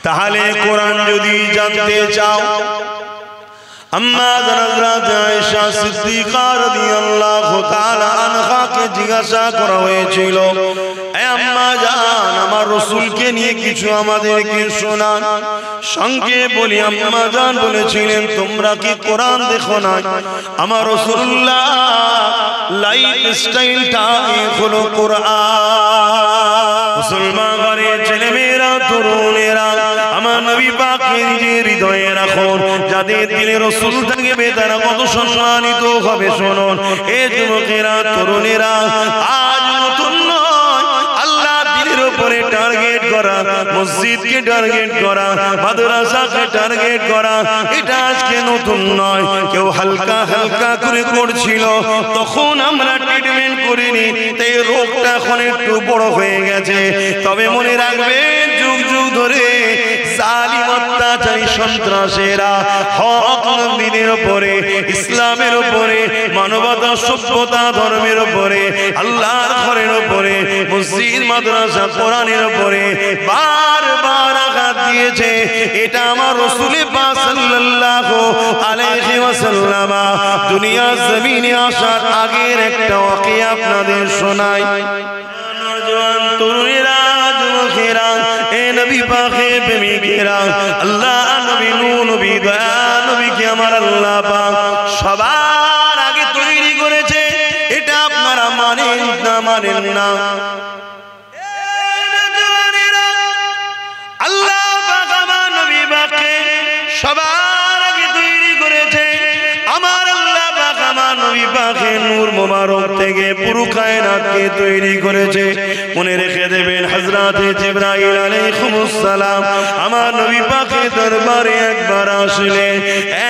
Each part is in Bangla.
তাহলে কোরআন যদি জানতে চাও আম্মা হযরত আয়েশা সিদ্দিকা রাদিয়াল্লাহু তাআলা আনহাকে জিজ্ঞাসা করা হয়েছিল, এ আম্মা জান, আমার রাসূলকে নিয়ে কিছু আমাদেরকে শোনান। সঙ্গে বলি আম্মা জান বলেছিলেন, তোমরা কি কোরআন দেখো না? আমার রাসূলুল্লাহ লাইফ স্টাইলটা হলো কোরআন। মুসলমান ঘরের ছেলেমেয়েরা, তরুণেরা, আমার নবী পাককে নিজের হৃদয়ে রাখুন। যাদের দিলে রাসূল থাকবে তারা কত সম্মানিত হবে শুনুন। এ যুবকেরা, তরুণেরা, আজ নতুন নয়, আল্লাহ দিনের উপরে টার্গেট করা, মসজিদকে টার্গেট করা, মাদ্রাসাকে টার্গেট করা, এটা আজকে নতুন নয়। কেউ হালকা হালকা করে করছিল, তখন আমরা ট্রিটমেন্ট করিনি, তাই রোগটা এখন একটু বড় হয়ে গেছে। তবে মনে রাখবেন, যুগ যুগ ধরে জালিম অত্যাচারী সন্ত্রাসীরা হক নবীর উপরে, ইসলামের উপরে, মানবতা, সভ্যতা, ধর্মের উপরে, আল্লাহর ঘরের উপরে, মসজিদ, মাদ্রাসা, কোরআনের উপরে বারবার আঘাত দিয়েছে। এটা আমার রাসূল পাক সাল্লাল্লাহু আলাইহি ওয়াসাল্লাম দুনিয়া জমিনে আসার আগের একটা ওয়াকিয়া আপনাদের শোনাই। নওজোয়ান তরুণেরা, যুবকেরা, এ নবী পাকের প্রেমিকেরা, আল্লাহ নবী, নূর নবী, দয়া নবীকে আমার আল্লাহ পাক সবার আগে তৈরি করেছে। এটা আপনারা মানেন না মানেন না? আল্লাহ পাক আমার নবী পাককে সবার আগে তৈরি করেছে। আমার আল্লাহ পাক আমার নবী পাকের নূর মোবারক থেকে পুরো কায়নাতকে তৈরি করেছে। মনে রেখে দেবেন, হযরতে জিবরাইল আলাইহিস সালাম আমার নবী পাকের দরবারে একবার আসলেন।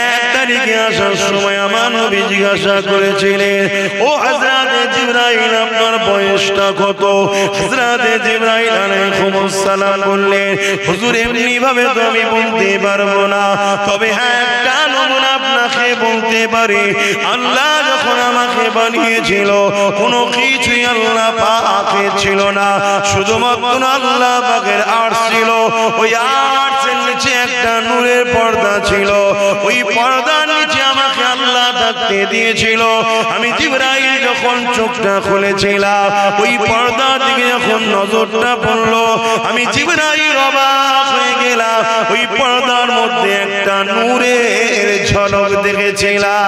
এক তারিখে আসার সময় আমার নবী জিজ্ঞাসা করেছিলেন, ও হযরতে জিবরাইল, আপনার বয়সটা কত? হযরতে জিবরাইল আলাইহিস সালাম বললেন, হুজুর, এমনি ভাবে তো আমি বলতে পারবো না, তবে হ্যাঁ, একটা নমুনা আপনাকে বলতে পারি। আল্লাহ যখন আমাকে বানিয়েছিল, কোনো কিছুই আল্লাহ পাকের ছিল না, শুধুমাত্র আল্লাহ পাকের আরশ ছিল। ওই আরশের নিচে একটা নূরের পর্দা ছিল। ওই পর্দার নিচে আমাকে আল্লাহ থাকতে দিয়েছিল। আমি জিবরাইল যখন চোখটা খুলেছিলাম, ওই পর্দা দিকে যখন নজরটা পড়লো, আমি জিবরাইল অবাক হয়ে গেলাম। ওই পর্দার মধ্যে একটা নূরের ঝলক দেখেছিলাম।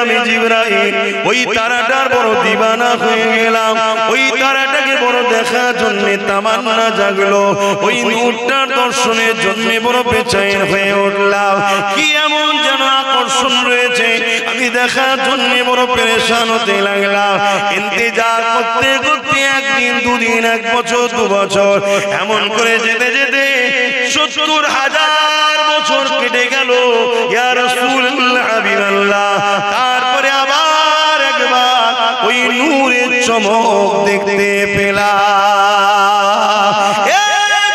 আমি জিবরাইল ওই তারাটার বড় দিবানা হয়ে গেলাম। ওই তারাটাকে বড় দেখার জন্য তামান্না জাগলো। ওই নূরটার দর্শনের জন্য বড় বেচैन হয়ে উঠলাম। কি এমন যেন আকর্ষণ রয়েছে, আমি দেখার জন্য বড় পেরেশান হতে লাগলাম। ইন্তজার করতে করতে একদিন, দুদিন, এক বছর, 2 বছর, এমন করে যেতে যেতে 70,000 বছর কেটে গেল। ইয়া রাসূলুল্লাহ, হাবিবাল্লাহ, তারপরে আবার একবার ওই নূরের চমক দেখতে পেলাম। এ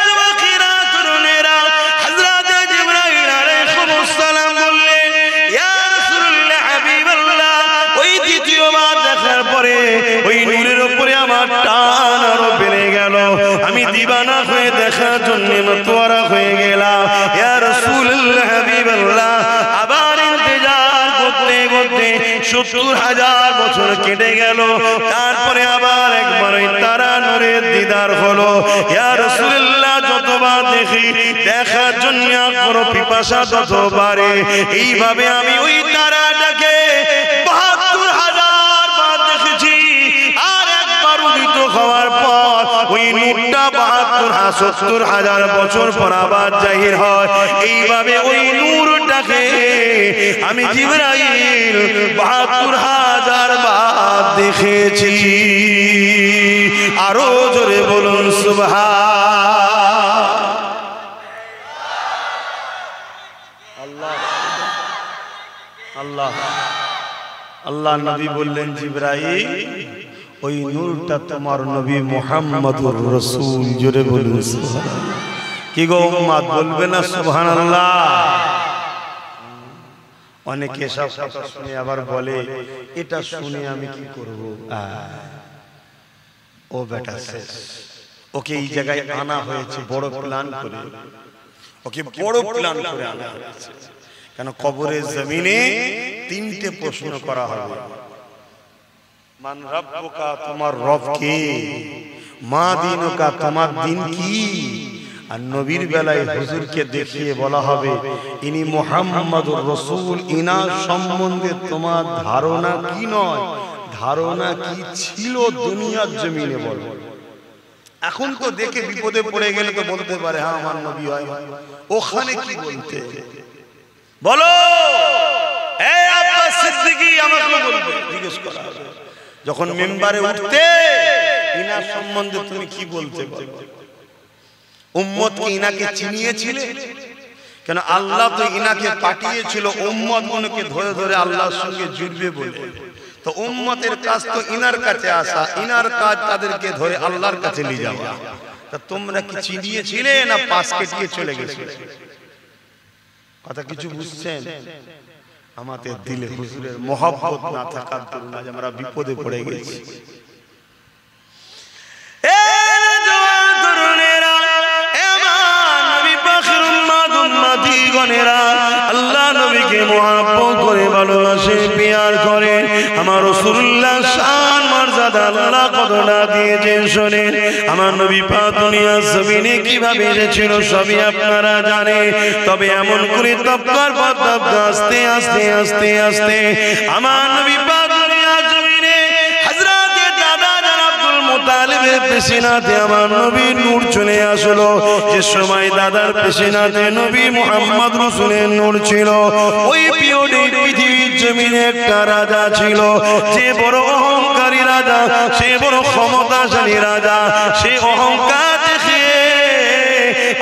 যুবকেরা, তরুণেরা, হযরত জিবরাইল আলাইহিস সালাম বললেন, ইয়া রাসূলুল্লাহ, হাবিবাল্লাহ, ওই দ্বিতীয়বার দেখার পরে ওই নূরের উপরে আমার টান আরো বেড়ে গেল। আমি দিবানা হয়ে দেখার জন্য মতওয়ারা হয়ে গেলাম। ইয়া রাসূলুল্লাহ, হাবিবাল্লাহ, আবার ইন্তজার করতে করতে 70,000 বছর কেটে গেল। তারপরে আবার একবার ওই তারা নূরের দিদার হলো। ইয়া রাসূলুল্লাহ, যতবার দেখি, দেখার জন্য আগ্রহ পিপাসা তত বাড়ে। এইভাবে আমি ওই তারাটাকে 72,000 বার দেখেছি। আর একবার উদিত হওয়ার পর ওই নূরটা 72,000 বছর পর আবার জাহির হয়। এইভাবে ওই নূরটাকে আমি জিবরাইল 72,000 বার দেখেছি। আরো জোরে বলুন সুবহান আল্লাহ। আল্লাহ আল্লাহ নবী বললেন, জিবরাইল, ওই নূরটা তোমার নবী মুহাম্মদুর রাসূল। জোরে বলুন সুবহানাল্লাহ। কি গো উম্মত বলবে না সুবহানাল্লাহ? অনেকে সব কথা শুনে আবার বলে এটা শুনে আমি কি করব? ও বেটা শেষ, ওকে এই জায়গায় আনা হয়েছে বড় প্ল্যান করে, ওকে বড় প্ল্যান করে আনা হয়েছে। কেন কবরের জমিনে তিনটে প্রশ্ন করা হবে। মান রাব্বুকা, তোমার রব কে? মা দিনুকা, তোমার দিন কি? আর নবীর বেলায় হুজুরকে দেখিয়ে বলা হবে ইনি মুহাম্মাদুর রাসূল, ইনার সম্বন্ধে তোমার ধারণা কি নয়, ধারণা কি ছিল দুনিয়ার জমিনে বলো। এখন তো দেখে বিপদে পড়ে গেলে তো বলতে পারে হ্যাঁ আমার নবী হয়, ওখানে কি বলতে বলো? এই আব্বাস সিদ্দিকী আমাকে বলবে, জিজ্ঞেস করা হবে যখন মিম্বারে উঠতে ইনার সম্বন্ধে তুমি কি বলতে বলো? উম্মত কি ইনাকে চিনিয়েছিলে? কেন আল্লাহ তো ইনাকে পাঠিয়েছিল উম্মত মনকে ধরে ধরে আল্লাহর সঙ্গে জুড়বে বলে। তো উম্মতের কাজ তো ইনার কাছে আসা, ইনার কাজ তাদেরকে ধরে আল্লাহর কাছে নিয়ে যাওয়া। তা তোমরা কি চিনিয়েছিলে না পাশ কেটে চলে গেছিলে? কথা কিছু বুঝছেন? আমাদের দিলে হুজুরের মহব্বত না থাকার কারণে আজ আমরা বিপদে পড়ে গেছি। আল্লাহ নবীকে মহব্বত করে ভালোবাসে, প্যার করে। আমার রাসূলুল্লাহ শান মর্যাদা আল্লাহ কতটা দিয়েছেন শোনেন। আমার নবী পাক দুনিয়ার জমিনে কিভাবে এসেছিল সবই আপনারা জানেন। তবে এমন করে তবকার পর তবকা আস্তে আস্তে আস্তে আস্তে আমার নবী পাক দুনিয়ার জমিনে হযরতে দাদা জান আব্দুল মুতালিবের পেশিনাতে আমার নবীর নূর চলে আসলো। যে সময় দাদার পেশিনাতে নবী মুহাম্মদ রাসূলের নূর ছিল, ওই পিরিয়ডে পৃথিবীর জমিনে একটা রাজা ছিল, যে বড় অহংকারী রাজা, সে বড় ক্ষমতাশালী রাজা। সে অহংকার দেখে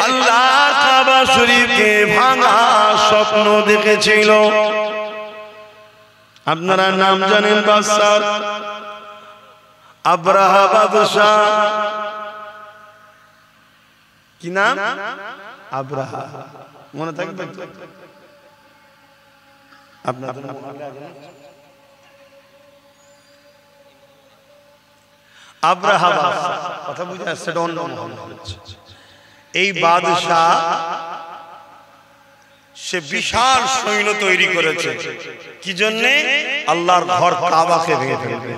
আল্লাহর কাবা শরীফকে ভাঙা স্বপ্ন দেখেছিল। আপনারা নাম জানেন বাদশা আব্রাহা বাদশা। কি নাম? আব্রাহা। মনে থাকবে আপনার? আব্রাহা বাদশা, কথা বুঝে আসছে? এটা অন্য মোহাম্মদ। এই বাদশা সে বিশাল সৈন্য তৈরি করেছে। কি জন্যে? আল্লাহর ঘর কাবাকে ভেঙে ফেলবে।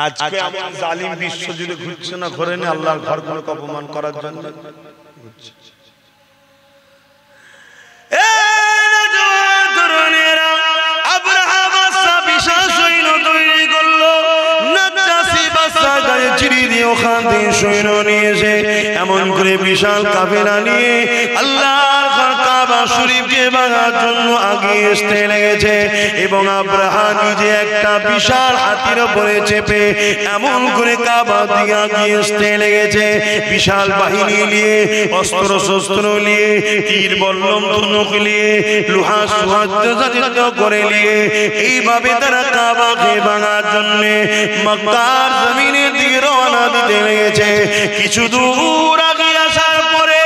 আজকে আমার জালিম বিশ্ব জুড়ে ঘুরছে না ঘরে নে আল্লাহর ঘরগুলোকে অপমান করার জন্য ঘুরছে। আব্রাহা বাদশা বিশাল সৈন্য তৈরি করলো। নাজ্জাশী বাদশা গায়ে চিড়ি দিয়ে ওখান থেকে সৈন্য নিয়ে এসে এমন করে বিশাল কাফেলা নিয়ে আল্লাহর ঘর কাবা শরীফকে ভাঙার জন্য আগে আসতে লেগেছে। এবং আব্রাহা নিজে একটা বিশাল হাতির উপরে চেপে এমন করে কাবা দিয়ে আগে আসতে লেগেছে। বিশাল বাহিনী নিয়ে, অস্ত্র শস্ত্র নিয়ে, তীর বল্লম ধনুক নিয়ে, লোহা সজ্জিত করে নিয়ে এইভাবে তারা কাবাকে ভাঙার জন্য মক্কার জমিনের দিকে রওনা দিতে লেগেছে। কিছু দূর আগে আসার পরে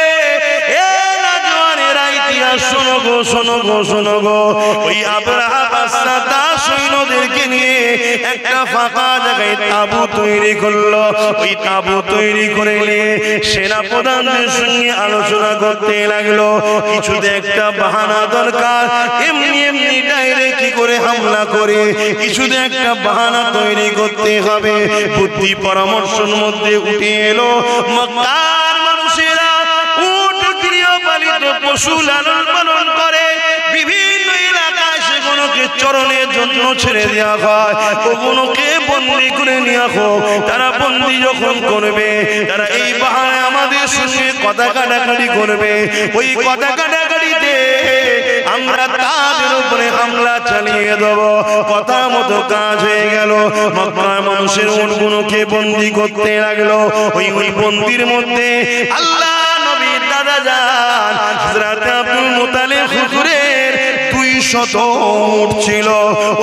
শোনো গো, শোনো গো, শোনো গো, ওই আব্রাহা বাদশা তার সৈন্যদেরকে নিয়ে একটা ফাঁকা জায়গায় তাঁবু তৈরি করলো। ওই তাঁবু তৈরি করে নিয়ে সেনা প্রধানদের সঙ্গে আলোচনা করতে লাগলো। কিছুতে একটা বাহানা দরকার, এমনি এমনি ডাইরেক্ট কি করে হামলা করে কিছুতে একটা বাহানা তৈরি করতে হবে। বুদ্ধি পরামর্শের মধ্যে উঠে এলো মক্কার মানুষেরা উট গৃহপালিত পশু লালন পালন করে, বিভিন্ন এলাকায় সেগুলোকে চরণের জন্য ছেড়ে দেওয়া হয়, ওগুলোকে বন্দি করে নেওয়া হোক। তারা বন্দি যখন করবে, তারা এই বাহানায় আমাদের সঙ্গে কথা কাটাকাটি করবে। ওই কথা কাটাকাটিতে আমরা তাদের উপরে হামলা চালিয়ে দেব। কথা মতো কাজ হয়ে গেল। মক্কার মানুষের উটগুলোকে বন্দি করতে লাগলো। ওই বন্দির মধ্যে আল্লাহ নবীর দাদা জান হযরত আব্দুল মুতালিব হুজুরের 2 200 উট ছিল।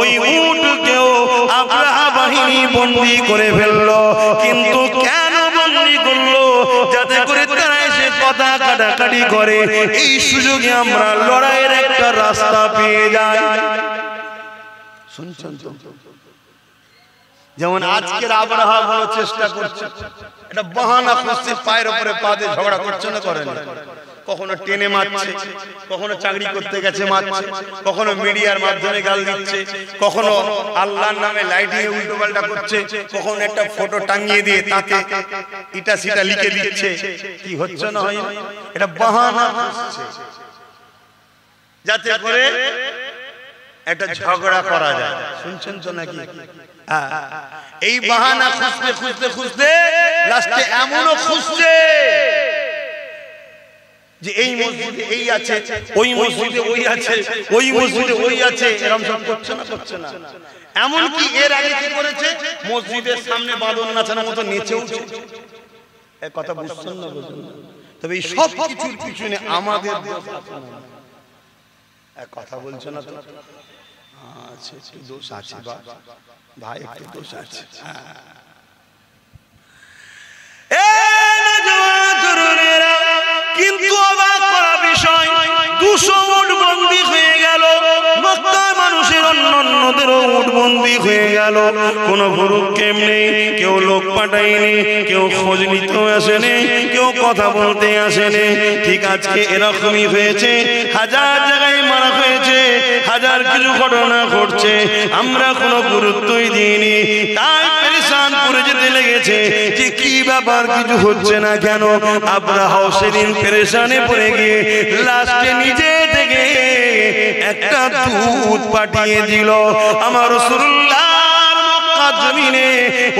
ওই উটকেও আব্রাহা বাহিনী বন্দী করে ফেললো। কিন্তু কেন বন্দী করলো? যাতে করে তারা এসে কথা কাটাকাটি করে, এই সুযোগে আমরা লড়াইয়ের একটা রাস্তা পেয়ে যাই। শুনছেন তো? যেমন আজকের আব্রাহা বড় চেষ্টা করছে, এটা বাহানা খুঁজছে, পায়ের উপরে পা দিয়ে ঝগড়া করছে না, করেন? কখনো টেনে মারছে, কখনো চাকরি করতে গেছে মারছে, কখনো মিডিয়ার মাধ্যমে গাল দিচ্ছে, কখনো আল্লাহর নামে লাইটিং এ উল্টো পাল্টা করছে, কখনো একটা ফটো টাঙিয়ে দিয়ে তাতে ইটা সিটা লিখে দিচ্ছে। কি হচ্ছে না হয়? এটা বাহানা খুঁজছে যাতে করে একটা ঝগড়া করা যায়। শুনছেন তো নাকি? এই বাহানা খুঁজতে খুঁজতে খুঁজতে লাস্টে এমনও খুঁজছে যে এই মসজিদে এই আছে, ওই মসজিদে ওই আছে, ওই মসজিদে ওই আছে, এরকম সব করছে না, করছে না। এমনকি এর আগে কি করেছে, মসজিদের সামনে বাঁদর নাচানোর মতো নেচে উঠছে। এই কথা বুঝছেন না? বুঝুন। তবে এই সব কিছুর পিছনে আমাদের কথা বলছো না তো? আচ্ছা, একটু দোষ আছে ভাই, একটু দোষ আছে। কিন্তু অবাক করা বিষয়, 200 উট বন্দী হয়ে গেল। মক্কার মানুষের অন্যদেরও উট বন্দী হয়ে গেল। কোনো ভুরুক্ষেপ নেই, কেউ লোক পাঠায়নি, কেউ খোঁজ নিতেও আসেনি, কেউ কথা বলতে আসেনি। ঠিক আজকে এরকমই হয়েছে, হাজার জায়গায় মারা হয়েছে, হাজার কিছু ঘটনা ঘটছে, আমরা কোনো গুরুত্বই দিইনি। তাই পেরেশান করে যেতে লেগেছে যে কি ব্যাপার, কিছু হচ্ছে না কেন? আব্রাহাও সেদিন পেরেশানে পড়ে গিয়ে লাস্টে নিজে থেকে একটা দূত পাঠিয়ে দিল। আমার রাসূলুল্লাহর মক্কা জমিনে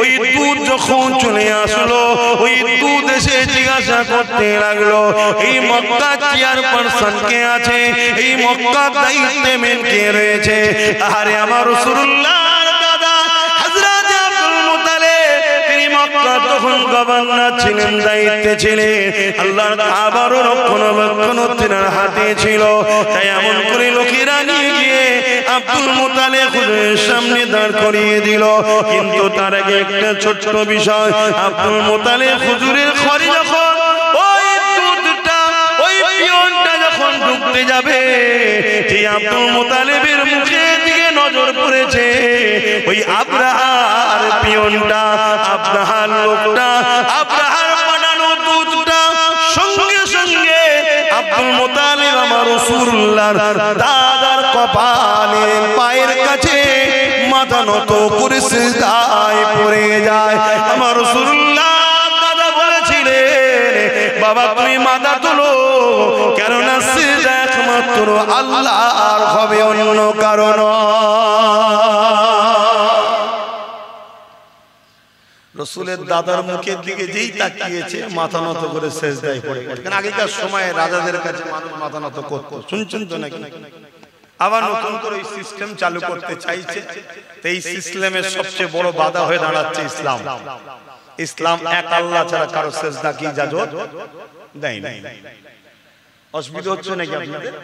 ওই দূত যখন চলে আসলো, ওই দূত এসে জিজ্ঞাসা করতে লাগলো, এই মক্কা চেয়ারপারসন কে আছে, এই মক্কা দায়িত্বে মেন কে রয়েছে? আরে আমার রাসূলুল্লাহর দাদা হযরত আব্দুল মুত্তালিব, তিনি মক্কা তখন গভর্নর ছিলেন, দায়িত্বে ছিলেন। আল্লাহর কাবার রক্ষণাবেক্ষণ তিনার হাতে ছিল। তাই এমন করে লোকেরা নিয়ে গিয়ে আব্দুল মুত্তালিব হুজুরের সামনে দাঁড় করিয়ে দিল। কিন্তু তার আগে একটা ছোট্ট বিষয়, আব্দুল মুত্তালিব হুজুরের ঘরে যখন ওই দুধটা, ওই পিয়নটা যখন ঢুকতে যাবে, যে আব্দুল মুত্তালিবের মুখের দিকে নজর পড়েছে, ওই আব্রাহার পিয়নটা, আব্রাহার লোকটা, আব্রাহার বানানো দুধটা সঙ্গে সঙ্গে আব্দুল মুত্তালিব আমার রাসূলুল্লাহর দাদার কপালে পায়ের কাছে মাথা নত করে সিজদায় পড়ে যায়। আমার রাসূলুল্লাহ দাদা বলেছিলেন, বাবা তুমি মাথা তোলো, কেননা সিজদা একমাত্র আল্লাহর হবে, অন্য কারণ। রাসূলের দাদার মুখের দিকে যেই তাকিয়েছে, মাথা নত করে সিজদায় পড়ে গেছে। কারণ আগেকার সময়ে রাজাদের কাছে মানুষ মাথা নত করত। শুনছেন তো নাকি? আবার নতুন করে এই সিস্টেম চালু করতে চাইছে। তো এই সিস্টেমের সবচেয়ে বড় বাধা হয়ে দাঁড়াচ্ছে ইসলাম। ইসলাম এক আল্লাহ ছাড়া কারো সিজদা কি ইজাজত দেয় না। অসুবিধা হচ্ছে নাকি আপনাদের?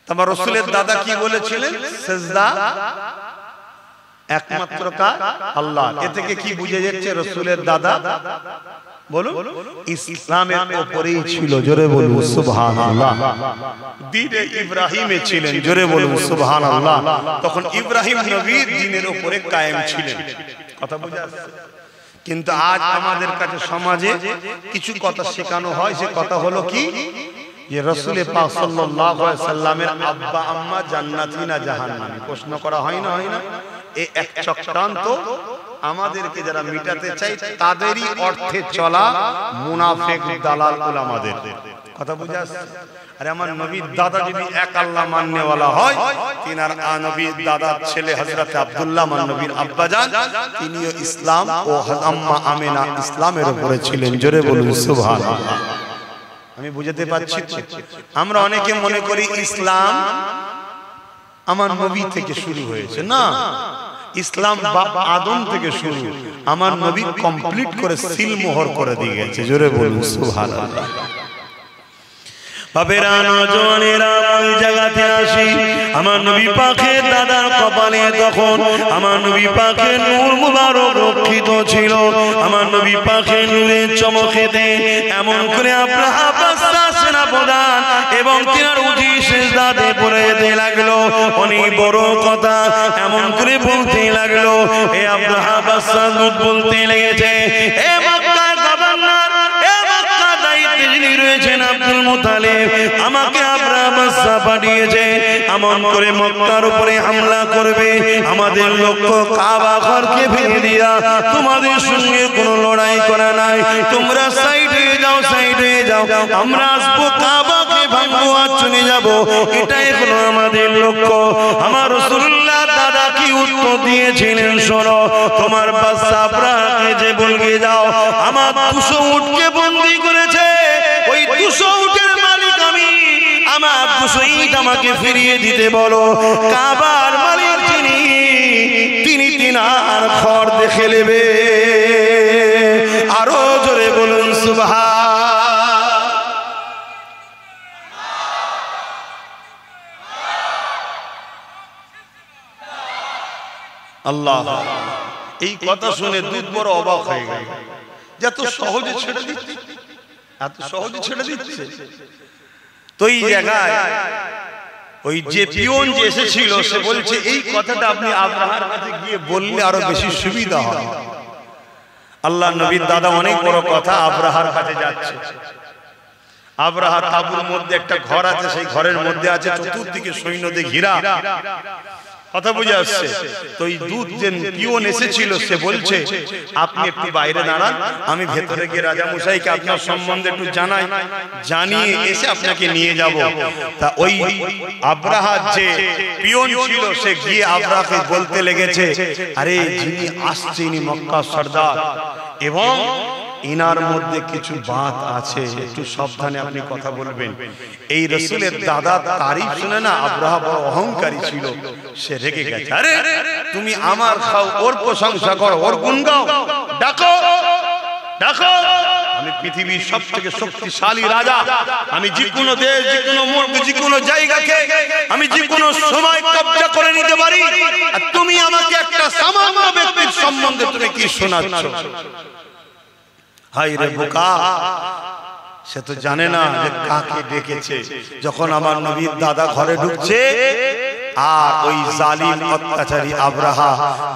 তোমার রাসূলের দাদা কি বলেছিলেন? সিজদা একমাত্র কার? আল্লাহ। এ থেকে কি বুঝে যাচ্ছে? রাসূলের দাদা বলুন ইসলামের উপরেই ছিল, জোরে বলুন সুবহানাল্লাহ। দ্বীনে ইব্রাহিমে ছিলেন, জোরে বলুন সুবহানাল্লাহ। তখন ইব্রাহিম নবীর দ্বীনের উপরে কায়েম ছিলেন। কথা বুঝা আসছে? কিন্তু আজ আমাদের কাছে সমাজে কিছু কথা শেখানো হয়। সে কথা হলো কি, যে রাসূল পাক সাল্লাল্লাহু আলাইহি সাল্লামের আব্বা আম্মা জান্নাতি না জাহান্নামী? প্রশ্ন করা হয় না, হয় না? এই এক চক্রান্ত আমাদেরকে যারা মিটাতে চাই, তাদেরই অর্থে চলা মুনাফিক দালাল উলামাদের। কথা বুঝা আসছে? আরে আমার নবীর দাদা যদি এক আল্লাহ মাননেওয়ালা হয়, তিনার নবীর দাদার ছেলে হযরত আব্দুল্লাহ আমার নবীর আব্বাজান, তিনিও ইসলাম ও আম্মা আমিনা ইসলামের উপরে ছিলেন, জোরে বলুন সুবহানাল্লাহ। আমি বুঝাতে পারছি তো? আমরা অনেকে মনে করি ইসলাম আমার নবী থেকে শুরু হয়েছে। না, ইসলাম বাপ আদম থেকে শুরু। আমার নবী কমপ্লিট করে সিল মোহর করে দিয়ে গেছে, জোরে বলুন সুবহানাল্লাহ। বাবেরা নওজওয়ানেরা ওই জায়গাতে আসি আমার নবী পাকের দাদার কপালে তখন আমার নবী পাকের নূর মুবারক রক্ষিত ছিল আমার নবী পাকের নূরের চমকেতে এমন করে আব্রাহা বাদশা সেনাপ্রধান এবং তিনার উজি সিজদাতে পড়ে যেতে লাগলো অনেক বড় কথা এমন করে বলতে লাগলো এ আব্রাহা বাদশা বলতে লেগেছে এ মক্কার গভর্নর এ মক্কার দায়িত্বে যিনি রয়েছেন আব্দুল মুতালিব আমাকে আব্রাহা বাদশা পাঠিয়েছে এমন করে মক্কার উপরে হামলা করবে আমাদের লক্ষ্য কাবা ঘরকে ভেঙে দিয়া তোমাদের সঙ্গে কোনো লড়াই করা নাই তোমরা সাইড হয়ে যাও আমরা আসবো কাবাকে ভাঙবো আর চলে যাব এটাই হলো আমাদের লক্ষ্য আমার রাসূলুল্লাহ দাদা কি উত্তর দিয়েছিলেন শোনো তোমার বাদশা আব্রাহাকে যে বলকে যাও আমার 200 উটকে বন্দী করেছে ওই 200 উটের মালিক আমি আমার 200 ইট আমাকে ফিরিয়ে দিতে বলো কাবার মালিক তিনি তিনার ঘর দেখে নেবে আরো জোরে বলুন সুবহান আল্লাহ এই কথা শুনে দুধ বড় অবাক হয়ে গেল এত সহজে ছেড়ে দিচ্ছে তো এই জায়গায় ওই যে পিয়ন যে এসেছিল সে বলছে এই কথাটা আপনি আব্রাহার কাছে গিয়ে বললে আরো বেশি সুবিধা হয় আল্লাহ নবীর দাদা অনেক বড় কথা আব্রাহার কাছে যাচ্ছে আব্রাহা তাঁবুর মধ্যে একটা ঘর আছে সেই ঘরের মধ্যে আছে চতুর্দিকে সৈন্যদের ঘেরা কথা বুঝে আসছে তো এই দুধ যে পিয়ন এসেছিল সে বলছে আপনি একটু বাইরে দাঁড়ান আমি ভেতরে গিয়ে রাজা মশাইকে আপনার সম্বন্ধে একটু জানিয়ে এসে আপনাকে নিয়ে যাব তা ওই আব্রাহার যে পিয়ন ছিল সে গিয়ে আব্রাহাকে বলতে লেগেছে আরে যিনি আসছে ইনি মক্কা সর্দার এবং ইনার মধ্যে কিছু বাত আছে একটু সাবধানে আপনি কথা বলবেন এই রাসূলের দাদা তারিফ শুনে না আব্রাহা বড় অহংকারী ছিল সে রেগে গেছে আরে তুমি আমার খাও ওর প্রশংসা করো ওর গুণ গাও ডাকো আমি পৃথিবীর সবথেকে শক্তিশালী রাজা আমি যে কোনো দেশ যে কোনো মুলক যে কোনো জায়গাকে আমি যে কোনো সময় কব্জা করে নিতে পারি আর তুমি আমাকে একটা সামান্য ব্যক্তির সম্বন্ধে তুমি কি শোনাচ্ছ হায় রে বোকা সে তো জানে না যে কাকে ডেকেছে যখন আমার নবীর দাদা ঘরে ঢুকছে আর ওই জালিম অত্যাচারী আব্রাহা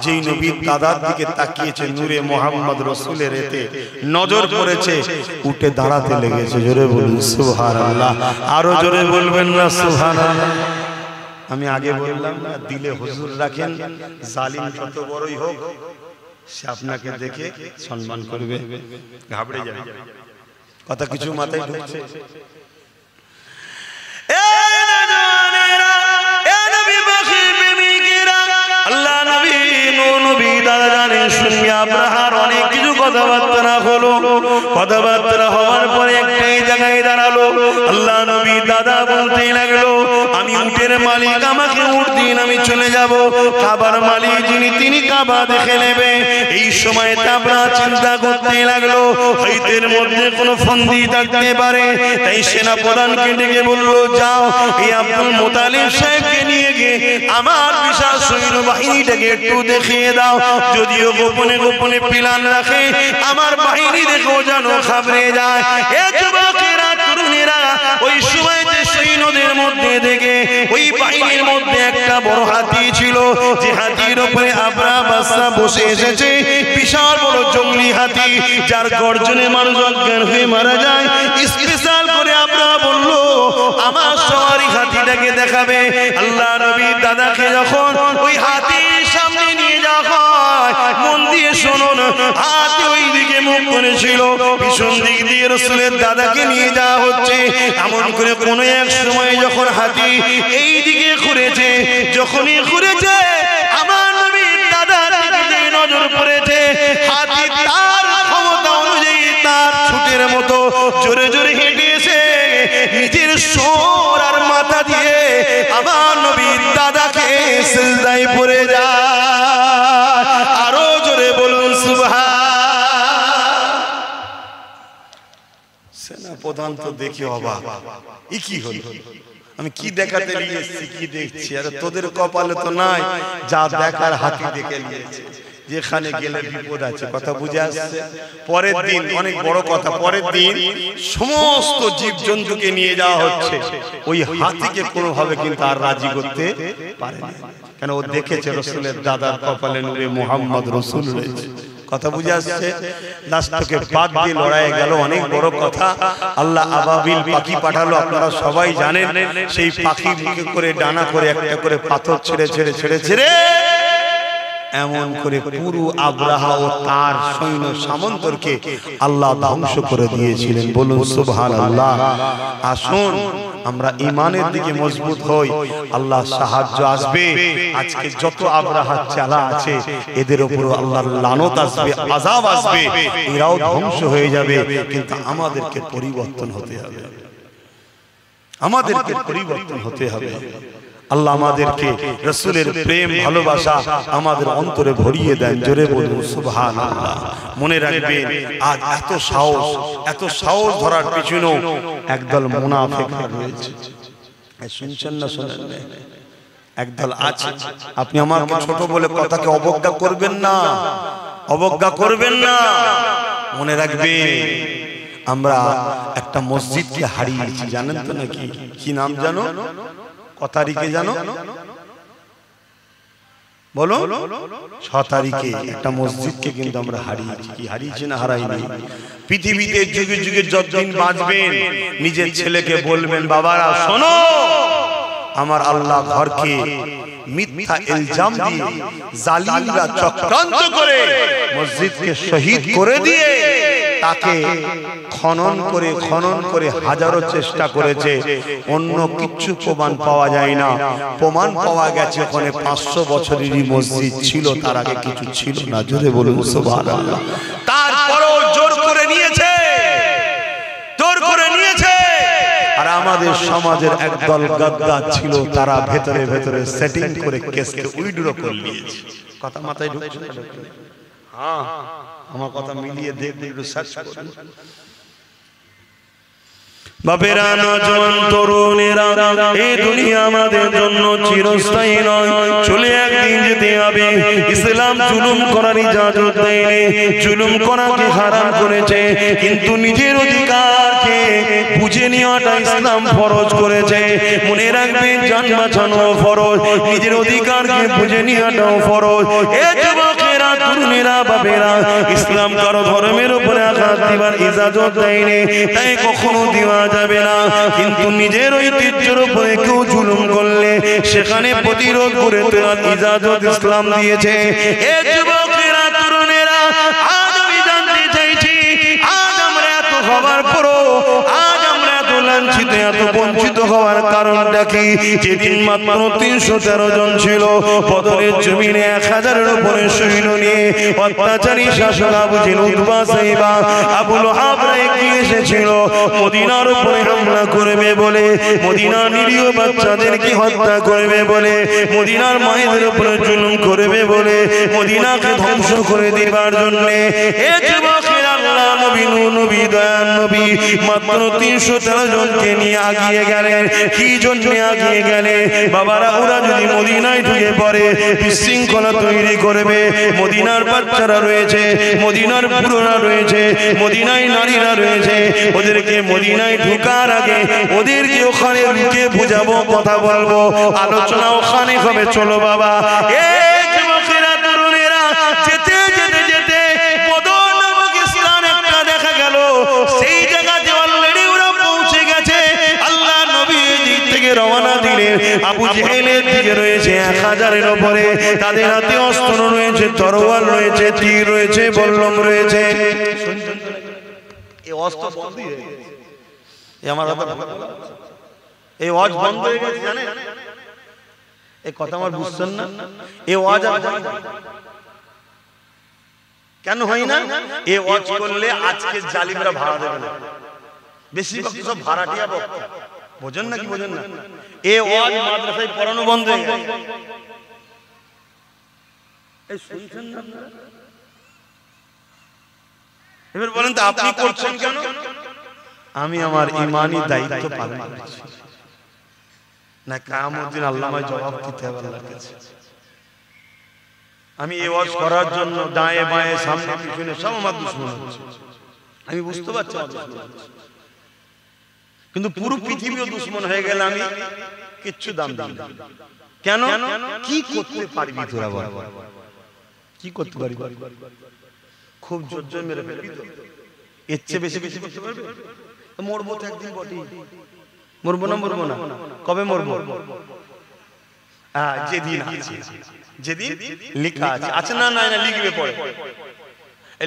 যেই নবীর দাদার দিকে তাকিয়েছে নূরে মুহাম্মদ রাসূলের এতে নজর পড়েছে উঠে দাঁড়াতে লেগেছে জোরে বলুন সুবহানাল্লাহ আরো জোরে বলবেন না সুবহানাল্লাহ আমি আগে বললাম না দিলে হুজুর রাখেন জালিম যত বড়ই হোক সে আপনাকে দেখে সম্মান করবে ঘাবড়ে যাবে কথা কিছু মাথায় ঢুকছে আল্লাহ নবী নবী দাদা জানেন শুনিয়া আব্রাহার অনেক কিছু কথাবার্তা হলো কথাবার্তা হওয়ার পরে একটাই জায়গায় দাঁড়ালো আল্লাহ নবী দাদা বলতে লাগলো আমি উটের মালিক আমাকে উট দিন আমি চলে যাব কাবার মালিক যিনি তিনি কাবা দেখে নেবে এই সময় আব্রাহা চিন্তা করতে লাগলো হয়তের মধ্যে কোনো ফন্দি থাকতে পারে তাই সেনা প্রধানকে ডেকে বললো যাও এই আব্দুল মুতালিব সাহেবকে নিয়ে গিয়ে আমার বিশাল সৈন্য বাহিনীটাকে একটু দেখিয়ে দাও যদিও গোপনে গোপনে প্ল্যান রাখে আমার বাহিনী দেখো যেন ঘাবড়ে যায় এ যুবকেরা তরুণেরা ওই সময় যে সৈন্যদের মধ্যে দেখে ওই বাহিনীর মধ্যে একটা বড় হাতি ছিল যে হাতির উপরে আব্রাহা বাদশা বসে এসেছে বিশাল বড় জঙ্গলি হাতি যার গর্জনে মানুষ অজ্ঞান হয়ে মারা যায় স্পেশাল করে আব্রাহা বলল আমার সওয়ারি হাতিটাকে দেখাবে আল্লাহ নবীর দাদাকে যখন ওই হাতির সামনে নিয়ে যাওয়া হয় মন দিয়ে শুনুন হাতি ওই দিকে মুখ করেছিল পিছন দিক দিয়ে রাসূলের দাদাকে নিয়ে যাওয়া হচ্ছে এমন করে কোনো এক সময় যখন হাতি এই দিকে ঘুরেছে যখনই ঘুরেছে আমার নবীর দাদার দিকে নজর পড়েছে হাতি তার ক্ষমতা অনুযায়ী তার ছুটের মতো জোরে জোরে হেঁটে এসে নিজের সোর আর মাথা দিয়ে আমার নবীর দাদাকে সিজদায় পড়ে যায় আরো জোরে বলুন সুবহান সেনা প্রধান তো দেখি অবাক, ই কি হলো, আমি কি দেখাতে নিয়ে এসেছি, কি দেখছি, আরে তোদের কপালে তো নাই, যা দেখার হাতি দেখে নিয়েছে, যেখানে গেলে বিপদ আছে। কথা বুঝে আসছে? পরের দিন অনেক বড় কথা, পরের দিন সমস্ত জীবজন্তুকে নিয়ে যাওয়া হচ্ছে, ওই হাতিকে কোনোভাবে কিন্তু আর রাজি করতে পারে না, কেন ও দেখেছে রসুলের দাদার কপালে নূরে মুহাম্মদ রসুল রয়েছে। কথা বুঝে আসছে? লাস্টকে বাদ দিয়ে লড়াই গেল, অনেক বড় কথা। আল্লাহ আবাবিল পাখি পাঠালো, আপনারা সবাই জানেন। সেই পাখি মুখে করে ডানা করে একটা করে পাথর ছেড়ে ছেড়ে ছেড়ে ছেড়ে এমন করে পুরো আব্রাহা ও তার সৈন্য সামন্তরকে আল্লাহ ধ্বংস করে দিয়েছিলেন। বলুন সুবহানাল্লাহ। আসুন আমরা ঈমানের দিকে মজবুত হই, আল্লাহ সাহায্য আসবে। আজকে যত আব্রাহা চালা আছে এদের উপর আল্লাহর লানত আসবে, আযাব আসবে, এরাও ধ্বংস হয়ে যাবে। কিন্তু আমাদেরকে পরিবর্তন হতে হবে, আমাদেরকে পরিবর্তন হতে হবে। আল্লাহ আমাদেরকে রাসূলের প্রেম ভালোবাসা আমাদের অন্তরে ভরিয়ে দেন। জোরে বলুন সুবহানাল্লাহ। মনে রাখবেন, আজ এত সাহস ধরার পিছনেও একদল মুনাফিক রয়েছে। শুনছেন না? শোনেন না? একদল আছে। আপনি আমাকে ছোট বলে কথাকে অবজ্ঞা করবেন না, অবজ্ঞা করবেন না। মনে রাখবেন, আমরা একটা মসজিদকে হারিয়েছি, জানেন তো নাকি? কি নাম জানো? কত তারিখে জানো? বলো। 6 তারিখে একটা মসজিদকে কিন্তু আমরা হারিয়েছি। কি হারিয়েছি না হারাইনি? পৃথিবীতে যুগে যুগে যতদিন বাঁচবেন নিজের ছেলেকে বলবেন, বাবারা শোনো, আমার আল্লাহ ঘরকে মিথ্যা ইলজাম দিয়ে জালিমরা চক্রান্ত করে মসজিদকে শহীদ করে দিয়ে তাকে খনন করে হাজারো চেষ্টা করেছে, অন্য কিচ্ছু প্রমাণ পাওয়া যায় না। প্রমাণ পাওয়া গেছে ওখানে 500 বছরেরই মসজিদ ছিল, তার আগে কিছু ছিল না। জোরে বলুন সুবহানাল্লাহ। তারপরও জোর করে নিয়েছে, জোর করে নিয়েছে। আর আমাদের সমাজের একদল গাদ্দার ছিল, তারা ভেতরে ভেতরে সেটিং করে কেসকে উইথড্র করে নিয়েছে। কথা মাথায় ঢুকছে না? হ্যাঁ, আমার কথা মিলিয়ে দেখবেন, একটু সার্চ করুন। বাপেরা, নওজোয়ান তরুণেরা, এই দুনিয়া আমাদের জন্য চিরস্থায়ী নয়, চলে একদিন যেতে হবে। ইসলাম জুলুম করার ইজাজত দেয়নি, জুলুম করাকে হারাম করেছে, কিন্তু নিজের অধিকারকে বুঝে নেওয়াটা ইসলাম ফরজ করেছে। মনে রাখবেন, জান বাঁচানো ফরজ, নিজের অধিকারকে বুঝে নেওয়াটাও ফরজ। এ যুবকেরা, তরুণেরা, বাপেরা, ইসলাম কারো ধর্মের উপরে আঘাত দিবার ইজাজত দেয়নি, তাই কখনো দেওয়া যাবে না। কিন্তু নিজের ঐতিহ্যের উপরে কেউ জুলুম করলে সেখানে প্রতিরোধ করে দেওয়ার ইজাজত ইসলাম দিয়েছে। এ যুবকেরা, তরুণেরা, আজ আমি জানতে চাইছি, আজ আমরা এত হবার পরও, আজ আমরা এত লাঞ্ছিত, এত বঞ্চিত হওয়ার কারণটা কি? যেদিন মাত্র 313 জন ছিল, বদরের জমিনে 1000-এর উপরে সৈন্য নিয়ে অত্যাচারী শাসক আবু জেহেল, উতবা, সাইবা, আবু লাহাবরা এগিয়ে এসেছিল মদিনার উপরে হামলা করবে বলে, মদিনার নিরীহ বাচ্চাদেরকে হত্যা করবে বলে, মদিনার মায়েদের উপরে জুলুম করবে বলে, মদিনাকে ধ্বংস করে দেবার জন্য। এ যুবকের আল্লাহ নবী, নবী, দয়ার নবী মাত্র 313 জনকে নিয়ে আগিয়ে গেলেন। কি জন্য আগিয়ে গেলে? বাবারা, ওরা যদি মদিনায় ঢুকে পড়ে বিশৃঙ্খলা তৈরি করবে। মদিনার বাচ্চারা রয়েছে, মদিনার বুড়োরা রয়েছে, মদিনায় নারীরা রয়েছে, ওদেরকে মদিনায় ঢোকার আগে ওদেরকে ওখানে রুকে বুঝাবো, কথা বলবো, আলোচনা ওখানে হবে। চলো বাবা। এই যুবকেরা, তরুণেরা, যেতে যেতে যেতে বদর নামক স্থান একটা দেখা গেল। সেই জায়গাতে অলরেডি ওরা পৌঁছে গেছে। আল্লাহ নবী দিক থেকে রওনা দিলেন। আবু জেহেলের দিকে রয়েছে 1000-এর উপরে, তাদের হাতে অস্ত্র রয়েছে, তরোয়াল রয়েছে, তীর রয়েছে, বল্লম রয়েছে। এই অস্ত্র বন্ধ হয়ে গেছে, আমার এই ওয়াজ বন্ধ হয়ে গেছে, জানেন? এই কথা আমার বুঝছেন না? এই ওয়াজ কেন হয় না? এই ওয়াজ করলে আজকে জালিমরা ভাড়া দেবে না, বেশিরভাগ সব ভাড়াটিয়া বক্তা। বোঝেন না কি বোঝেন না? এই ওয়াজ মাদ্রাসায় পড়ানো বন্ধ হয়ে গেছে। এই শুনছেন না? এবার বলেন তো, আপনি করছেন কেন? আমি আমার ইমানি দায়িত্ব পালন করেছি না কিয়ামত দিন আল্লাহ আমায় জবাব দিতে হবে আল্লাহর কাছে। আমি এই ওয়াজ করার জন্য ডায়ে বায়ে সামনে পিছনে সব আমার দুশমন হচ্ছে, আমি বুঝতে পারছি কিন্তু পুরো পৃথিবীও দুশমন হয়ে গেলে আমি কিচ্ছু দাম দিই না। কেন? কি করতে পারবি তোরা বল, কি করতে পারবি? খুব জোর জোর মেরে ফেলবি তো, এর চেয়ে বেশি বেশি করতে পারবি? মরবো তো একদিন বটে, মরবো না মরবো না, কবে মরবো? যেদিন আছে, যেদিন লেখা আছে, আছে না না লিখবে পরে,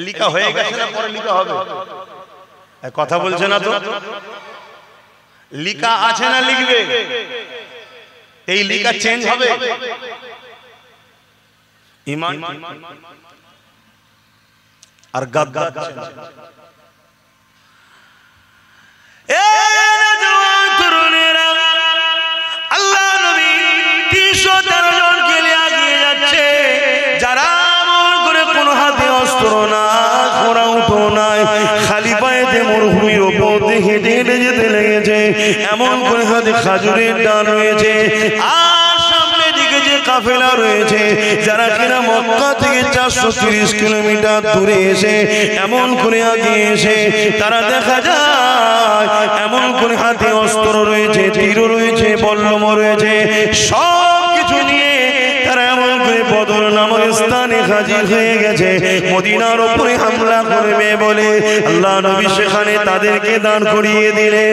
লেখা হয়ে গেছে না পরে লেখা হবে? কথা বলছে না তো, লেখা আছে না লিখবে? এই লেখা চেঞ্জ হবে? ঈমান আর গাদ্দার আল্লাহ নবী 313 জনকে নিয়ে এগিয়ে যাচ্ছে, যারা আমল করে কোন হাতে অস্ত্র না, ঘোড়া উঠো নাই, খালি পায়েতে মরুভূমির ওপর দিয়ে হেঁটে হেঁটে যেতে লেগেছে। এমন করে হাতে খাজুরের ডাল রয়েছে, আর সামনে দিকে যে কাফেলা রয়েছে, যারা কিনা মক্কা থেকে 430 কিলোমিটার দূরে এসে এমন করে আগে এসে তারা দেখা যায় এমন করে হাতে অস্ত্র রয়েছে, তীর রয়েছে, বল্লম রয়েছে, সব কিছু নিয়ে তারা এমন করে বদর নামের স্থানে হাজির হয়ে গেছে। মদিনার উপরে হামলা করবে বলে আল্লাহ নবী সেখানে তাদেরকে দাঁড় করিয়ে দিলে।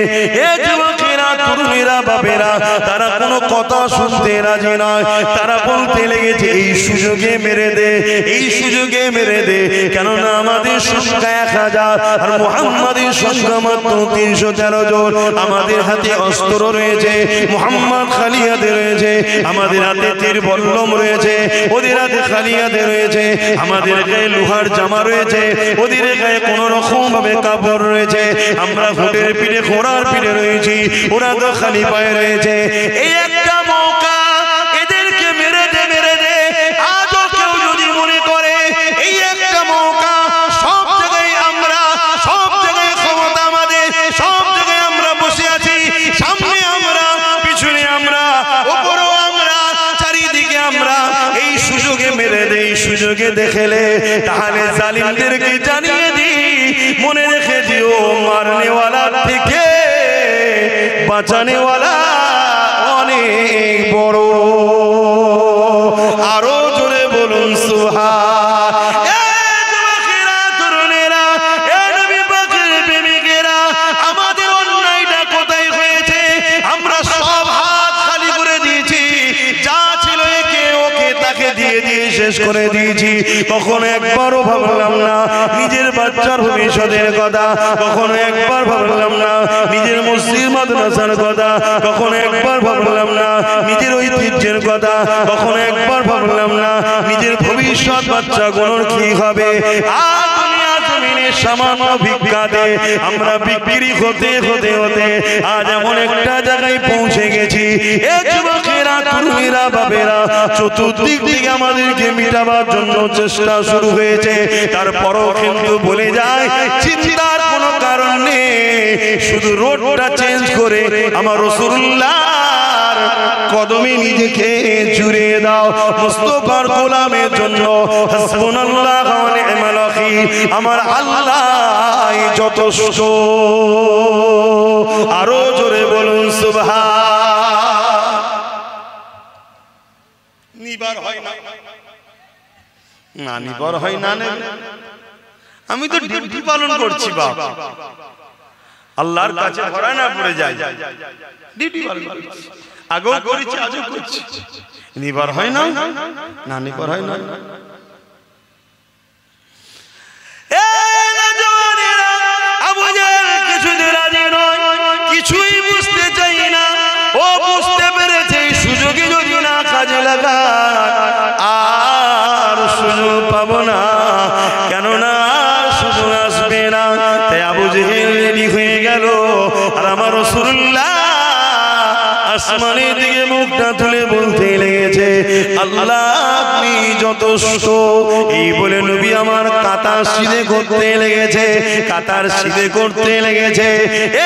এ যুবকেরা, তরুণীরা, বাপেরা, তারা কোনো কথা শুনতে রাজি নয়। তারা বলতে লেগেছে এই সুযোগে মেরে দে, এই সুযোগে মেরে দে, কেননা আমাদের সংখ্যা 1000 আর মুহাম্মাদের সংখ্যা মাত্র 313 জন। আমাদের হাতে অস্ত্র রয়েছে, মুহাম্মদ খালি হাতে রয়েছে, আমাদের হাতে তীর বল্লম রয়েছে, ওদের হাতে খালি হাতে রয়েছে, আমাদের গায়ে লোহার জামা রয়েছে, ওদের গায়ে কোন রকম ভাবে কাপড় রয়েছে, আমরা ঘোড়ার পিঠে ঘোড়ার পিঠে রয়েছি, ওরা তো খালি পায়ে রয়েছে। এই একটা মৌকা, এদেরকে মেরে দে, মেরে দে। আজও কেউ যদি মনে করে এই একটা মৌকা, সব জায়গায় আমরা, সব জায়গায় ক্ষমতা আমাদের, সব জায়গায় আমরা বসে আছি, সামনে আমরা, পিছনে আমরা, উপরেও আমরা, চারিদিকে আমরা, এই সুযোগে মেরে দে, এই সুযোগে দেখেলে তাহলে জালিমদেরকে জানিয়ে দি, মনে রেখে দিও মারনেওয়ালার থেকে বাঁচানেওয়ালা অনেক বড়। আরো জোরে বলুন সুবহান। আমাদের অন্যায়টা কোথায় হয়েছে? আমরা সব হাত খালি করে দিয়েছি, যা ছিল একে ওকে তাকে দিয়ে দিয়ে শেষ করে দিয়েছি। কখনো একবারও ভাবলাম না নিজের বাচ্চার ভবিষ্যতের কথা, কখনো একবার ভাবলাম না নিজের মসজিদ মাদ্রাসার কথা, কখনো একবার ভাবলাম না নিজের ঐতিহ্যের কথা, কখনো একবার ভাবলাম না নিজের ভবিষ্যৎ বাচ্চাগুলোর কি হবে। আর দুনিয়া জমিনে সামান্য ভিক্ষাতে আমরা বিক্রি হতে হতে হতে আজ এমন একটা জায়গায় পৌঁছে গেছি। এ যুবকেরা, তরুণীরা, বাপেরা, চতুর্দিক থেকে আমাদেরকে মিটাবার জন্য চেষ্টা শুরু হয়েছে। তারপরও কিন্তু বলে যায় চিন্তার কোনো কারণ নেই, শুধু রোডটা চেঞ্জ করে আমার রাসূলুল্লাহর কদমে নিজেকে জুড়িয়ে দাও। মুস্তাফার গোলামের জন্য হাসবুনাল্লাহু ওয়া নি'মাল ওয়াকিল, আমার আল্লাহ যথেষ্ট। আরো জোরে বলুন সুবহান। নিবার হয় না, না নিবার হয় না, আমি তো ডিউটি পালন করছি বাপ, আল্লাহর কাছে ধরা না পড়ে যায়, ডিউটি পালন করছি, আগেও করেছি আজও করছি, নিবার হয় না, না নিবার হয় না। আবু জাহেল কিছুতে রাজি নয়, কিছুই বুঝতে চাই না। ও বুঝতে পেরেছে এই সুযোগে যদি না কাজে লাগায় আর সুযোগ পাবো না, কেননা সুযোগ আসবে না। তাই আবু জাহেল রেডি হয়ে গেল, আর আমার রাসূলুল্লাহ আসমানের দিকে মুখটা তুলে বলতে লেগেছে, আল্লাহ আপনি যথেষ্ট। এই বলে নবী আমার কাতার সিধে করতে লেগেছে, কাতার সিধে করতে লেগেছে।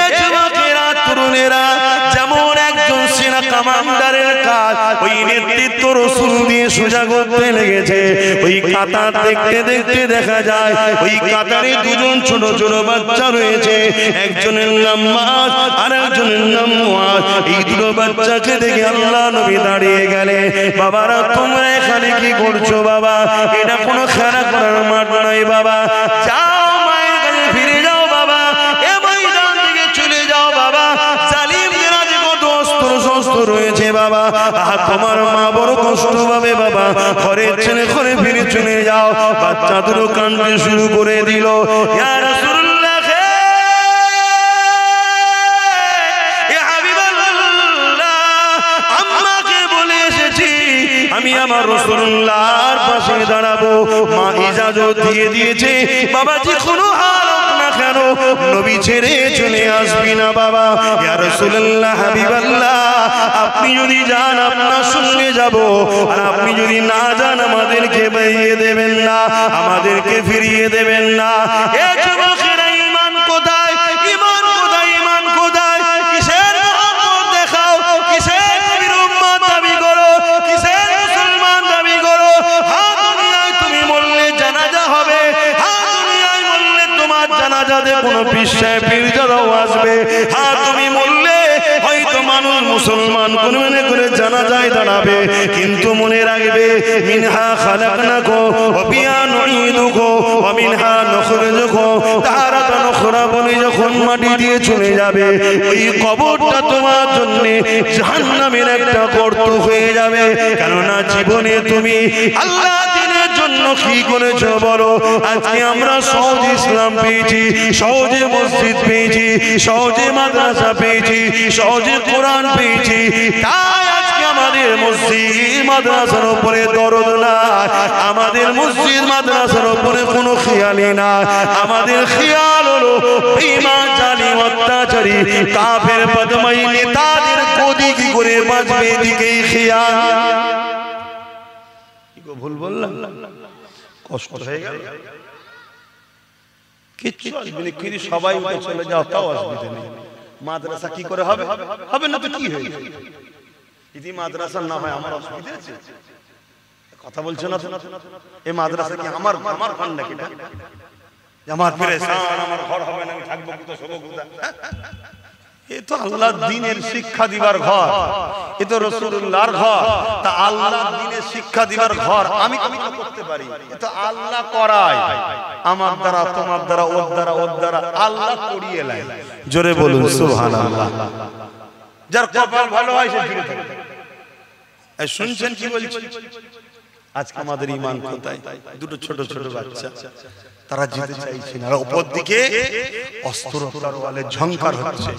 এ যুবকেরা, তরুণেরা, যেমন একজন সেনা কমান্ডারের কাজ ওই নেতৃত্ব রাসূল দিয়ে সোজা করতে লেগেছে। ওই কাতার দেখতে দেখতে দেখা যায় ওই কাতারে দুজন ছোট ছোট বাচ্চা রয়েছে, একজনের নাম মাস আর একজনের নাম মুআজ। এই দুটো বাচ্চাকে দেখে আল্লাহ নবী দাঁড়িয়ে গেলেন, বাবারা তোমরা এখানে কি করছো বাবা? এটা কোনো খেলা করার মাঠ নয় বাবা, যাও মায়ের কাছে ফিরে যাও বাবা, এ ময়দান থেকে চলে যাও বাবা। জালিমরা যে কত অস্ত্র শস্ত্র রয়েছে বাবা, তোমার মা বড় কষ্ট পাবে বাবা, ঘরের ছেলে ঘরে ফিরে চলে যাও। বাচ্চা দুটো কাঁদতে শুরু করে দিল, ইয়া রাসূলুল্লাহ, ইয়া হাবিবাল্লাহ, আম্মাকে বলে এসেছি আমি আমার রাসূলুল্লাহর পাশে দাঁড়াবো। মা ইজাজত দিয়ে দিয়েছে, বাবা যে কোনো হাল হোক না কেন নবী ছেড়ে চলে আসবি না বাবা। ইয়া রাসূলুল্লাহ, হাবিবাল্লাহ, আপনি যদি যান আপনার সঙ্গে যাব, আর আপনি যদি না যান আমাদেরকে বেরিয়ে দেবেন না, আমাদেরকে ফিরিয়ে দেবেন না। এ যুবকেরা, ঈমান কোথায়? ঈমান কোথায়? ঈমান কোথায়? কিসের মহব্বত দেখাও? কিসের নবীর উম্মত দাবি করো? কিসের মুসলমান দাবি করো? হ্যাঁ, দুনিয়ায় তুমি মরলে জানাজা হবে, হ্যাঁ দুনিয়ায় মরলে তোমার জানাজাতে কোনো পীর সাহেব পীরজাদাও আসবে, হ্যাঁ তুমি মরলে হয়তো মানুষ মুসলমান কোন মনে করে জানাজায় দাঁড়াবে, কিন্তু মনে রাখবে মিনহা খালাকনাকুম ওয়া ফিহা নুঈদুকুম ওয়া মিনহা নুখরিজুকুম তারাতান উখরা বলে যখন মাটি দিয়ে চলে যাবে, ওই কবরটা তোমার জন্য জাহান্নামের একটা গর্ত হয়ে যাবে। কেননা জীবনে তুমি আল্লাহ দ্বীনের জন্য কি করেছো বলো? আজকে আমরা সহজে ইসলাম পেয়েছি, সহজে মসজিদ পেয়েছি, সহজে মাদ্রাসা পেয়েছি, সহজে কোরআন পেয়েছি, তাই আজকে আমাদের মসজিদ মাদ্রাসার উপরে দরদ না, আমাদের মসজিদ মাদ্রাসার উপরে কোনো খেয়ালই না। আমাদের খেয়াল হলো বেঈমান, জালিম, অত্যাচারী, কাফের, বদমাই নেতাদের গদি কি করে বাঁচবে, এদিকেই খেয়াল। কি গো ভুল বললাম? কষ্ট হয়ে গেল? কিচ্ছু আসবে না, কিন্তু সবাই উঠে চলে যাও তাও অসুবিধা নেই। মাদ্রাসা কি করে হবে? হবে না তো কি হয়ে যাবে? যদি মাদ্রাসা না হয় আমার অসুবিধা আছে? কথা বলছো না? এই মাদ্রাসা কি আমার ঘর নাকি? আমার পেরেশান, আমার ঘর হবে না, আমি থাকবো কোথায়, শোবো কোথায়? এ তো আল্লাহর দ্বীনের শিক্ষা দিবার ঘর, এ তো রাসূলুল্লাহর ঘর। তা আল্লাহর দ্বীনের শিক্ষা দিবার ঘর আমি করতে পারি, এ তো আল্লাহ করায়, আমার দ্বারা, তোমার দ্বারা, ওর দ্বারা, ওর দ্বারা আল্লাহ করিয়ে নেয়। জোরে বলুন সুবহানাল্লাহ। যার কপাল ভালো হয় সে ফিরে থাকে। এই শুনছেন কি বলছি? আজকে আমাদের ঈমান কোথায়? দুটো ছোট ছোট বাচ্চা, তারা যেতে চাইছে না, উপর দিকে অস্ত্র তরোয়ালে ঝংকার হচ্ছে,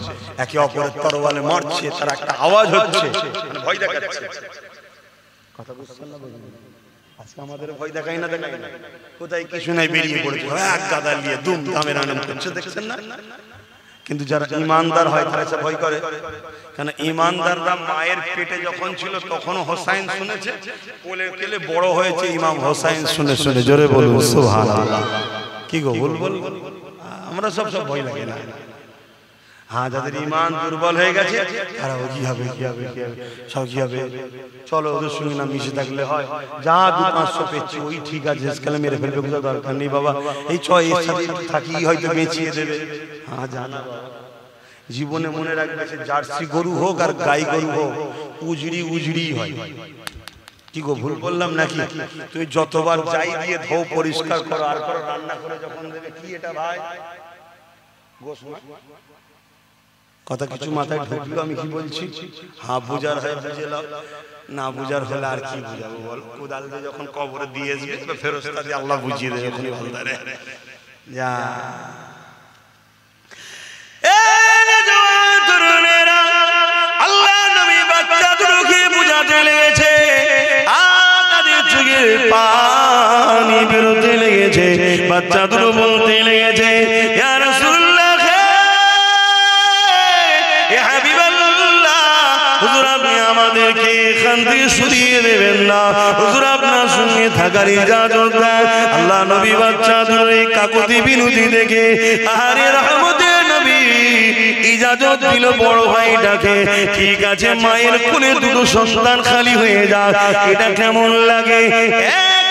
একে অপরের তরোয়ালে মারছে, তার একটা আওয়াজ হচ্ছে, মানে ভয় দেখাচ্ছে। কথা বুঝছেন না? আজকে আমাদের ভয় দেখাই না, দেখাই না, কোথায় কিছু নাই, বেরিয়ে পড়েছে এক গাদা নিয়ে দুম দামের আনন্দ করছে, দেখছেন না? কিন্তু যারা ঈমানদার হয় তারা সে ভয় করে। কারণ ঈমানদাররা মায়ের পেটে যখন ছিল তখন হোসাইন শুনেছে, কোলে কোলে বড় হয়েছে ইমাম হোসাইন শুনে শুনে। জোরে বলুন সুবহানাল্লাহ। কি গো বল বল, আমরা সব ভয় লাগে না। হ্যাঁ, যাদের ঈমান দুর্বল হয়ে গেছে তারা কি হবে, কি হবে, কি হবে, সব কি হবে, চলো ওদের সঙ্গে না মিশে থাকলে হয়, যা 2-500 পেয়েছি ওই ঠিক আছে, আজকাল মেরে ফেলবে, কোথাও দরকার নেই বাবা, এই ছয় এর সাথে থাকি হয়তো বেঁচিয়ে দেবে। হ্যাঁ, জানা জীবনে মনে রাখবে, সে জার্সি গরু হোক আর গাই গরু হোক, উজড়ি উজড়ি হয়। কি গো ভুল বললাম নাকি? তুমি যতবার যাই দিয়ে ধো, পরিষ্কার করো, আর করো, রান্না করে যখন দেবে, কি এটা ভাই গোশ কথা কিছু মাথায় ঢুকলো আমি কি বলছি? হ্যাঁ, বুঝার হয় বুঝে নাও, না বুঝার হলে আর কি বুঝাবো বল? কোদাল দিয়ে যখন কবরে দিয়ে আসবে ফেরেশতা দিয়ে আল্লাহ বুঝিয়ে দেবে ওখানে বলদারে যা। আল্লাহ নবী বাচ্চা দুটোকে বুঝাতে লেগেছে, আর তাদের চোখের পানি বেরোতে লেগেছে। বাচ্চা দুটো বলতে লেগেছে, ইয়া রাসূলুল্লাহ, ইয়া হাবিবাল্লাহ, হুজুর আপনি আমাদেরকে এখান থেকে সরিয়ে দেবেন না, হুজুর আপনার সঙ্গে থাকার ইজাজত দেন। আল্লাহ নবী বাচ্চা ধরে কাকুতি বিনতি দেখে আরে রহমতের নবী ইজাজত দিল বড় ভাইটাকে। ঠিক আছে, মায়ের কোলে দুটো সন্তান খালি হয়ে যায়, এটা কেমন লাগে?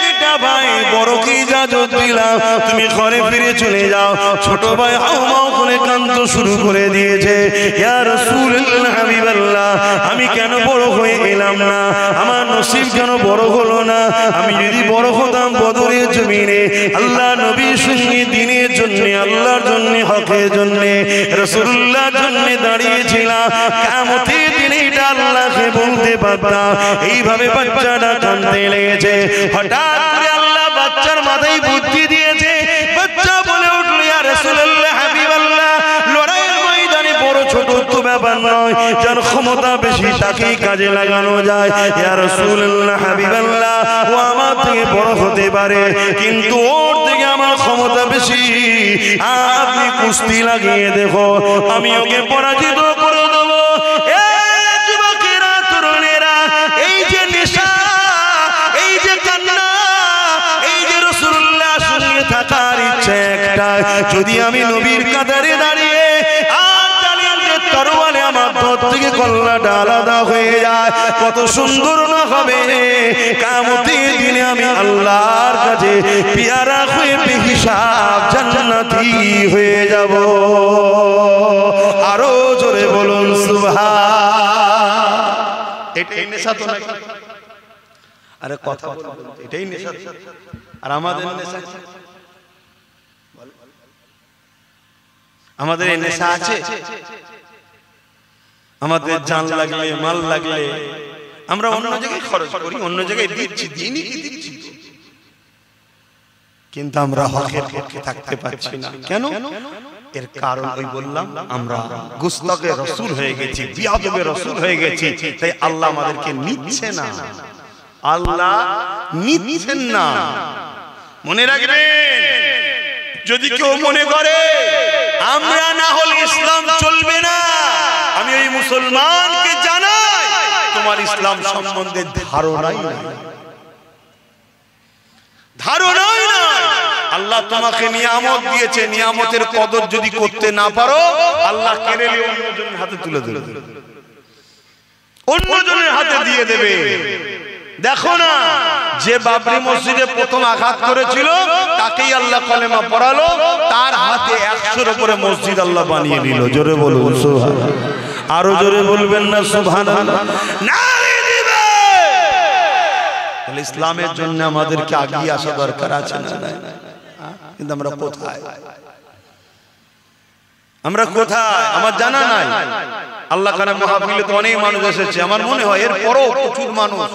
একটা ভাই বড়কে ইজাজত দিলাম, তুমি ঘরে ফিরে চলে যাও। ছোট ভাই হাউমাউ করে কাঁদতে শুরু করে দিয়েছে, ইয়া রাসূলুল্লাহ হাবিবাল্লাহ, আমি কেন বড় হয়ে এলাম না? আমার নসিব কেন বড় হলো না? আমি যদি বড় হতাম বদরের জমিনে আল্লাহ নবীর সঙ্গে দিনের জন্য, আল্লাহর জন্য, হকের জন্য, রাসূলুল্লাহর জন্য দাঁড়িয়েছিলাম, কিয়ামতের দিনে এটা আল্লাহকে বলতে পারতাম। এইভাবে বাচ্চাটা কাঁদতে লেগেছে। হঠাৎ করে আল্লাহ বাচ্চার মাথায় বুদ্ধি দিয়েছে। বাচ্চা বলে উঠল, ইয়া রাসূলুল্লাহ হাবিবাল্লাহ, লড়াইয়ের ময়দানে বড় ছোট তো ব্যাপার নয়, যার ক্ষমতা বেশি তাকেই কাজে লাগানো যায়। ইয়া রাসূলুল্লাহ হাবিবাল্লাহ, ও আমার থেকে বড় হতে পারে, কিন্তু ওর থেকে আমার ক্ষমতা বেশি। আপনি কুস্তি লাগিয়ে দেখো, আমি ওকে পরাজিত করে দেবো। যুবকেরা, তরুণেরা, এই যে নেশা, এই যে কান্না, এই যে রাসূলুল্লাহর সঙ্গে থাকার ইচ্ছে একটা, যদি আমি নবীর কাতারে দাঁড়িয়ে আর জালিমদের তরবারে আমার ধর থেকে কল্লাটা আলাদা হয়ে যায়, কত সুন্দর না হবে? কিয়ামতের দিনে আমি আল্লাহর কাছে পেয়ারা হয়ে বেহিসাব জান্নাতি হয়ে যাব। আরো জোরে বলুন সুবহান। এটাই নেশা তো নাকি? আরে কথা বলুন, এটাই নেশা। আর আমাদের নেশা, আমাদের এই নেশা আছে? আমাদের জান লাগলে, মাল লাগলে আমরা অন্য জায়গায় খরচ করি, অন্য জায়গায় দিচ্ছি, দিনই কি দিচ্ছি, কিন্তু আমরা হকের পক্ষে থাকতে পারছি না। কেন? এর কারণ ওই বললাম, আমরা গুস্তাখে রাসূল হয়ে গেছি, বিয়াদবে রাসূল হয়ে গেছি, তাই আল্লাহ আমাদেরকে নিচ্ছে না, আল্লাহ নিচ্ছেন না। মনে রাখবেন, যদি কেউ মনে করে আমরা না হলে ইসলাম চলবে না, আমি ওই মুসলমানকে জানাই তোমার ইসলাম সম্বন্ধে ধারণাই নাই, ধারণাই নাই। আল্লাহ তোমাকে নিয়ামত দিয়েছে, নিয়ামতের কদর যদি করতে না পারো, আল্লাহ কেড়ে নিয়ে অন্যজনের হাতে তুলে দেবে, অন্যজনের হাতে দিয়ে দেবে। দেখো না, যে বাবরি মসজিদে প্রথম আঘাত করেছিল তাকেই আল্লাহ কলেমা পড়ালো, তার হাতে 100-র উপরে মসজিদ আল্লাহ বানিয়ে নিল। জোরে বলুন সুবহানাল্লাহ। আরো জোরে বলবেন না সুবহানাল্লাহ? নারে দিবে। তাহলে ইসলামের জন্য আমাদেরকে এগিয়ে আসা দরকার আছে না? কিন্তু আমরা কোথায়? আমরা কোথায় আমার জানা নাই। আল্লাহ কারে মাহফিলে তো অনেক মানুষ এসেছে, আমার মনে হয় এরপরও প্রচুর মানুষ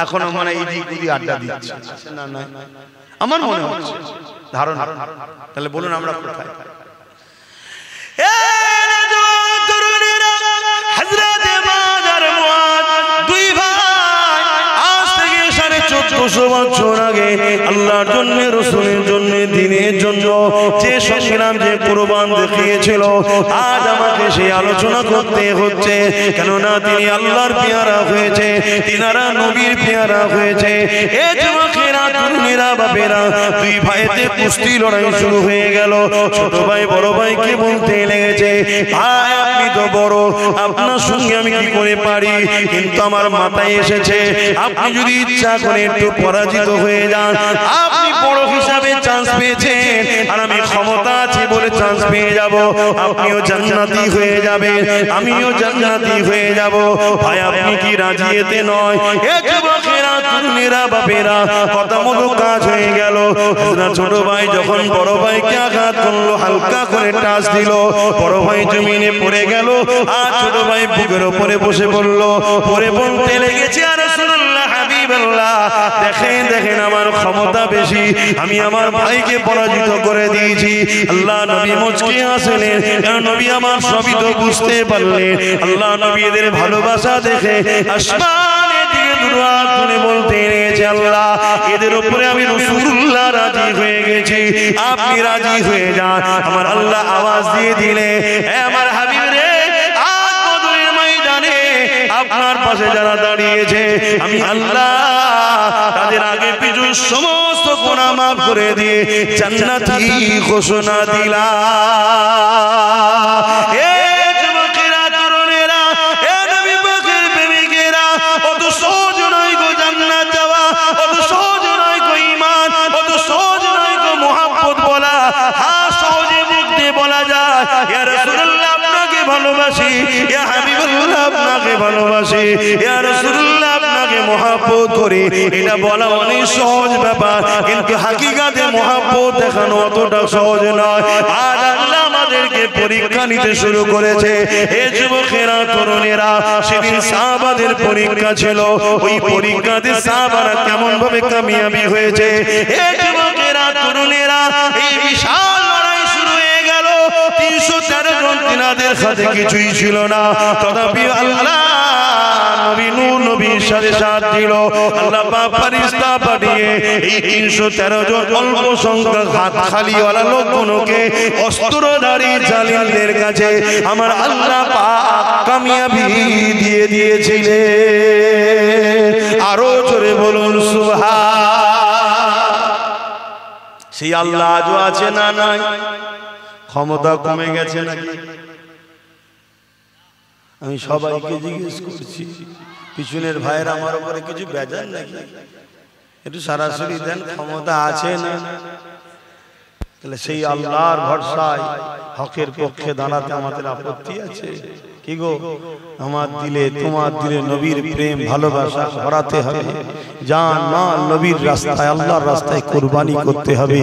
এখনো মানে এই দিক আড্ডা দিচ্ছে। না না, আমার মনে হচ্ছে ধারণা। তাহলে বলুন আমরা কোথায়? হযরত বাজার মুআদ দুই ভাই আজ থেকে 1450 বছর আগে আল্লাহর জন্য, রাসূলের জন্য, দ্বীনের জন্য যে সংগ্রাম, যে কুরবান দেখিয়েছিল, আজ আমাকে সেই আলোচনা করতে হচ্ছে। কেননা তিনি আল্লাহর পেয়ারা হয়েছে, তিনারা নবীর পেয়ারা হয়েছে। এ যুবকেরা, তরুণেরা, বাপেরা, দুই ভাইতে কুস্তি লড়াই শুরু হয়ে গেল। ছোট ভাই বড় ভাইকে বলতে লেগেছে, ভাই আপনি তো বড়, আপনার সঙ্গে আমি কি করে পারি? কিন্তু আমার মাথায় এসেছে, আপনি যদি ইচ্ছা করে একটু পরাজিত হয়ে যান, আপনি বড় হিসাবে চান্স পেয়েছেন, আর আমি ক্ষমতা আছে বলে চান্স পেয়ে যাব, আপনিও জান্নাতি হয়ে যাবেন, আমিও জান্নাতি হয়ে যাব। ভাই আপনি কি রাজি? এতে নয়। এ যুবকেরা, তরুণেরা, বাপেরা, কথা মতো কাজ হয়ে গেল। ছোট ভাই যখন বড় ভাইকে আঘাত করলো, হালকা করে টাচ দিল, বড় ভাই জমিনে পড়ে গেল, আর ছোট ভাই বুকের উপরে বসে পড়লো, পরে বলতে লেগেছে, আর রাসূলুল্লাহ হাবিবাল্লাহ, দেখেন দেখেন আমার ক্ষমতা বেশি, আমি আমার ভাইকে পরাজিত করে দিয়েছি। আল্লাহ নবী মুচকি হাসলেন, কারণ নবী আমার সবই তো বুঝতে পারলেন। আল্লাহ নবী এদের ভালোবাসা দেখে আসমানের দিকে দুটো হাত তুলে বলতে লেগেছে, আল্লাহ এদের উপরে আমি রাসূলুল্লাহ রাজি হয়ে গেছি, আপনি রাজি হয়ে যান। আমার আল্লাহ আওয়াজ দিয়ে দিলে, হে আমার হাবিব রে, আজ বদরের ময়দানে আপনার পাশে যারা দাঁড়িয়েছে আমি আল্লাহ তাদের আগে পিছু সমস্ত গুনাহ মাফ করে দিয়ে জান্নাতি ঘোষণা দিলাম। এ যুবকেরা, তরুণেরা, এ নবী পাকের প্রেমিকেরা, অত সহজ নয় গো জান্নাত যাওয়া, অত সহজ নয় গো ঈমান, অত সহজ নয় গো মুহাব্বত বলা। হ্যাঁ, সহজে মুখ দিয়ে বলা যায় ইয়া রাসূলুল্লাহ আপনাকে ভালোবাসি, ইয়া হাবিবুল্লাহ আপনাকে ভালোবাসি, ইয়া রাসূলুল্লাহ আপনাকে মুহাব্বত করি, এটা বলা অনেক সহজ ব্যাপার, কিন্তু হাকিকাতে মুহাব্বত দেখানো অতটা সহজ নয়। আর আল্লাহ আমাদেরকে পরীক্ষা নিতে শুরু করেছে। এ যুবকেরা, তরুণেরা, সেদিন সাহাবাদের পরীক্ষা ছিল, ওই পরীক্ষাতে সাহাবারা কেমন ভাবে কামিয়াবি হয়েছে। এ যুবকেরা, তরুণেরা, এই বিশাল লড়াই শুরু হয়ে গেল। 313 জন, তিনাদের হাতে কিছুই ছিল না, তথাপি আল্লাহ নবী নূহ নবীর সাথে সাথ দিল। আল্লাহ পাক ফেরেশতা পাঠিয়ে এই 313 জন অল্প সংখ্যক হাত খালিওয়ালা লোকগুলোকে অস্ত্রধারী জালিমদের কাছে আমার আল্লাহ পাক কামিয়াবি দিয়ে দিয়েছিলেন। আরো জোরে বলুন সুবহান। সেই আল্লাহ আজও আছে না নাই? ক্ষমতা কমে গেছে নাকি? আমি সবাইকে জিজ্ঞেস করছি, পিছনের ভাইয়েরা আমার উপরে কিছু বেজার নাকি? একটু সরাসরি দেন, ক্ষমতা আছে না? তাহলে সেই আল্লাহর ভরসায় হকের পক্ষে দাঁড়াতে আমাদের আপত্তি আছে কি গো? আমার দিলে, তোমার দিলে নবীর প্রেম ভালোবাসা ভরাতে হবে, জান মাল নবীর রাস্তায়, আল্লাহর রাস্তায় কুরবানি করতে হবে,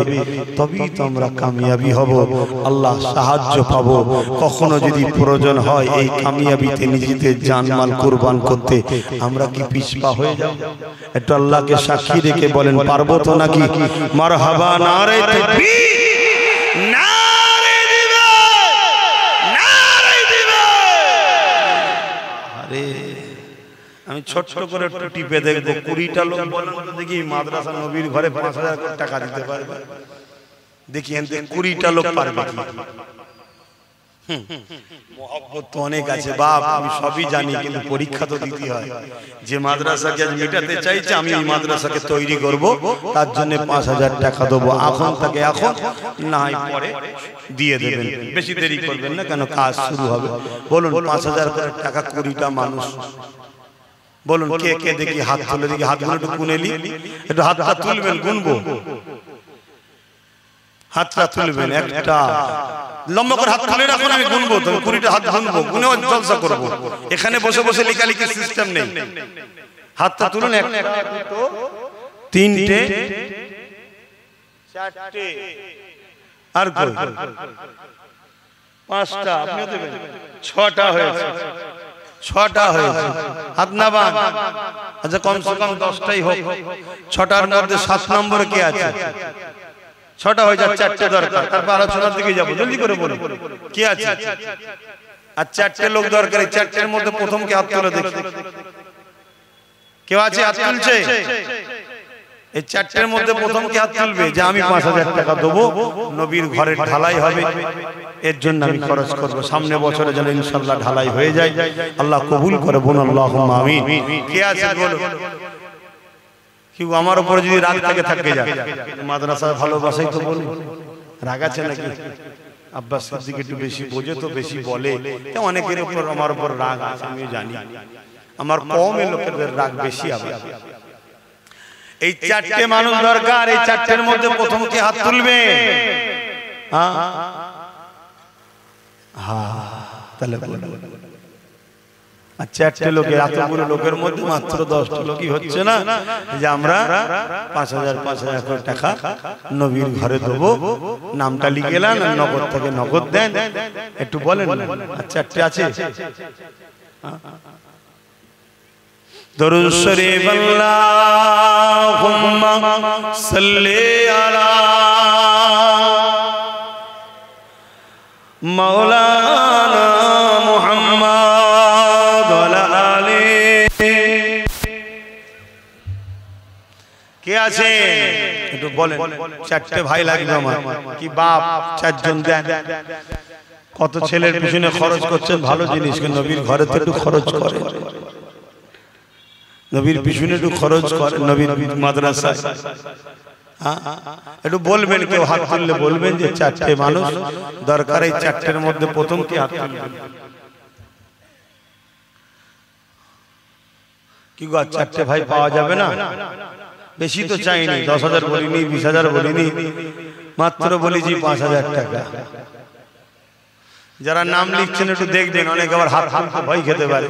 তবেই তো আমরা কামিয়াবি হব, আল্লাহ সাহায্য পাবো। কখনো যদি প্রয়োজন হয় এই কামিয়াবিতে নিজেদের জানমাল কুরবান করতে, আমরা কি পিছপা হয়ে যাব? একটু আল্লাহকে সাক্ষী রেখে বলেন, পারবো তো নাকি? মারহাবা, নারে তাকবীর, নারে দিবে, নারে দিবে। আরে আমি ছোট্ট করে একটু টিপে দেখবো, 20টা লোক বলেন তো দেখি মাদ্রাসা নবীর ঘরে 5000 টাকা দিতে পারবে? দেখি 20টা লোক পারবে কি? মোহাব্বত তো অনেক আছে বাপ, আমি সবই জানি, কিন্তু পরীক্ষা তো দিতে হয়। যে মাদ্রাসাকে আজ মেটাতে চাইছে, আমি এই মাদ্রাসাকে তৈরি করব, তার জন্য 5000 টাকা দেবো। এখন থেকে, এখন না হয় পরে দিয়ে দেবেন, বেশি দেরি করবেন না, কেন কাজ শুরু হবে। বলুন 5000 টাকা 20টা মানুষ, বলুন কে কে দেখি হাত তুলে, দেখি হাতগুলো একটু গুনেলি, একটু হাতটা তুলবেন, গুনবো, হাতটা তুলবেন, একটা লম্বা করে হাত তুলে রাখুন, আমি গুনবো, তবে 20টা হাত গুনবো, গুনে জলসা করবো। এখানে বসে বসে লেখালেখির সিস্টেম নেই। হাতটা তুলুন, 1 2 3 4 আর কই 5টা, আপনিও দেবেন, 6টা হয়েছে, 6টা হয়েছে। হাত না বান, আচ্ছা কমসে কম 10টাই হোক। 6টার মধ্যে 7 নম্বরে কে আছে? 6টা হয়ে যায়, 4টে দরকার, তারপর আলোচনার দিকে যাবো, জলদি করে বলুন কি আছে। আর 4টে লোক দরকার, এই 4টের মধ্যে প্রথম কে হাত তুলে দেখি, কেউ আছে হাত তুলছে? এই 4টের মধ্যে প্রথম কে হাত তুলবে যে আমি 5000 টাকা দেবো, নবীর ঘরের ঢালাই হবে, এর জন্য আমি খরচ করবো, সামনে বছরে যেন ইনশাআল্লাহ ঢালাই হয়ে যায়, আল্লাহ কবুল করে, বলুন আল্লাহুম্মা আমিন। কে আছে বলুন? কেউ আমার উপরে যদি রাগ থেকে থাকে যায়, মাদ্রাসার ভালোবাসাই তো বলুন, রাগ আছে নাকি? আব্বাস সিদ্দিক একটু বেশি বোঝে তো বেশি বলে, অনেকের উপর আমার উপর রাগ আছে, আমিও জানি, আমার কওমের লোকেদের রাগ বেশি হবে। এই 4টে মানুষ দরকার, এই 4টের মধ্যে প্রথম কে হাত তুলবে? হ্যাঁ তাহলে আর 4টে লোকের, এতগুলো লোকের মধ্যে মাত্র 10টা লোকই হচ্ছে না যে আমরা 5000 টাকা নবীর ঘরে দেবো, নামটা লিখে নেন, নগদ থেকে নগদ দেন, একটু বলেন। আর 4টে আছে? দরুদ শরীফ আল্লাহুম্মা সাল্লি আলা মাওলানা মুহাম্মদ ওয়া আলি। কে আছে একটু বলেন? 4টে ভাই লাগবে আমার, কি বাপ 4 জন দেন। কত ছেলের পিছনে খরচ করছেন, ভালো জিনিস, নবীর ঘরে তো একটু খরচ করেন। নবীর পিছনে একটু খরচ করেন, নবীর মাদ্রাসায় একটু বলবেন, কেউ হাত তুললে বলবেন যে 4টে মানুষ দরকার, এই 4টের মধ্যে প্রথম কি হাত তুলবেন? কি গো 4টে ভাই পাওয়া যাবে না? বেশি তো চাইনি, 10,000 বলিনি, 20,000 বলিনি, মাত্র বলেছি 5,000 টাকা। যারা নাম লিখছেন একটু দেখবেন, অনেক আবার হাত তুলতে ভয় খেতে পারে,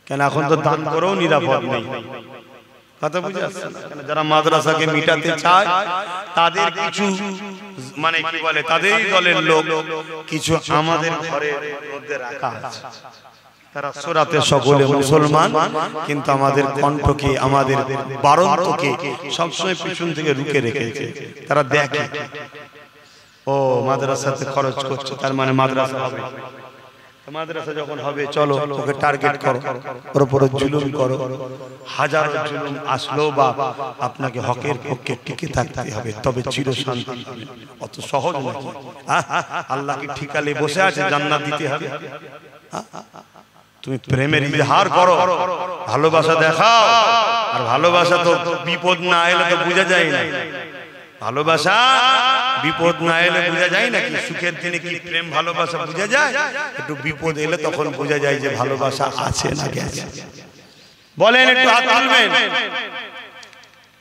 কেন এখন তো দান করেও নিরাপদ নেই। কথা বুঝে আসছে না? যারা মাদ্রাসাকে মিটাতে চায় তাদের কিছু মানে কি বলে, তাদেরই দলের লোক কিছু আমাদের ঘরের মধ্যে রাখা আছে। তারা সূরাতে সকলে মুসলমান, কিন্তু আমাদের কণ্ঠকে, আমাদের বারন্তকে সবসময় পিছন থেকে রুখে রেখেছে। তারা দেখে ও মাদ্রাসাতে খরচ করছে, তার মানে মাদ্রাসা হবে। মাদ্রাসা যখন হবে চলো ওকে টার্গেট করো, ওর উপরে জুলুম করো। হাজারো জুলুম আসলো বা আপনাকে হকের পক্ষে টিকে থাকতে হবে, তবে চিরশান্তি। অত সহজ নাকি? আল্লাহ কি ঠিকালে বসে আছে জান্নাত দিতে হবে? তুমি প্রেমের ইজহার করো, ভালোবাসা দেখাও। আর ভালোবাসা তো বিপদ না এলে তো বোঝা যায় না। ভালোবাসা বিপদ না এলে বোঝা যায় নাকি? সুখের দিনে কি প্রেম ভালোবাসা বোঝা যায়? একটু বিপদ এলে তখন বোঝা যায় যে ভালোবাসা আছে না গেছে। বলেন, একটু হাত তুলবেন।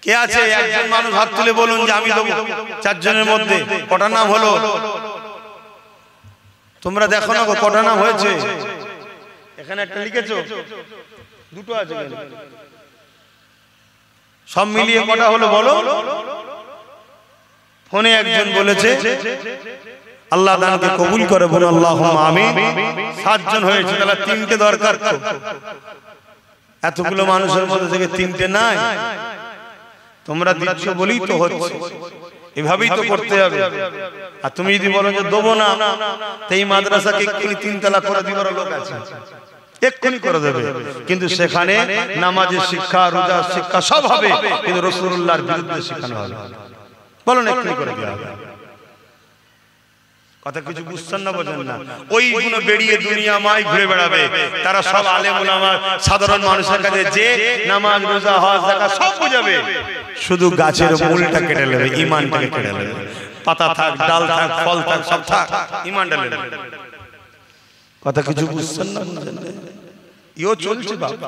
কে আছে? একজন মানুষ হাত তুলে বলুন যে আমি দেবো। 4 জনের মধ্যে কটা নাম হলো? তোমরা দেখো না কটা নাম হয়েছে? এখানে একটা লিখেছো, দুটো আছে, সব মিলিয়ে কটা হলো বলো? ফোনে একজন বলেছে আল্লাহ দানকে কবুল করে, বলো আল্লাহুম্মা আমিন। 7 জন হয়েছে, তাহলে 3টে দরকার। তো এতগুলো মানুষের মধ্যে থেকে 3টে নাই, তোমরা দিচ্ছ বলেই তো হচ্ছে। এভাবেই তো করতে হবে। আর তুমি যদি বলো যে দেবো না, তো এই মাদ্রাসাকে 3 তালা করে দিবার লোক আছে, এক্ষুনি করে দেবে। কিন্তু সেখানে নামাজের শিক্ষা, রোজার শিক্ষা সব হবে, কিন্তু রাসূলুল্লাহর বিরুদ্ধে শেখানো হবে। বলেন, এক্ষুনি করে দেওয়া হবে। কথা কিছু বুঝছেন না, বোঝেন না? ওইগুলো বেরিয়ে দুনিয়া মায় ঘুরে বেড়াবে। তারা সব আলেম ওলামা সাধারণ মানুষের কাছে যে নামাজ, রোজা, হজ, যাকাত সব বুঝাবে, শুধু গাছের মূলটা কেটে নেবে, ঈমানটাকে কেটে নেবে। পাতা থাক, ডাল থাক, ফল থাক, সব থাক, ঈমানটা নেবে। কথা কিছু বুঝছেন না, বুঝেন না? ইও চলছে বাবা।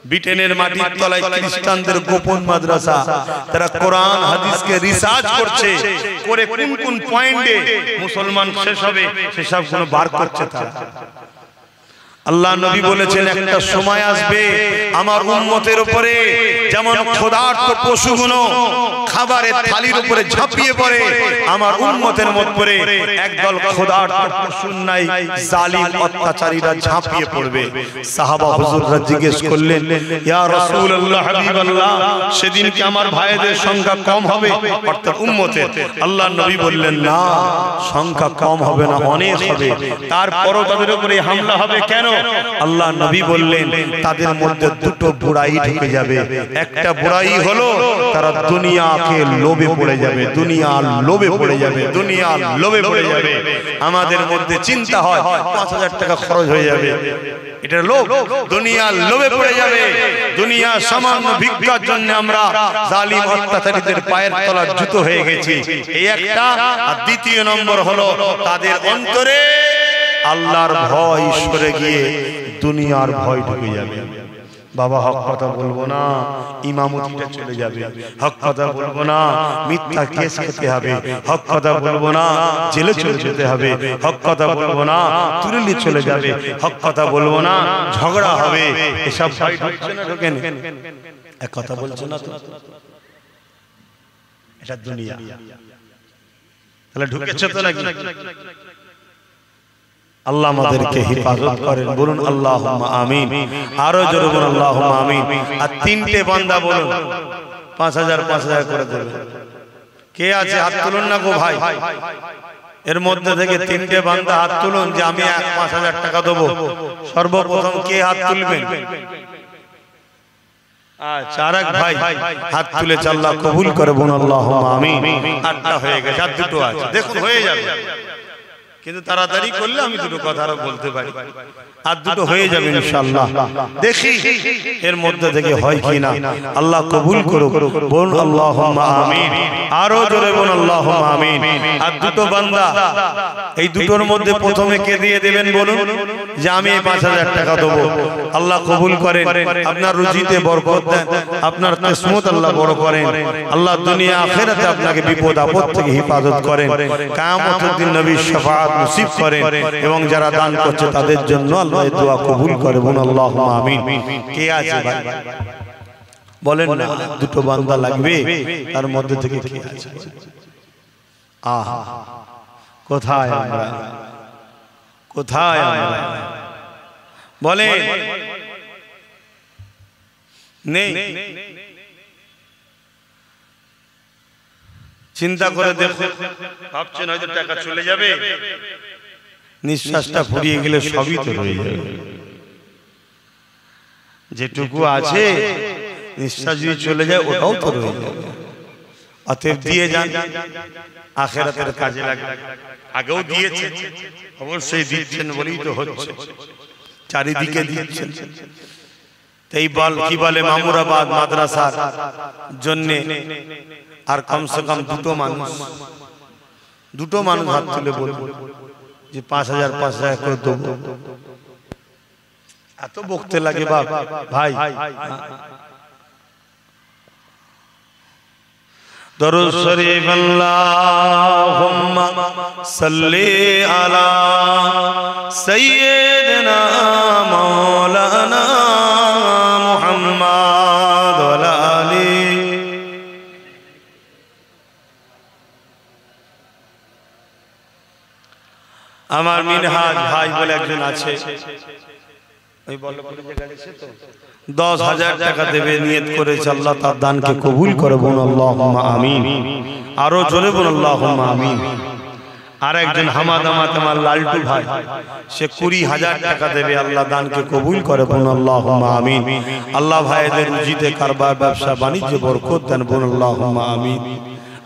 ব্রিটেনের মাটির তলায় খ্রিস্টানদের গোপন মাদ্রাসা, তারা কোরআন হাদিসকে রিসার্চ করছে, করে কোন কোন পয়েন্টে মুসলমান শেষ হবে সেসব গুলো বার করছে তারা। আল্লাহ নবী বলেছেন একটা সময় আসবে আমার উম্মতের উপরে যেমন ক্ষুধার্ত পশুগুলো খাবারের থালির উপরে ঝাঁপিয়ে পড়ে, আমার উম্মতের মধ্যে একদল ক্ষুধার্ত পশুর নাই জালিম অত্যাচারীরা ঝাঁপিয়ে পড়বে। সাহাবা হুজুররা জিজ্ঞেস করলেন, ইয়া রাসূলুল্লাহ, হাবিবাল্লাহ, সেদিন কি আমার ভাইদের সংখ্যা কম হবে, অর্থাৎ উম্মতের? আল্লাহ নবী বললেন, না, সংখ্যা কম হবে না, অনেক হবে। তারপরও তাদের উপরে হামলা হবে। কেন? আল্লাহ নবী বললেন, তাদের মধ্যে 2টো বুড়াই ঢুকে যাবে। একটা বুড়াই হলো তারা দুনিয়াকে লোভে পড়ে যাবে, দুনিয়ার লোভে পড়ে যাবে, দুনিয়ার লোভে পড়ে যাবে। আমাদের মধ্যে চিন্তা হয় 5,000 টাকা খরচ হয়ে যাবে, এটা লোভ, দুনিয়ার লোভে পড়ে যাবে। দুনিয়া সামান্য ভিক্ষার জন্য আমরা জালিম অত্যাচারীদের পায়ের তলার জুতো হয়ে গেছি, এই একটা। আর দ্বিতীয় নম্বর হলো তাদের অন্তরে আল্লাহর ভয় সরে গিয়ে দুনিয়ার ভয় ঢুকে যাবে। বাবা, হক কথা বলবো না, ইমামতিটা চলে যাবে। হক কথা বলবো না, মিথ্যা কেস খেতে হবে। হক কথা বলবো না, জেলে চলে যেতে হবে। হক কথা বলবো না, তুরলি চলে যাবে। হক কথা বলবো না, ঝগড়া হবে। এসব ভয় ঢুকছে না, ঢোকেন? এক কথা বলছো না তো, এটা দুনিয়া। তাহলে ঢুকেছে তো নাকি? আল্লাহ আমাদেরকে হেফাজত করেন, বলুন আল্লাহুম্মা আমিন। আরো জোরে বলুন আল্লাহুম্মা আমিন। আর 3টে বান্দা বলুন 5,000 করে দেবে। কে আছে হাত তুলুন না গো ভাই, এর মধ্যে থেকে 3টে বান্দা হাত তুলুন যে আমি 5,000 টাকা দেবো। সর্বপ্রথম কে হাত তুলবেন? আচ্ছা, আরেক ভাই হাত তুলেছে, আল্লাহ কবুল করে, বলুন আল্লাহুম্মা আমিন। 8টা হয়ে গেছে, আর 2টো আছে, দেখুন হয়ে যাবে। কিন্তু তাড়াতাড়ি করলে আমি দুটো কথা আরো বলতে পারি, আর দুটো হয়ে যাবে ইনশাআল্লাহ। দেখি এর মধ্যে থেকে হয় কিনা। আল্লাহ কবুল করুক, বলুন আল্লাহুম্মা আমিন। আরো জোরে বলুন আল্লাহুম্মা আমিন। আর দুটো বান্দা, এই দুটোর মধ্যে প্রথমে কে দিয়ে দেবেন বলুন? যে আমি 5000 টাকা দেবো। আল্লাহ কবুল করেন, আপনার রুজিতে বরকত দেন, আপনার কিসমত আল্লাহ বড় করেন, আল্লাহ দুনিয়া আখিরাতে আপনাকে বিপদ আপদ থেকে হেফাজত করেন, কিয়ামতের দিন নবীর শাফাআত নসিব করেন, এবং যারা দান করছে তাদের জন্য আল্লাহ এই দোয়া কবুল করে, বলুন আল্লাহুম্মা আমিন। কে আছে ভাই বলেন না? দুটো বান্দা লাগবে, তার মধ্যে থেকে কে আছে? আহা, কোথায় আমরা, কোথায় আমরা বলেন? নেই। চিন্তা করে দেখো, ভাবছেন হয়তো টাকা চলে যাবে, নিঃশ্বাসটা ফুরিয়ে গেলে সবই তো রয়ে যাবে। যেটুকু আছে নিঃশ্বাস যদি চলে যায় ওটাও তো রয়ে যাবে। অতএব দিয়ে যান, আখিরাতের কাজে লাগবে। আগেও দিয়েছেন, অবশ্যই দিচ্ছেন বলেই তো হচ্ছে, চারিদিকে দিচ্ছেন। এই বল কি বলে মামুরাবাদ মাদ্রাসার জন্য আর কমসে কম দুটো মানুষ হাত তুলে বলবো যে 5000 করে দেবো। এত বকতে লাগে বাপ ভাই। দরুদ শরীফ আল্লাহুম্মা সাল্লি আলা সাইয়্যিদিনা মাওলানা মুহাম্মদ ওয়া আলা আলি। আমার মিনহাজ ভাই বলে একজন আছে, ওই বল্লভপুরে যে গাড়ি আছে তো, 10,000 টাকা দেবে নিয়ত করেছে, আল্লাহ তার দানকে কবুল করে, বলুন আল্লাহুম্মা আমিন। আরো জোরে বলুন আল্লাহুম্মা আমিন। আর একজন হামাদামাত আমার লালটু ভাই, সে 20,000 টাকা দেবে, আল্লাহ দানকে কবুল করে, বলুন আল্লাহুম্মা আমিন। আল্লাহ ভাইদের রুজিতে কারবার ব্যবসা বাণিজ্য বরকত দেন, বলুন আল্লাহুম্মা আমিন।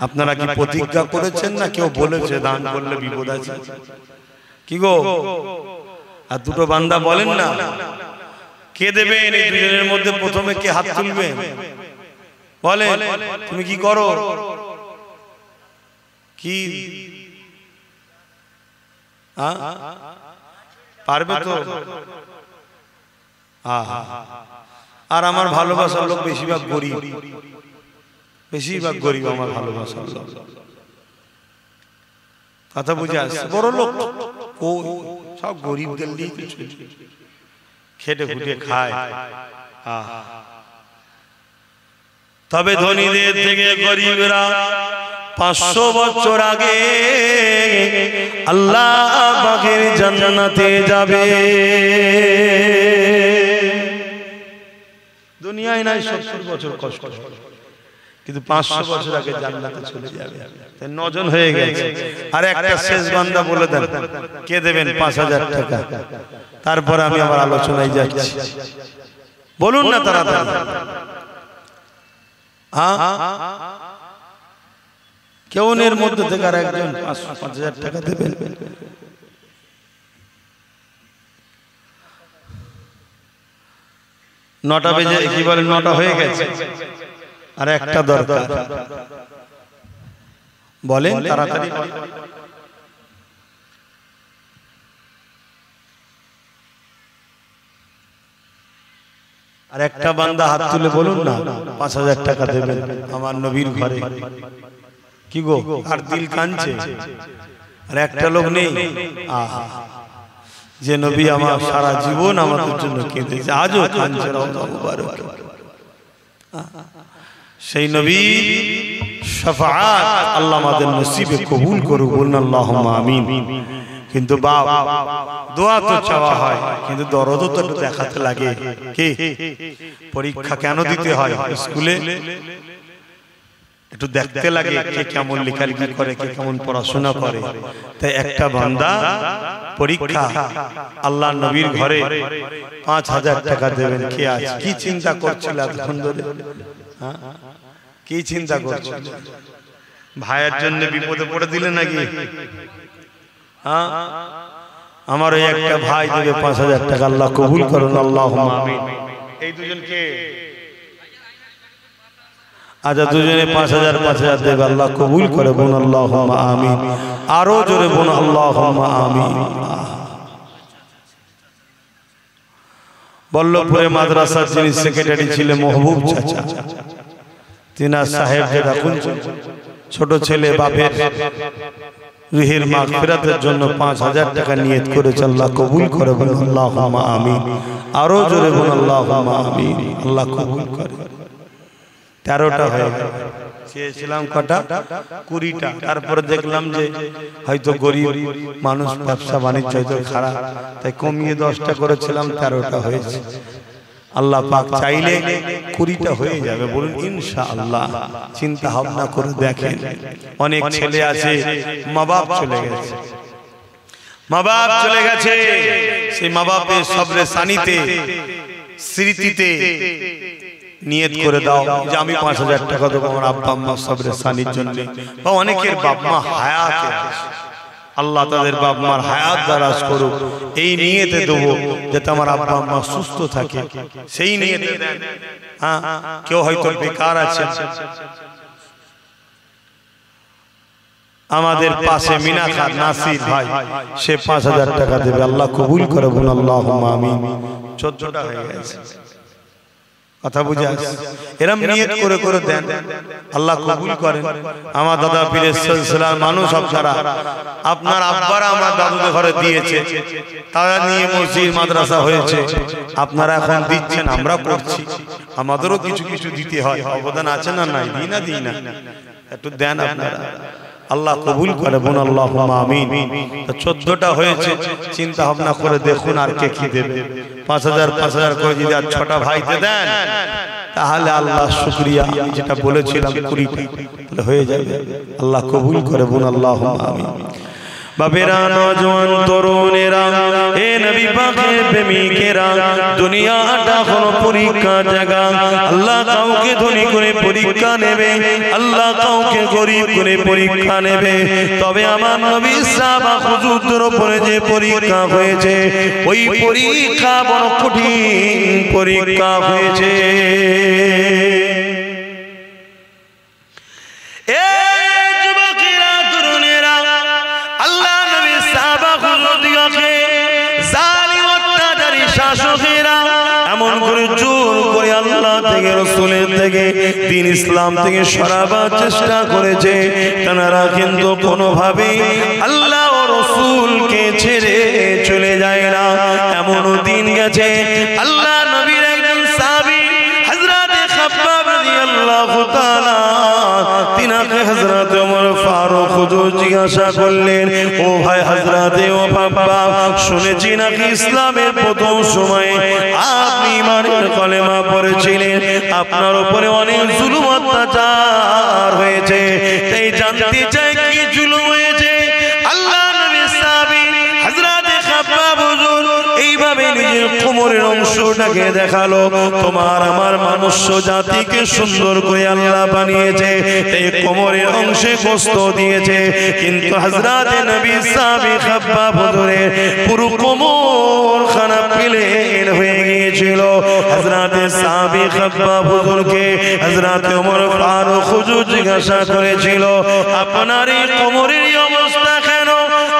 আপনারা কি প্রতিজ্ঞা করেছেন না কেউ বলেছে দান করলে বিপদ আছে? কি গো, আর দুটো বান্দা বলেন না কে দেবে? এই দুজনের মধ্যে প্রথমে কে হাত তুলবে বলে? তুমি কি করো? কি পারবে তো? আর আমার ভালোবাসার লোক বেশিরভাগ গরিব, বেশিরভাগ গরিব আমার ভালোবাসার লোক। কথা বুঝে আসছে? বড় লোক সব গরিবদের নিয়ে খেটে খুটে খায়। তবে ধনীদের থেকে গরিবরা 500 বছর আগে আল্লাহ পাকের জান্নাতে যাবে। দুনিয়ায় নাই 70 বছর কষ্ট, কিন্তু 500 বছর আগে জান্নাতে চলে যাবে। 9 জন হয়ে গেছে, আর একটা শেষ বান্দা বলে দেন কে দেবেন 5000 টাকা। তারপর আমি আবার আলোচনায় যাচ্ছি, বলুন না তাড়াতাড়ি। কেউ এর মধ্যে থেকে আর একজন 5000 টাকা দেবেন? নটা বেজে কি বলে, 9টা হয়ে গেছে, আর একটা দরকার, বলেন তাড়াতাড়ি। আর একটা বান্দা হাত তুলে বলুন না 5000 টাকা দেবেন আমার নবীর ঘরে। কি গো, আর দিল কাঁদছে, আর একটা লোক নেই যে নবী আমার সারা জীবন আমাদের জন্য কেঁদেছে, আজও কাঁদছে। রওজা মুবারক, সেই নবী শাফাআত আল্লাহ আমাদের নসিবে কবুল করুক, বলুন আল্লাহুম্মা আমিন। কিন্তু বাপ, দোয়া তো চাওয়া হয়, কিন্তু দরদও তো একটু দেখাতে লাগে। কি পরীক্ষা কেন দিতে হয়? স্কুলে একটু দেখতে লাগে কে কেমন লেখালেখি করে, কে কেমন পড়াশোনা করে। তাই একটা বান্দা পরীক্ষা আল্লাহ নবীর ঘরে 5000 টাকা দেবেন। কে আছে? কি চিন্তা করছিল এতক্ষণ ধরে? কি চিন্তা করছিল? ভাইয়ের জন্য বিপদে পড়ে দিলে নাকি? হ্যাঁ আমার ওই একটা ভাই দেবে 5000 টাকা, আল্লাহ কবুল করুন, আল্লাহুম্মা আমিন। এই দুজনকে আচ্ছা দুজনে 5000 দেবে, আল্লাহ কবুল করে, বোন আল্লাহুম্মা আমিন। আরো জোরে বোন আল্লাহুম্মা আমিন। বল্লভপুরে মাদ্রাসার যিনি সেক্রেটারি ছিলেন মাহবুব চাচা, তিনার সাহেব যেটা ছোট ছেলে বাপের রুহের মাগফিরাতের জন্য 5000 টাকা নিয়ত করেছে, আল্লাহ কবুল করে, বলুন আল্লাহুম্মা আমিন। আরো জোরে বলুন আল্লাহুম্মা আমিন। আল্লাহ কবুল করে। 13টা হয়ে গেল, চেয়েছিলাম কটা 20টা, তারপরে দেখলাম যে হয়তো গরিব মানুষ, ব্যবসা বাণিজ্য হয়তো খারাপ, তাই কমিয়ে 10টা করেছিলাম, 13টা হয়েছে। আল্লাহ পাক চাইলে 20টা হয়ে যাবে, বলুন ইনশাআল্লাহ। চিন্তা ভাবনা করে দেখেন, অনেক ছেলে আছে মা বাপ চলে গেছে, মা বাপ চলে গেছে, সেই মা বাপের সবরে সানিতে স্মৃতিতে নিয়ত করে দাও যে আমি 5000 টাকা দেবো আমার আব্বা আম্মা সবরে সানির জন্য। বা অনেকের বাপ মা হায়াতে আছে, আল্লাহ তাদের বাপ মার হায়াত দারাজ করুক, এই নিয়তে দেবো যাতে আমার আব্বা আম্মা সুস্থ থাকে, সেই নিয়তে দেন। হ্যাঁ কেউ হয়তো বেকার আছে, আমাদের পাশে মিনাখার নাসির ভাই, সে 5000 টাকা দেবে, আল্লাহ কবুল করে, বলুন আল্লাহুম্মা আমিন। 14টা হয়ে গেছে, কথা বুঝে আসছে? এরম নিয়ত করে করে দেন, আল্লাহ কবুল করেন। আমার দাদা পীরের সিলসিলার মানুষ আপনারা, আপনার আব্বারা আমার দাদুদের ঘরে দিয়েছে, তারা নিয়ে মসজিদ মাদ্রাসা হয়েছে, আপনারা এখন দিচ্ছেন, আমরা করছি, আমাদেরও কিছু কিছু দিতে হয়, অবদান আছে না নাই? দিই না, একটু দেন আপনারা, আল্লাহ কবুল করে, বোন আল্লাহুম্মা আমিন। 14টা হয়েছে, চিন্তা ভাবনা করে দেখুন আর কে কি দেবে। 5000 করে যদি আর 6টা ভাইতে দেন, তাহলে আল্লাহ শুকরিয়া, আমি যেটা বলেছিলাম 20টা হয়ে যাবে, আল্লাহ কবুল করে, বোন আল্লাহুম্মা আমিন। বাবেরা, নওজোয়ান তরুণেরা, এ নবী পাকের প্রেমিকেরা, দুনিয়াটা হলো পরীক্ষার জায়গা। আল্লাহ কাউকে ধনী করে পরীক্ষা নেবে, আল্লাহ কাউকে গরিব করে পরীক্ষা নেবে। তবে আমার নবী সাহাবা হুজুরদের উপরে যে পরীক্ষা হয়েছে, ওই পরীক্ষা বড় কঠিন পরীক্ষা হয়েছে। এমন করে জোর করে আল্লাহ থেকে, রাসূলের থেকে, দ্বীন ইসলাম থেকে সরাবার চেষ্টা করেছে, তারা কিন্তু কোনোভাবে আল্লাহ ও রাসূলকে ছেড়ে চলে যায় না। এমন দিন গেছে, আল্লাহ নবীর একজন সাহাবী হযরত খাব্বাব রাদিয়াল্লাহু তাআলা, তিনাকে হযরত ওমর ফারুক হুজুর জিজ্ঞাসা করলেন, ও ভাই হযরত ও খাব্বাব, শুনেছি নাকি ইসলামের প্রথম সময়ে আপনি ইমানের কলেমা পড়েছিলেন, আপনার উপরে অনেক জুলুম অত্যাচার হয়েছে, তাই জানতে চাই কি জুলুম হয়েছে? আল্লাহ নবীর সাহাবী হযরত খাব্বাব হুজুর এইভাবে নিজের কোমরের অংশটাকে দেখালো, তোমার আমার মনুষ্য জাতিকে সুন্দর করে আল্লাহ বানিয়েছে, এই কোমরের অংশে কষ্ট দিয়েছে, কিন্তু হযরত নবী সাহাবী খাব্বাব হুজুরের পুরো কোমর খানা প্লেন হয়ে গিয়েছিল। হযরত সাহাবী খাব্বাব হুজুরকে হযরত ওমর ফারুক হুজুর জিজ্ঞাসা করেছিল, আপনার এই কোমরের অবস্থা কেন?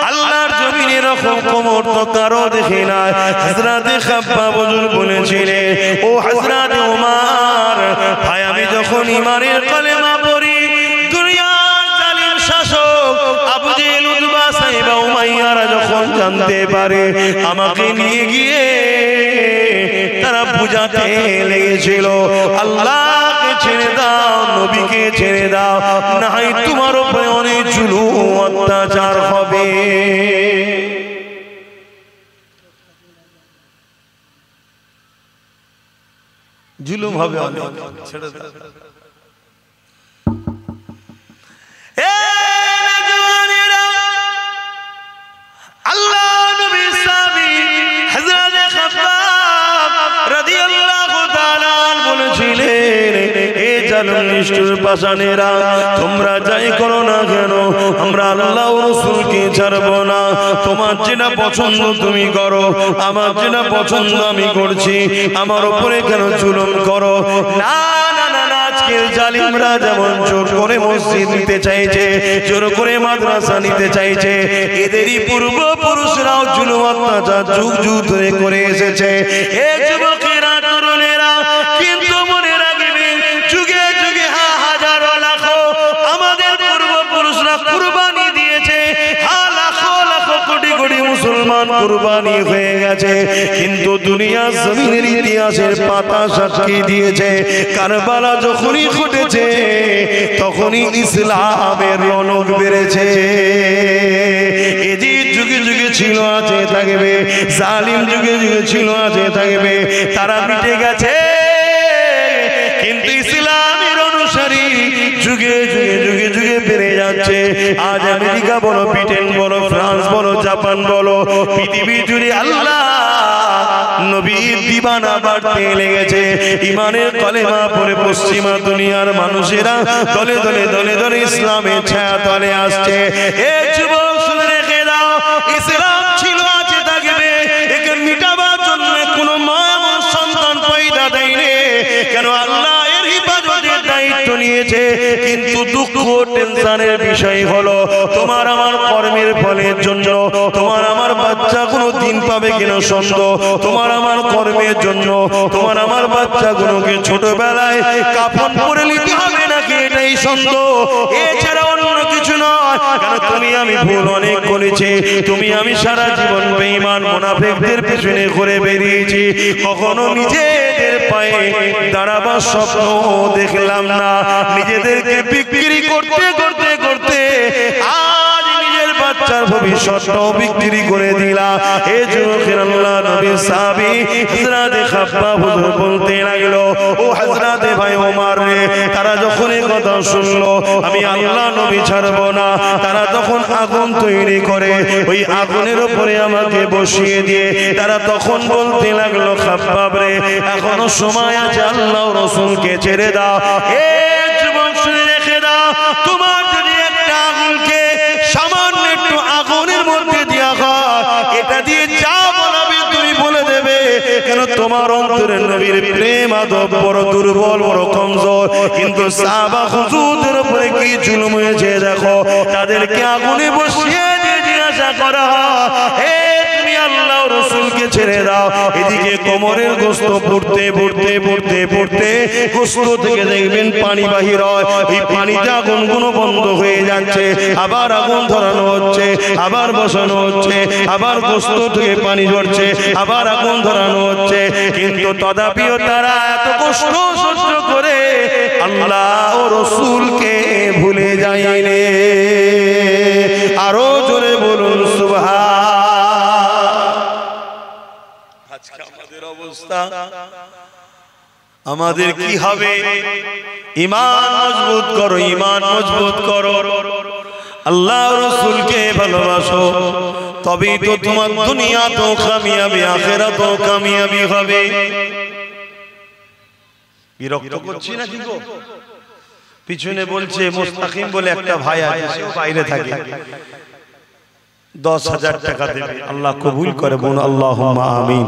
আল্লাহর জমিনে এরকম কোমর তো কারো দেখি না। হযরত খাব্বাব হুজুর বলেছিলেন, ও হযরত ওমর ভাই, আমি যখন ঈমানের কলেমা পড়ি, দুনিয়ার জালিম শাসক আবু জেহেল, উতবা, সাইবা, উমাইয়ারা যখন জানতে পারে, আমাকে নিয়ে গিয়ে তারা বুঝাতে লেগেছিল, আল্লাহকে ছেড়ে দাও, নবীকে ছেড়ে দাও, না হয় তোমার উপরে অনেক জুলুম অত্যাচার হবে। জুলুম হবে অনেক, ছেড়ে দাও। আল্লাহ নবী সাহাবী হযরত খাব্বাব রাদিয়াল্লাহু তাআলা বলেছিলেন, এ জালিম নিষ্ঠুর পাষাণেরা, তোমরা যাই করো না কেন আমরা আল্লাহ ও রাসূলকে ছাড়ব না। তোমার যেটা পছন্দ তুমি করো, আমার যেটা পছন্দ আমি করছি, আমার উপরে কেন জুলুম করো? না না না না, আজকের জালিমরা যেমন জোর করে মসজিদ নিতে চাইছে, জোর করে মাদ্রাসা নিতে চাইছে, এদেরই পূর্বপুরুষরাও জুলুম অত্যাচার যুগ যুগ ধরে করে এসেছে। এ যুবকেরা, তরুণেরা, কিন্তু মনে রাখবেন যুগে যুগে হাজারো লাখো আমাদের পূর্বপুরুষরা কুরবানি দিয়েছে, লাখো লাখো কোটি কোটি মুসলমান কুরবানি হয়ে গেছে, কিন্তু দুনিয়ার জমিনের ইতিহাসের পাতা সাক্ষী দিয়েছে কারবালা যখনই ঘটেছে তখনই ইসলামের রনক বেড়েছে। এজিদ যুগে যুগে ছিল, আছে, থাকবে, জালিম যুগে যুগে ছিল, আছে, থাকবে, তারা মিটে গেছে, কিন্তু ইসলামের অনুসারী যুগে যুগে যুগে যুগে বেড়ে যাচ্ছে। আজ আমেরিকা বলো, ব্রিটেন বলো, ফ্রান্স বলো, জাপান বলো, পৃথিবী জুড়ে আল্লাহ নবীর দিবানা বাড়তে লেগেছে। ইমানের কলেমা পড়ে পশ্চিমা দুনিয়ার মানুষেরা দলে দলে দলে দলে ইসলামের ছায়া তলে আসছে। এ যুবক শুনে রেখে দাও, ইসলাম ছিল, আছে, থাকবে, একে মিটাবার জন্য কোনো মা আমার সন্তান পয়দা দেয়নি কেন? আল্লাহ এর হিফাজতের দায়িত্ব নিয়েছে, কিন্তু দুঃখ টেনশনের বিষয় হলো তোমার আমার কর্মের ফলের জন্য তোমার আমার বাচ্চা কোনো দিন পাবে কিনা সন্দেহ, তোমার আমার কর্মের জন্য তোমার আমার বাচ্চাগুলোকে ছোটবেলায় কাফন পরে নিতে হবে নাকি এটাই সন্দেহ, এছাড়া অন্য কিছু নয়। কারণ তুমি আমি ভুল অনেক করেছি, তুমি আমি সারা জীবন বেঈমান মুনাফিকদের পেছনে ঘুরে বেরিয়েছি, কখনো নিজেদের পায়ে দাঁড়াবার স্বপ্ন দেখলাম না, নিজেদেরকে বিক্রি করতে করতে করতে আজ নিজের বাচ্চার ভবিষ্যৎটাও বিক্রি করে দিলা। এ যুবকের আল্লাহ নবীর সাহাবী হযরত খাব্বাব হুজুর বলতে লাগলো, ও হযরত ভাই ওমর রে, তারা যখন এই কথা শুনলো আমি আল্লাহ নবী ছাড়ব না, তারা তখন আগুন তৈরি করে ওই আগুনের উপরে আমাকে বসিয়ে দিয়ে তারা তখন বলতে লাগলো, খাব্বাব রে, এখনো সময় আছে, আল্লাহ রাসূলকে ছেড়ে দাও। এ যুবক শুনে রেখে দাও, তোমার যদি একটা আগুনকে সামান্য একটু আগুনের মধ্যে দেওয়া হয়, এটা দিয়ে যা বলাবে তুমি বলে দেবে, কেন তোমার অন্তরে নবীর প্রেম আদব বড় দুর্বল, বড় কমজোর। কিন্তু সাহাবা হুজুরদের উপরে কি জুলুম হয়েছে দেখো, তাদেরকে আগুনে বসিয়ে দিয়ে জিজ্ঞাসা করা হয়, তুমি আল্লাহ রাসূলকে ছেড়ে দাও। এদিকে কোমরের গোশত পড়তে পড়তে পড়তে পড়তে গোশত থেকে দেখবেন পানি বাহির হয়, এই পানিতে আগুনগুলো বন্ধ হয়ে যাচ্ছে, আবার আগুন ধরানো হচ্ছে, আবার বসানো হচ্ছে, আবার গোশত থেকে পানি ঝরছে, আবার আগুন ধরানো হচ্ছে, কিন্তু তথাপিও তারা এত কষ্ট সহ্য করে আল্লাহ ও রাসূলকে ভুলে যায়নি। আরো জোরে বলুন সুবহান। আজকে আমাদের অবস্থা, আমাদের কি হবে? ঈমান মজবুত করো, ঈমান মজবুত করো, আল্লাহ রাসূলকে ভালোবাসো, তবেই তো তোমার দুনিয়াতেও কামিয়াবি, আখিরাতেও কামিয়াবি হবে। বিরক্ত করছি না কি গো? পিছনে বলছে মুস্তাকিম বলে একটা ভাই আছে, সেও বাইরে থাকে, 10,000 টাকা দেবে, আল্লাহ কবুল করে, বলুন আল্লাহুম্মা আমিন।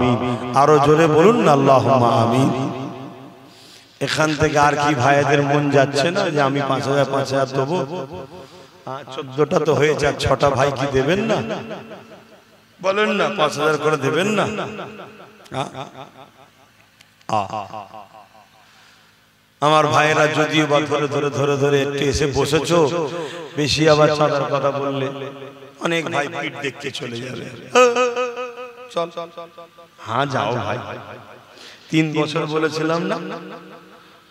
আরো জোরে বলুন না আল্লাহুম্মা আমিন। এখান থেকে আর কি ভাইদের মন যাচ্ছে না যে আমি 5,000 দেবো? 14টা তো হয়ে যাক, 6টা ভাই কি দেবেন না? বলেন না 5,000 করে দেবেন না? আমার ভাইয়েরা যদিও বা ধরে ধরে ধরে ধরে একটু এসে বসেছো, বেশি আবার চাঁদার কথা বললে অনেক ভাই পিঠ দেখতে চলে যাবে। চল, হ্যাঁ যাও ভাই, 3 বছর বলেছিলাম না,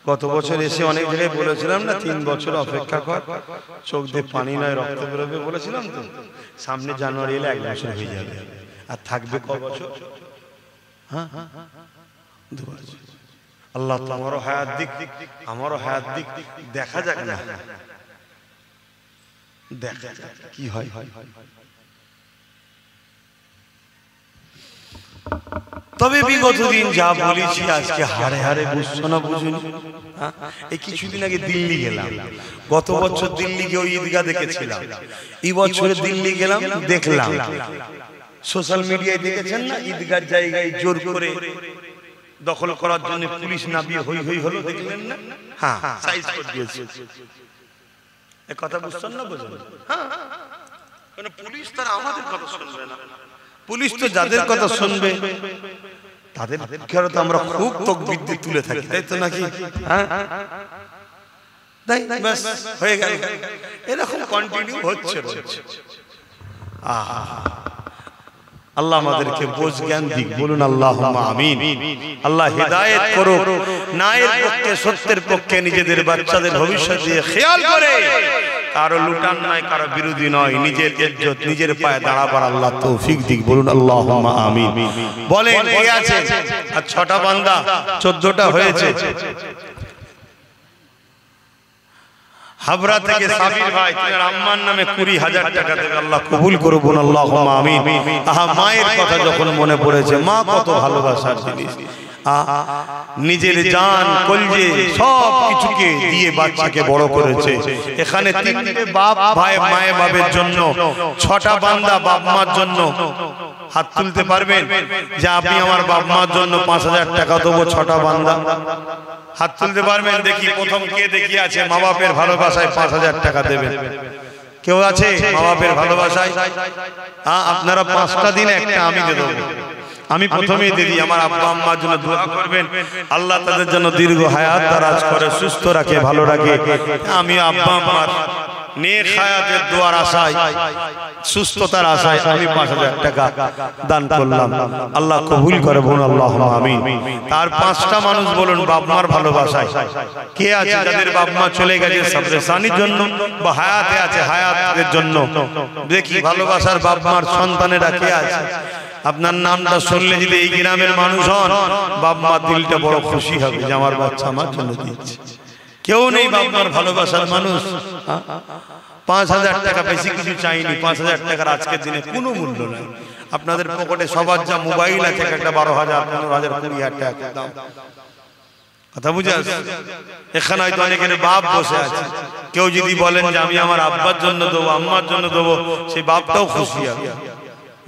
গত বছর এসে অনেক জায়গায় বলেছিলাম না 3 বছর অপেক্ষা কর, চোখ দিয়ে পানি নয় রক্ত বেরোবে বলেছিলাম তো। সামনে জানুয়ারি এলে 1 বছর হয়ে যাবে, আর থাকবে ক বছর? হ্যাঁ 2 বছর। আল্লাহ আমারও হায়াত দিক, আমারও হায়াত দিক, দেখা যাক না, দেখা যাক কি হয়। তবে বিগত দিন যা বলেছি আজকে হারে হারে বুঝছো না বুঝুনি? এই কিছুদিন আগে দিল্লি গেলাম, গত বছর দিল্লি গিয়ে ওই ঈদগাহ দেখেছিলাম, এই বছরে দিল্লি গেলাম, দেখলাম সোশ্যাল মিডিয়ায় দেখেছেন না, ঈদগাহ জায়গায় জোর করে দখল করার জন্য পুলিশ নামিয়ে হই হই হলো, দেখলেন না? হ্যাঁ, সাইজ করে দিয়েছে। এই কথা বুঝছেন না? বুঝলেন? হ্যাঁ, কারণ পুলিশ তারা আমাদের কথা শুনবে না, পুলিশ তো যাদের কথা শুনবে তাদের খেয়াল তো আমরা খুব তাকবীর দিয়ে তুলে থাকি, তাই তো নাকি? হ্যাঁ, তাই বাস হয়ে গেল, এরকম কন্টিনিউ হচ্ছে। আল্লাহ আমাদেরকে বোঝ জ্ঞান দিক, বলুন আল্লাহুম্মা আমিন। আল্লাহ হিদায়াত করুক, ন্যায়ের পক্ষে সত্যের পক্ষে নিজেদের বাচ্চাদের ভবিষ্যৎ দিয়ে খেয়াল করে কারো লুটান নয়, কারো বিরোধী নয়, নিজের ইজ্জত নিজের পায়ে দাঁড়াবার আল্লাহ তৌফিক দিক, বলুন আল্লাহুম্মা আমিন। বলেন এই আছে আর 6টা বান্দা 14টা হয়েছে। হাবড়া থেকে সাবির ভাই, তার আম্মার নামে 20,000 টাকা দেবে, আল্লাহ কবুল করুন, আল্লাহুম্মা আমিন। আহা, মায়ের কথা যখন মনে পড়েছে, মা কত ভালোবাসার জিনিস, নিজের জান কলজে সব কিছুকে দিয়ে বাচ্চাকে বড় করেছে। এখানে 3টে বাপ ভাই মায়ে বাবের জন্য, 6টা বান্দা বাপ মার জন্য হাত তুলতে পারবেন যে আপনি আমার বাপ মার জন্য 5,000 টাকা দেবো? 6টা বান্দা হাত তুলতে পারবেন? দেখি প্রথম কে দেখি আছে মা বাপের ভালোবাসায় 5,000 টাকা দেবেন? কেউ আছে মা বাপের ভালোবাসায়? হ্যাঁ, আপনারা 5টা দিন একটা আমি দিয়ে দেবো। আমি প্রথমেই দিদি আমার আব্বা আম্মার জন্য দোয়া করবেন, আল্লাহ তাদের জন্য দীর্ঘ হায়াত দারাজ করে, সুস্থ রাখে, ভালো রাখে। আমি আব্বা আম্মার নেক হায়াতের দোয়ার আশায়, সুস্থতার আশায় আমি 5,000 টাকা দান করলাম, আল্লাহ কবুল করে, বলুন আল্লাহুম্মা আমিন। তার 5টা মানুষ বলুন বাপ মার ভালোবাসায় কে আছে যাদের বাপ মা চলে গেছে সাবরেসানির জন্য বা হায়াতে আছে হায়াতের জন্য? দেখি ভালোবাসার বাপ মার সন্তানেরা কে আছে? আপনার নামটা শুনলে যদি এই গ্রামের মানুষ হন, বাপ মার দিলটা বড় খুশি হবে যে আমার বাচ্চা আমার জন্য দিচ্ছে। কেউ নেই বাপ মার ভালোবাসার মানুষ? 5,000 টাকা, বেশি কিছু চাইনি। 5,000 টাকার আজকের দিনে কোনো মূল্য নেই। আপনাদের পকেটে সবার যা মোবাইল আছে, একটা 12,000, 15,000, 20,000 টাকা দাম। কথা বুঝে আসছে? এখানে হয়তো অনেকের বাপ বসে আছে, কেউ যদি বলেন যে আমি আমার আব্বার জন্য দেবো, আম্মার জন্য দেবো, সেই বাপটাও খুশি হবে।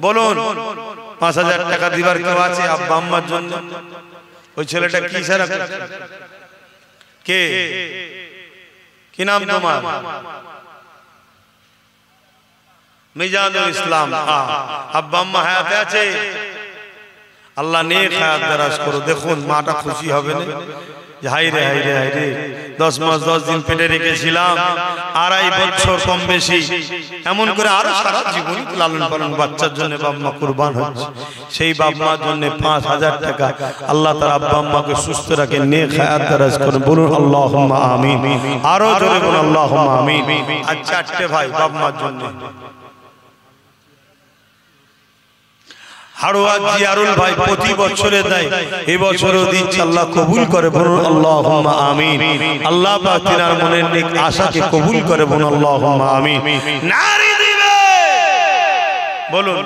বলুন 5,000 টাকা দিবার কেউ আছে আব্বা আম্মার জন্য? ওই ছেলেটা কি সারা কে, কি নাম তোমার? মিজানুল ইসলাম। আব্বা আম্মা হায়াতে আছে? আল্লাহ নেক হায়াত দারাজ করো। দেখুন মাটা খুশি হবে না যে হাই রে হাই রে হাই রে, 10 মাস 10 দিন পেটে রেখেছিলাম, 2.5 বছর কম বেশি, এমন করে আরো সারা জীবন লালন পালন বাচ্চার জন্য বাপ মা কুরবান হচ্ছে। সেই বাপ মার জন্য 5,000 টাকা আল্লাহ তার আব্বা আম্মাকে সুস্থ রাখে, নেক হায়াত দারাজ করুন, বলুন আল্লাহুম্মা আমিন। আরো জোরে বলুন আল্লাহুম্মা আমিন। আর 4টে ভাই বাপ মার জন্য, হাড়োয়া জিয়ারুল ভাই প্রতি বছরে দেয়, এই বছরও দিচ্ছে, আল্লাহ কবুল করে, বলুন আল্লাহুম্মা আমিন। আল্লাহ পাক তিনার মনের নেক আশাকে কবুল করে, বলুন আল্লাহুম্মা আমিন। নারী দিবে বলুন,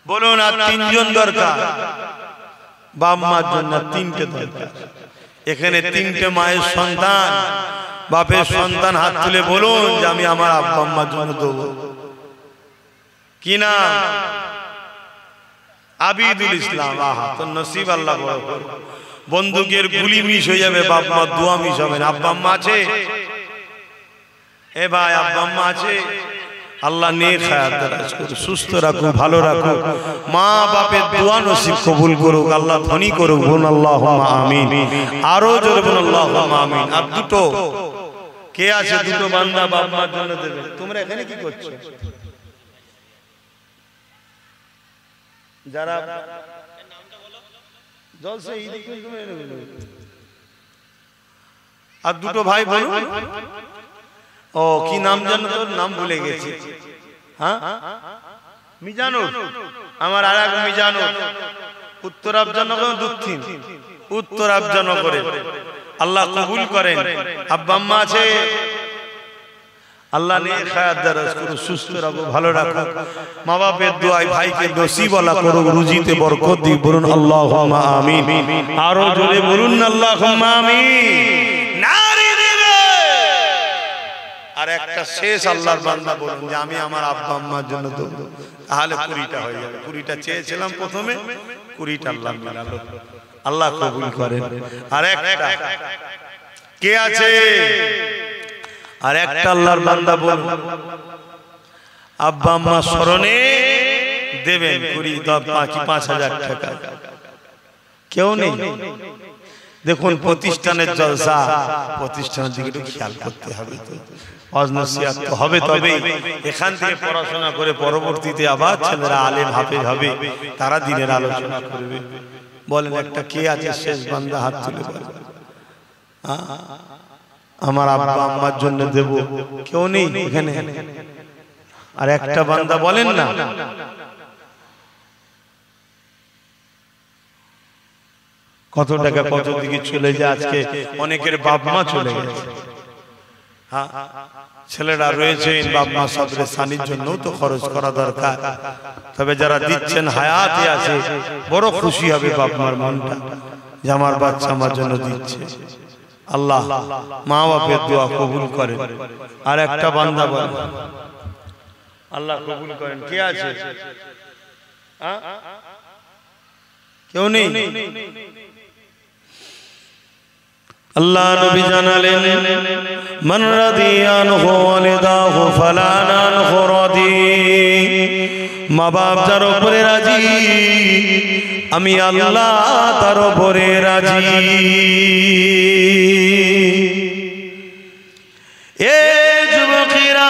বলুন। আর 3জন দরকার বাপ মার জন্য, 3টে দরকার। এখানে 3টে মায়ের সন্তান, বাপের সন্তান হাত তুলে বলুন যে আমি আমার আব্বা আম্মার জন্য দেবো। কি নাম? আবিদুল ইসলাম। আহা, তো নসিব আল্লাহ বড় করে। বন্দুকের গুলি মিস হয়ে যাবে, বাপ মা দোয়া মিস হবে না। আব্বা আম্মা আছে? এ ভাই আব্বা আম্মা আছে? আল্লাহ নেক হায়াত দারাজ করুক, সুস্থ রাখুক, ভালো রাখুক, মা বাপের দোয়া নসিব কবুল করুক, আল্লাহ ধনী করুক, বলুন আল্লাহুম্মা আমিন। আরো জোরে বলুন আল্লাহুম্মা আমিন। আর 2টো কে আছে? 2টো বান্দা বাপ মার জন্য দেবে। তোমরা এখানে কি করছো? যারা জলসা ঈদ আর 2টো ভাই বলুন। ও কি নাম জানো? তোর নাম ভুলে গেছি। হ্যাঁ, মিজানুর। আমার আর এক মিজানুর, উত্তর আফজানগর, দক্ষিণ উত্তর আফজানগরে। আল্লাহ কবুল করেন। আব্বা আম্মা আছে? আল্লাহ নেক হায়াত দারাজ করো, সুস্থ রাখো, ভালো রাখো। মা বাপের দোয়ায় ভাইকে নসিবওয়ালা করো, রুজিতে বরকত দি। বলুন আল্লাহুম্মা আমিন। আরো জোরে বলুন আল্লাহুম্মা আমিন। নারী দিবে। আর একটা শেষ আল্লাহর বান্দা বলুন যে আমি আমার আব্বা আম্মার জন্য দেব, তাহলে 20টা হয়ে যাবে। 20টা চেয়েছিলাম প্রথমে, 20টা আল্লাহ মিলালো। আল্লাহ কবুল করেন। আর একটা কে আছে? আর একটা আল্লাহর বান্দা বলুন আব্বা আম্মা স্মরণে দেবেন 5,000 টাকা। কেউ নেই? দেখুন প্রতিষ্ঠানের জলসা, প্রতিষ্ঠানের দিকে একটু খেয়াল করতে হবে। তো অজনসিয়াত তো হবে, তবে এখান থেকে পড়াশোনা করে পরবর্তীতে আবার ছেলেরা আলেম হাফেজ হবে, তারা দিনের আলোচনা করবে। বলেন একটা কে আছে? শেষ বান্দা হাত তুলে বলেন আমার আব্বা আম্মার জন্য দেব। কেউ নেই এখানে? আর একটা বান্দা বলেন না। কত টাকা কত দিকে চলে যায়। আজকে অনেকের বাপ মা চলে গেছে। হ্যাঁ, ছেলেরা রয়েছে, বাপ মা সবরে সানির জন্য তো খরচ করা দরকার। তবে যারা দিচ্ছেন হায়াতে আছে, বড় খুশি হবে বাপ মার মনটা যে আমার বাচ্চা আমার জন্য দিচ্ছে। আল্লাহ মা বাপের দোয়া কবুল করেন। আর একটা বান্দা বলেন আল্লাহ কবুল করেন। কে আছে? কেউ নেই? আল্লাহ নবী জানালেন মান রাদিয়ানহু ওয়ালিদাহু ফালা নানহু রাদি। মা বাপ যার উপরে রাজি, আমি আল্লাহ তার উপরে রাজি। এ যুবকেরা,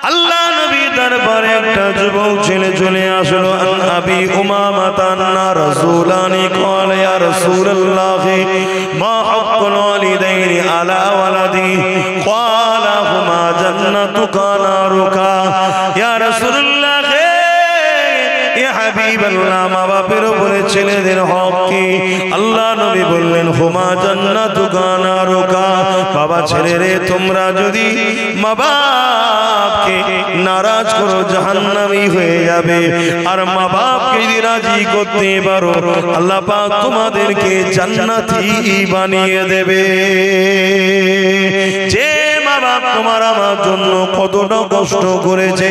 আল্লাহ নবী দরবারে একটা যুবক ছেলে চলে আসলো। আন আবি উমামা আন্না রাসূলানি ক্বালা ইয়া রাসূলুল্লাহ মা হাক্কুল ওয়ালিদাইনি আলা ওয়ালাদি ক্বালা হুমা জান্নাতুকা নারুকা। ইয়া রাসূলুল্লাহ, ইয়া হাবিবাল্লাহ, মা বাপের উপরে ছেলেদের হক কি? আল্লাহ নবী বললেন হুমা জান্নাতুকা নারুকা। বাবা ছেলেরে, তোমরা যদি মা বাপকে নারাজ করো জাহান্নামী হয়ে যাবে। আর মা বাপকে যদি রাজি করতে পারো, আল্লাহ পাক তোমাদেরকে জান্নাতি বানিয়ে দেবে। যে মা বাপ তোমার আমার জন্য কতটা কষ্ট করেছে,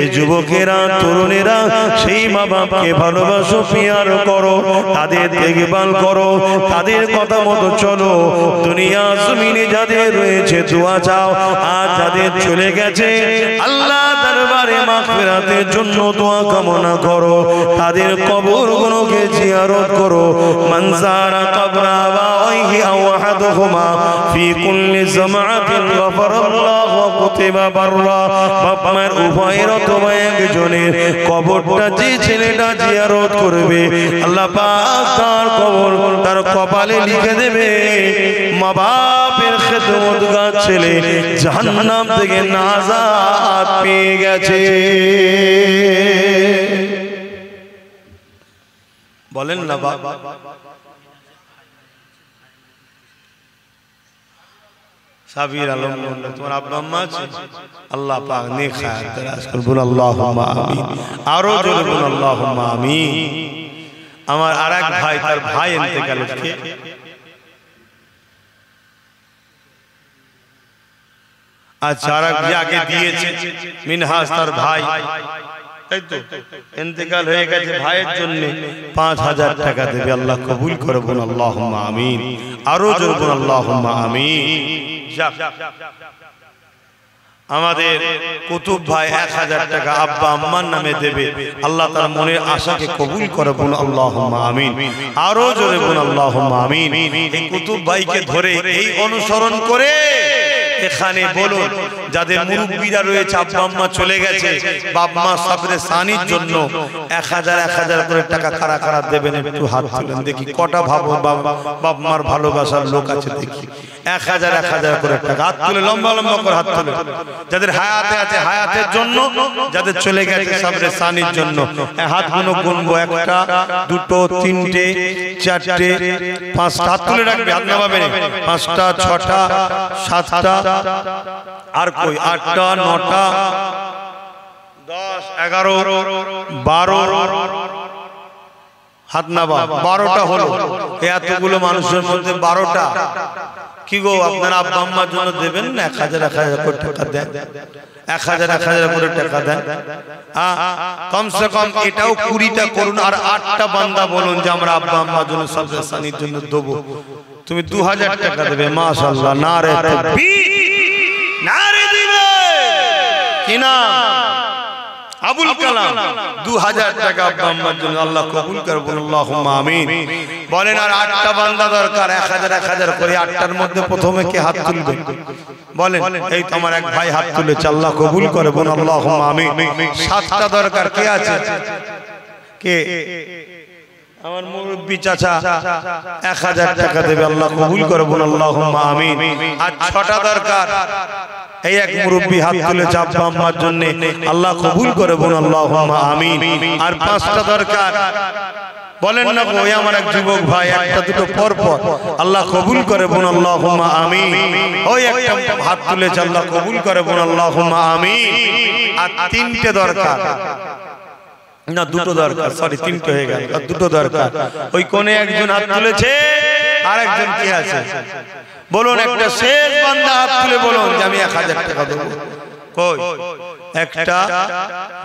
এই যুবকেরা তরুণেরা সেই মা বাপকে ভালোবাসো, পিয়ার করো, তাদের দেখভাল করো, তাদের কথা মতো চলো। দুনিয়া জমিনে যাদের রয়েছে দোয়া চাও, আর যাদের চলে গেছে আল্লাহ দরবারে মাগফিরাতের জন্য দোয়া কামনা করো। তাদের কবরগুলোকে জিয়ারত করো। মান যারা কবরা আবাইহি আও আহাদুহুমা ফি কুল্লি জামাআতিন গাফারাল্লাহু ওয়া কুতিবা বাররা। বাপ মায়ের উভয়ের অথবা একজনের কবরটা যে ছেলেটা জিয়ারত করবে, আল্লাহ পাক তার কবর তার কপালে লিখে দেবে মা বাপের খেদমতগার ছেলে জাহান্নাম থেকে নাজাত পেয়ে গেছে। বলেন না বাবা। সাবির আলম মোল্লা, তোমার আব্বা আম্মা আছে? আল্লাহ পাক নেক হায়াত দারাজ করুন। বল আল্লাহুম্মা আমিন। আরো জোরে বল আল্লাহুম্মা আমিন। আমার আরেক ভাই, তার ভাই ইন্তেকাল হয়েছে। আচ্ছা, আরেক যাকে দিয়েছে মিনহাজ, তার ভাই, তাই তো ইন্তেকাল হয়ে গেছে, ভাইয়ের জন্য 5,000 টাকা দেবে। আল্লাহ কবুল করে। বল আল্লাহুম্মা আমিন। আরো জোরে বল আল্লাহুম্মা আমিন। আমাদের কুতুব ভাই 1000 টাকা আব্বা আম্মার নামে দেবে। আল্লাহ তার মনের আশাকে কবুল করে। বল আল্লাহুম্মা আমিন। আরো জোরে বল আল্লাহুম্মা আমিন। এই কুতুব ভাইকে ধরে এই অনুসরণ করে এখানে বলুন যাদের মুরব্বীরা রয়েছে, আব্বা আম্মা চলে গেছে, বাপ মা সবরে সানির জন্য 1000 করে টাকা কারা কারা দেবেন? একটু হাত তুলেন দেখি। কটা ভাবো বাপ মার ভালোবাসার লোক আছে দেখি। 1000 করে টাকা হাত তুলে, লম্বা লম্বা করে হাত তুলে। যাদের হায়াতে আছে হায়াতের জন্য, যাদের চলে গেছে সবরে সানির জন্য। হাতগুলো গুনবো, 1 2 3 4 5টা হাত তুলে রাখবে, হাত নামাবে। 5টা 6টা 7টা আর কই 8টা 9টা 10 11 12 হাত নাবা 12টা হলো। এতগুলো মানুষের মধ্যে 12টা কি গো আপনারা আব্বা আম্মার জন্য দেবেন না 1000 করে টাকা দেন, 1000 করে টাকা দেন। কমসে কম এটাও 20টা করুন আর 8টা বান্দা বলুন যে আমরা আব্বা আম্মার জন্য সবচেয়ে সানির জন্য দেবো। তুমি 2000 টাকা দেবে, মাশাআল্লাহ, নারে তাকবীর, নারে দিবে কি না আবুল কালাম 2000 টাকা আব্বা আম্মার জন্য, আল্লাহ কবুল করে বলুন আল্লাহুম্মা আমিন। বলেন আর 8টা বান্দা দরকার, 1000 করে। 8টার মধ্যে প্রথমে কে হাত তুলবে বলেন? এই তো আমার এক ভাই হাত তুলেছে, আল্লাহ কবুল করে বলুন আল্লাহুম্মা আমিন। 7টা দরকার, কে আছে? কে? আমার মুরব্বি চাচা 1000 টাকা দেবে, আল্লাহ কবুল করে বলুন আল্লাহুম্মা আমিন। আর 6টা দরকার, এই এক মুরব্বি হাত তুলেছে আব্বা আম্মার জন্য, আল্লাহ কবুল করে বলুন আল্লাহুম্মা আমিন। আর 5টা দরকার, বলেন না ওই আমার এক যুবক ভাই, একটা দুটো পর পর, আল্লাহ কবুল করে বলুন আল্লাহুম্মা আমিন। ওই একটা হাত তুলেছে, আল্লাহ কবুল করে বলুন আল্লাহুম্মা আমিন। আর 3টে দরকার, না 2টো দরকার, সরি 3টে হয়ে গেল, আর 2টো দরকার। ওই কোনে একজন হাত তুলেছে, আর একজন কি আছে বলুন? একটা শেষ বান্দা হাত তুলে বলুন যে আমি 1000 টাকা দেবো। কই? একটা,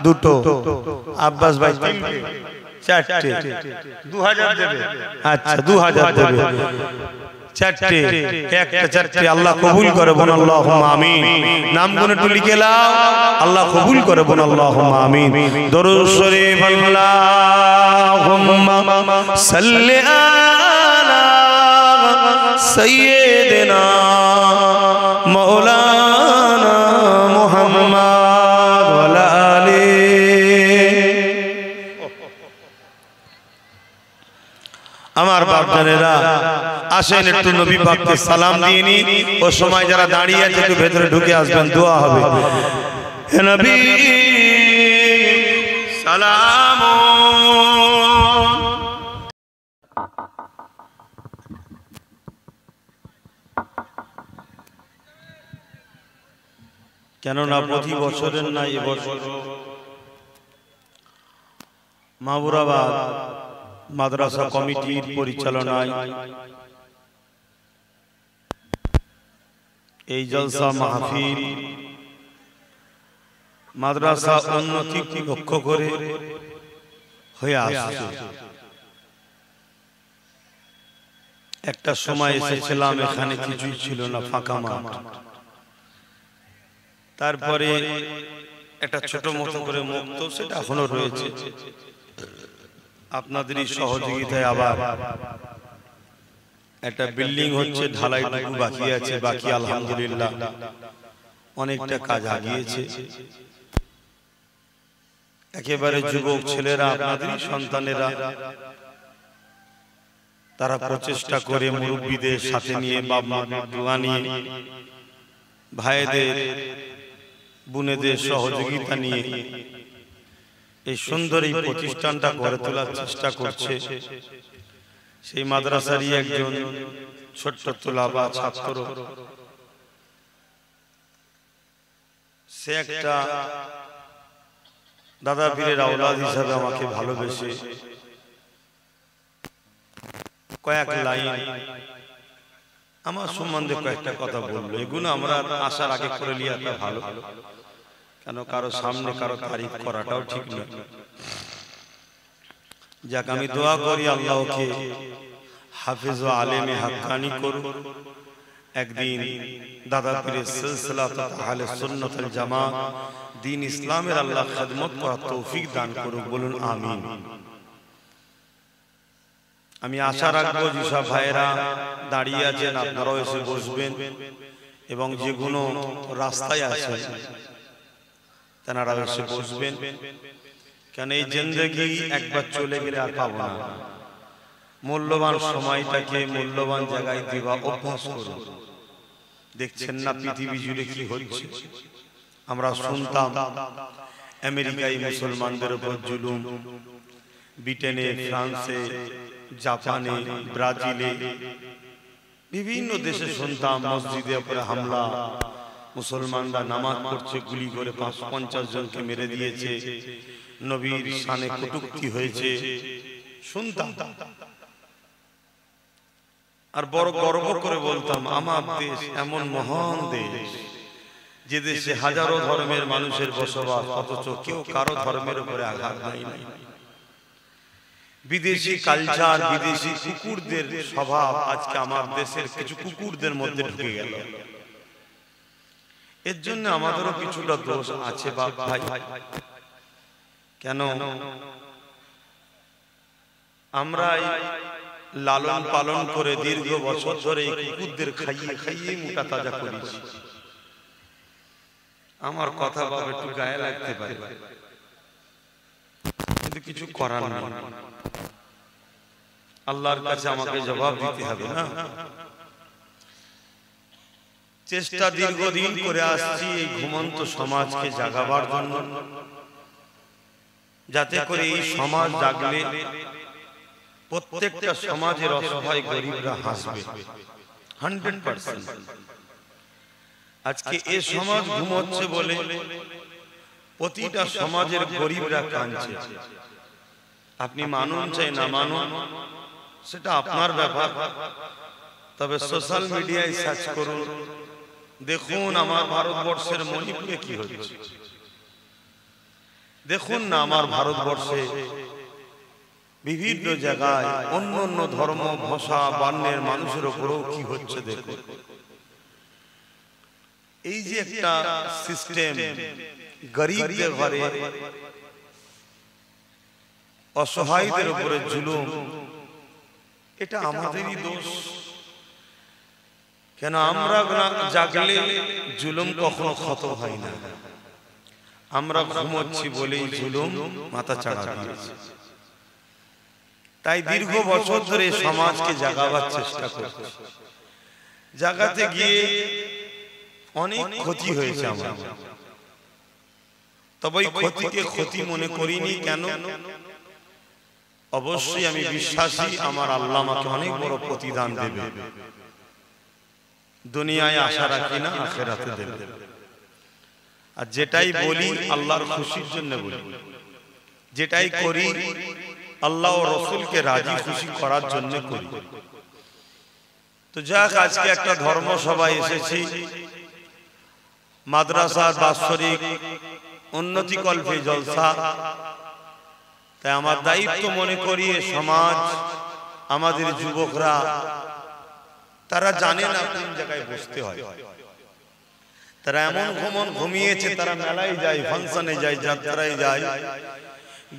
দুটো, আব্বাস ভাই 3টে, 4টে, 2000 দেবে। আচ্ছা 2000 দেবে, 4টে, একটা 4টে, আল্লাহ কবুল করে বলুন আল্লাহুম্মা আমিন। নাম গুনে একটু লিখে নাও, আল্লাহ কবুল করে বলুন আল্লাহুম্মা আমিন। দরুদ শরীফ, আল্লাহুম্মা সাল্লি আলা সাইয়্যিদিনা মাওলানা মুহাম্মদ ওয়া আলা আলিহি। আমার বাপজানেরা আসেন একটু নবী পাককে সালাম দিয়ে নি। ও সময় যারা দাঁড়িয়ে আছে একটু ভেতরে ঢুকে আসবেন, দোয়া হবে। হে নবী সালাম। কেননা প্রতি বছরের না এবছর মাহবুরাবাদ মাদ্রাসা কমিটির পরিচালনায় এই জলসা মাহফিল মাদ্রাসা উন্নতি লক্ষ্য করে হয়ে আসছে। একটা সময় এসেছিলাম, এখানে কিছুই ছিল না, ফাঁকা মাঠ। তারপরে একটা ছোট মতো করে মুক্ত, সেটা এখনো রয়েছে। আপনাদেরই সহযোগিতায় আবার একটা বিল্ডিং হচ্ছে, ঢালাইটুকু বাকি আছে, বাকি আলহামদুলিল্লাহ অনেকটা কাজ আগিয়েছে। একেবারে যুবক ছেলেরা, আপনাদেরই সন্তানেরা, তারা প্রচেষ্টা করে মুরব্বীদের সাথে নিয়ে, বাপ মার দোয়া নিয়ে, ভাইদের বোনেদের সহযোগিতা নিয়ে এই সুন্দর এই প্রতিষ্ঠানটা গড়ে তোলার চেষ্টা করছে। সেই মাদ্রাসারই একজন ছোট্ট তোলাবা ছাত্র, সে একটা দাদা পীরের আওলাদ হিসাবে আমাকে ভালোবেসে কয়েক লাইন আমার সম্বন্ধে কয়েকটা কথা বললো। এগুলো আমরা আসার আগে করে লিয়াটা ভালো, কেন কারো সামনে কারো তারিফ করাটাও ঠিক নয়। যাক, আমি দোয়া করি আল্লাহকে হাফেজ ও আলেমে হাক্কানি করুন। একদিন দাদা পীরের সিলসিলাত আহলে সুন্নাত ওয়াল জামাত দ্বীন ইসলামের আল্লাহ খিদমত করার তৌফিক দান করুক, বলুন আমিন। আমি আশা রাখবো যেসব ভাইয়েরা দাঁড়িয়ে আছেন আপনারাও এসে বসবেন, এবং যেগুলো রাস্তায় আছে তেনারা এসে বসবেন। কেন এই জিন্দেগি একবার চলে গেলে আর পাবো না। মূল্যবান সময়টাকে মূল্যবান জায়গায় দিবা অভ্যাস করুন। দেখছেন না পৃথিবী জুড়ে কি হচ্ছে? আমরা শুনতাম আমেরিকায় মুসলমানদের উপর জুলুম, ব্রিটেনে, ফ্রান্সে, জাপানে, ব্রাজিলে, বিভিন্ন দেশে শুনতাম মসজিদের উপরে হামলা, মুসলমানরা নামাজ পড়ছে, গুলি করে ৫৫০ জনকে মেরে দিয়েছে, নবীর শানে কটূক্তি হয়েছে শুনতাম, আর বড় গর্ব করে বলতাম আমার দেশ এমন মহান দেশ যে দেশে হাজারো ধর্মের মানুষের বসবাস, অথচ কেউ কারো ধর্মের উপরে আঘাত দেয় না। বিদেশি কালচার, বিদেশি কুকুরদের স্বভাব আজকে আমার দেশের কিছু কুকুরদের মধ্যে ঢুকে গেল। এর জন্য আমাদেরও কিছুটা দোষ আছে বাপ ভাই। কেন আমরা লালন পালন করে দীর্ঘ বছর ধরে এই কুকুরদের খাইয়ে খাইয়ে মোটা তাজা করেছি। আমার কথা বাবা একটু গায়ে লাগতে পারে, কিন্তু কিছু করার নেই, আল্লাহর কাছে আমাকে জবাব দিতে হবে না। চেষ্টা দীর্ঘদিন করে আসছি এই ঘুমন্ত সমাজকে জাগাবার জন্য, যাতে করে এই সমাজ জাগলে প্রত্যেকটা সমাজের অসহায় গরিবরা হাসবে 100%। আজকে এই সমাজ ঘুমোচ্ছে বলে প্রতিটা সমাজের গরিবরা কাঁদছে। আপনি মানুন চাই না মানুন সেটা আপনার ব্যাপার, তবে সোশ্যাল মিডিয়ায় সার্চ করুন, দেখুন আমার ভারতবর্ষের মণিপুরে কি হচ্ছে, দেখুন না আমার ভারতবর্ষে বিভিন্ন জায়গায় অন্য অন্য ধর্ম, ভাষা, বর্ণের মানুষের উপরেও কি হচ্ছে দেখুন। এই যে একটা সিস্টেম, গরিবদের ঘরে অসহায়দের উপরে জুলুম, এটা আমাদেরই দোষ। কেন আমরা জাগলে জুলুম কখনো খতম হয় না, আমরা ঘুমোচ্ছি বলেই জুলুম মাথা চাড়া দিয়েছে। তাই দীর্ঘ বছর ধরে সমাজকে জাগাবার চেষ্টা করছি, জাগাতে গিয়ে অনেক ক্ষতি হয়েছে আমার, তবে ক্ষতিকে ক্ষতি মনে করিনি। কেন? অবশ্যই আমি বিশ্বাসী আমার আল্লাহ আমাকে অনেক বড় প্রতিদান দেবে, দুনিয়ায় আশা রাখি না, আখিরাতে দেবে। আর যেটাই বলি আল্লাহর খুশির জন্য বলি, যেটাই করি আল্লাহ ও রাসূলকে রাজি খুশি করার জন্য করি। তো যাক, আজকে একটা ধর্ম সভায় এসেছি, মাদ্রাসার বাৎসরিক উন্নতি কল্পে জলসা। তাই আমার দায়িত্ব মনে করি সমাজ, আমাদের যুবকরা তারা জানে না কোন জায়গায় বসতে হয়। তারা এমন ঘুমিয়েছে, তারা মেলায় যায়, ফাংশনে যায়, যাত্রায় যায়,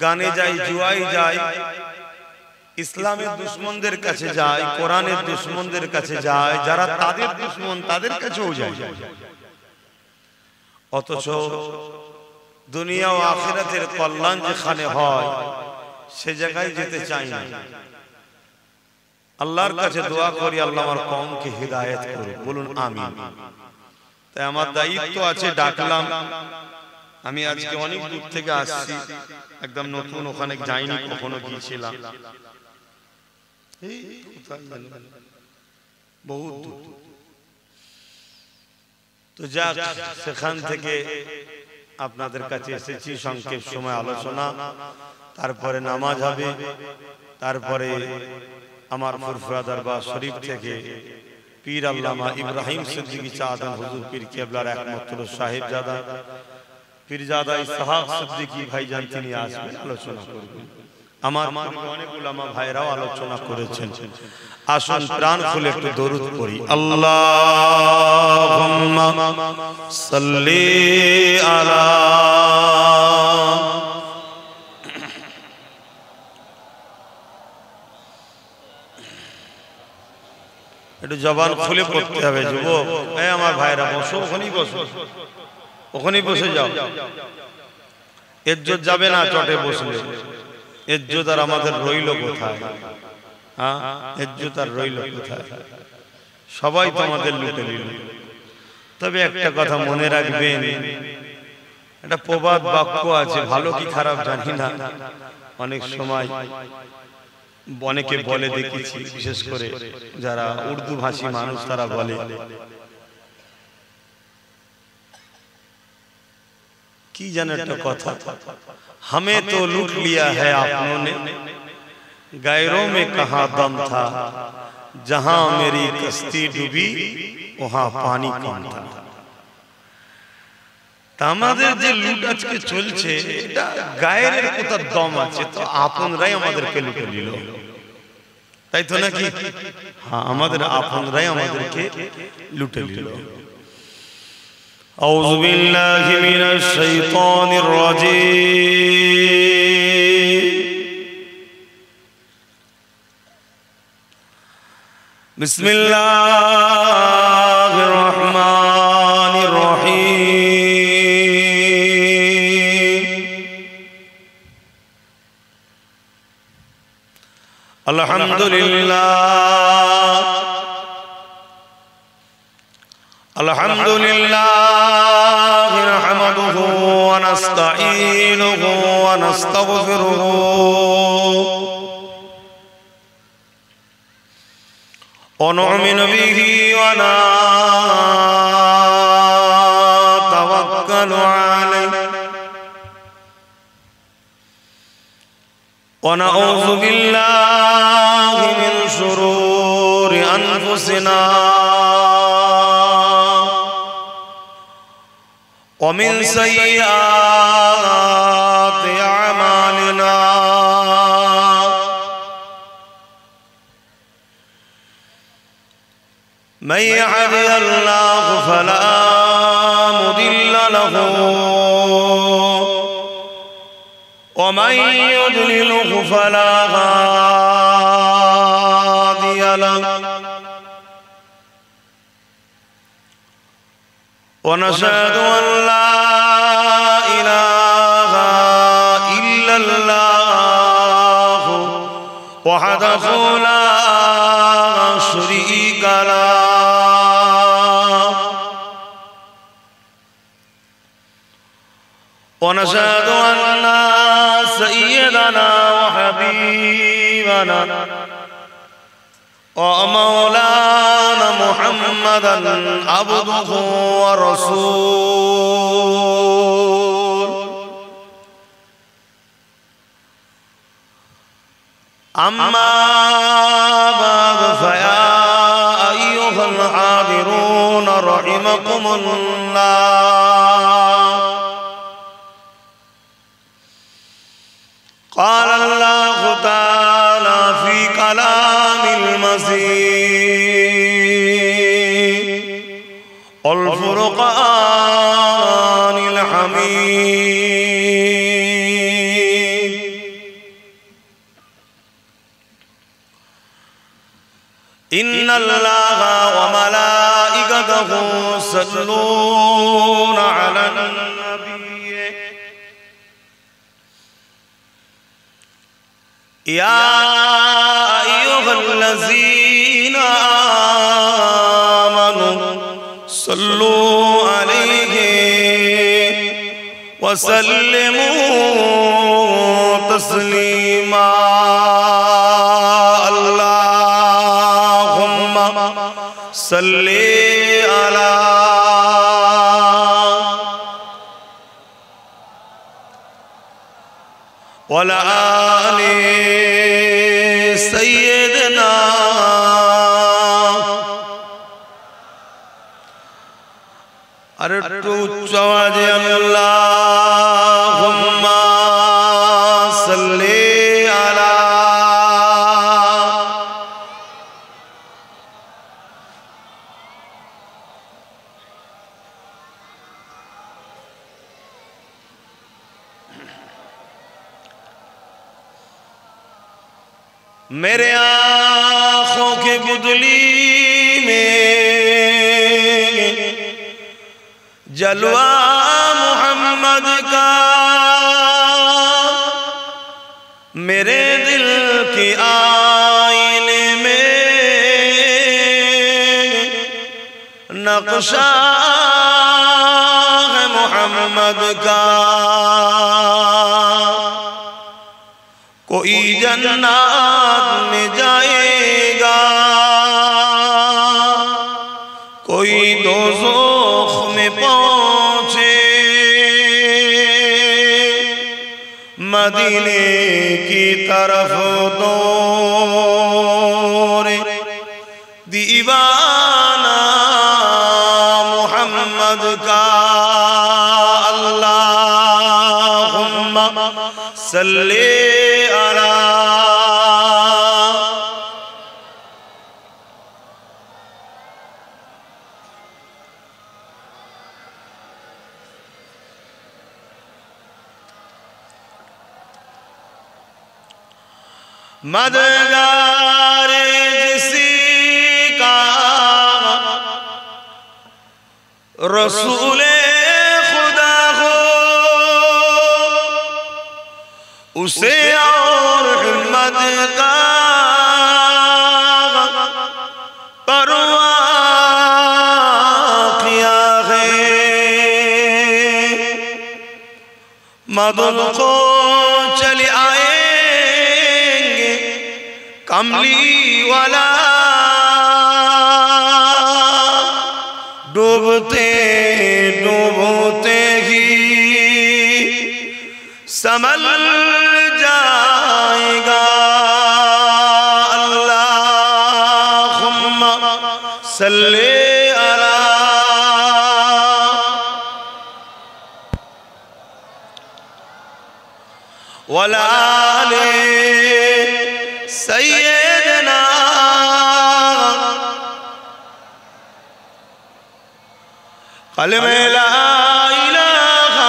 গানে যায়, জুয়ায় যায়, ইসলামের দুশমনদের কাছে যায়, কোরআনের দুশমনদের কাছে যায়, যারা তাদের দুশমন তাদের কাছেও যায়। অথচ দুনিয়া ও আখিরাতের কল্যাণ যেখানে হয় সে জায়গায় যেতে চাই না। আল্লাহর কাছে দোয়া করি আল্লাহ আমার কওমকে হিদায়াত করুন, বলুন আমিন। তাই আমার দায়িত্ব আছে, ডাকলাম। আমি আজকে অনেক দূর থেকে আসছি, একদম নতুন, ওখানে যাইনি, কখনো গিয়েছিলাম, বহুত দূর। তো যাক, সেখান থেকে আপনাদের কাছে এসেছি, সংক্ষেপ সময় আলোচনা, তারপরে নামাজ হবে, তারপরে আমার ফুরফুরা দরবার শরীফ থেকে পীর আল্লামা ইব্রাহিম সিদ্দিকী চাঁদন হুজুর পীর কেবলার একমাত্র সাহেবজাদা পীরজাদা ইসহাক সিদ্দিকী ভাইজান তিনি আসবেন, আলোচনা করবেন। আমার অনেক উলামা ভাইরাও আলোচনা করেছেন। আসুন প্রাণ খুলে একটু দরুদ পড়ি। আল্লাহুম্মা সাল্লি আলা, একটু জবান খুলে পড়তে হবে যুবক। এই আমার ভাইরা বসো, ওখানেই বসো, ওখানেই বসে যাও। ইজ্জত যাবে না চটে বসলে, ইজ্জত আর আমাদের রইল কোথায়? হ্যাঁ, ইজ্জত আর রইল কোথায়? সবাই তো আমাদের লুটে নিল। তবে একটা কথা মনে রাখবেন, একটা প্রবাদ বাক্য আছে, ভালো কি খারাপ জানি না, অনেক সময় অনেকে বলে দেখেছি, বিশেষ করে যারা উর্দু ভাষী মানুষ তারা বলে की जाने तो कथा, हमें तो लूट लिया है आपनों ने, गैरों में कहाँ दम था, जहां मेरी कश्ती डूबी वहां पानी कम था। আমাদের যে লুট আজকে চলছে এটা গায়ের কোথা দম আছে, তো আপনরাই আমাদেরকে লুটে নিল, তাই তো নাকি? হ্যাঁ, আমাদের আপনরাই আমাদেরকে লুটে নিল। আউযু বিল্লাহি মিনাশ শাইতানির রাজীম। বিসমিল্লাহির রহমানির রহিম। আলহামদুলিল্লাহ আলহামদুলিল্লাহ নাহমাদুহু ওয়া নাস্তাঈনুহু ওয়া নাস্তাগফিরুহু ওয়া নু'মিনু বিহি ওয়া নাতাওয়াক্কালু আলাইহি ওয়া নাউযু বিল্লাহি মিন শুরুরি আনফুসিনা ومن سيئات أعمالنا من يهده الله فلا مضل له ومن يضلله فلا هادي له ونشهد أن لا إله إلا الله وحده لا شريك له ونشهد أن سيدنا وحبيبنا ومولانا محمدا عبده ورسوله أما بعد فيا أيها الحاضرون رحمكم الله قال الله تعالى في كلام المجيد والفرقان الحميد إن الله وملائكته يصلون على النبي يا أيها الذين آمنوا صلوا عليه وسلموا تسليما اللهم صل على وعلى آل سيدنا أردت جواز اللهم صل على मेरे आँखों के बुदली में जलवा मोहम्मद का, मेरे दिल के आईने में नक्शा है मोहम्मद का। कोई जन्नत में जाएगा, कोई दोज़ख में पहुँचे, मदीने की तरफ दौड़ दीवाना मोहम्मद का अल्लाहुम्मा सल्ले अला मददगार जिसी का रसूले खुदा हो उसे और हिम्मत का परवाह किया है। मदद को चले आएंगे कमली वाला डूबते डूबते ही संभल जाएगा। अल्लाहुम्मा सल्ले अला वलाले सैयदना कलमे ला इलाहा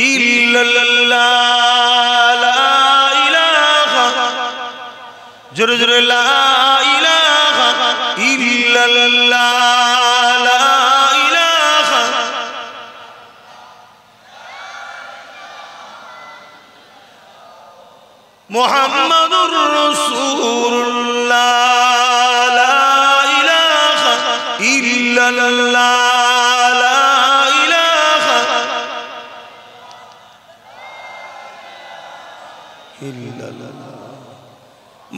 इल्लल्लाह ला इलाहा जुर जुर ला इलाहा इल्लल्लाह ला इलाहा मुहम्मदुर रसूलुल्लाह ला इलाहा इल्लल्लाह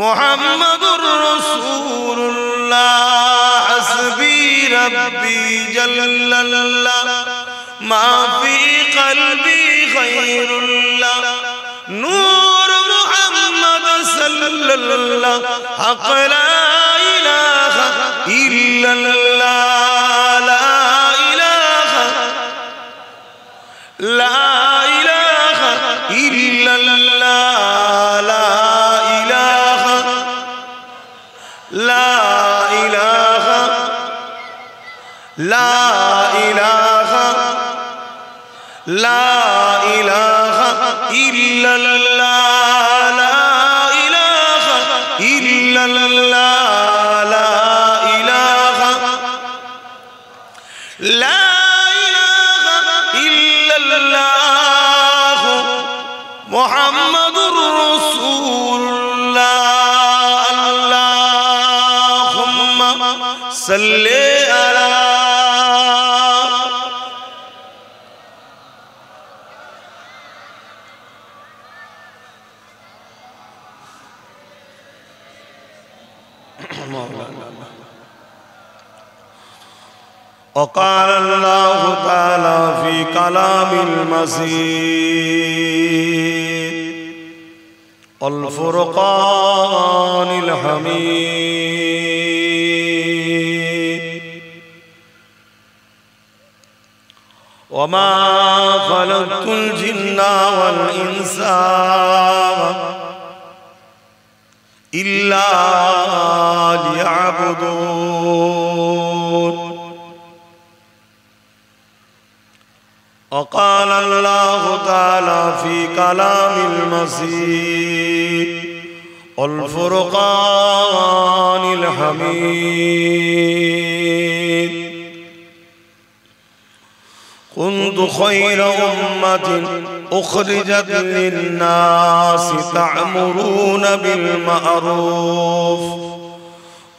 मुहम्मदुर रसूलुल्लाह हस्बी रब्बी जल्लल्लाह मा फी क़ल्बी खैरुल्लाह नूर मुहम्मद सल्लल्लाह हक़ ला इलाहा इल्लल्लाह ला इलाहा ला इलाहा इल्लल्लाह ला इलाहा ला इलाहा इल्लल्लाह ला इलाहा इल्लल्लाह ला इलाहा ला इलाहा इल्लल्लाह मुहम्मदुर रसूलुल्लाह अल्लाहुम्मा सल्ले अला وقال الله تعالى في كلام المجيد الفرقان الحميد وما خلقت الجن والإنس إلا ليعبدون وقال الله تعالى في كلام المجيد الفرقان الحميد كنت خير أمة أخرجت للناس تأمرون بالمعروف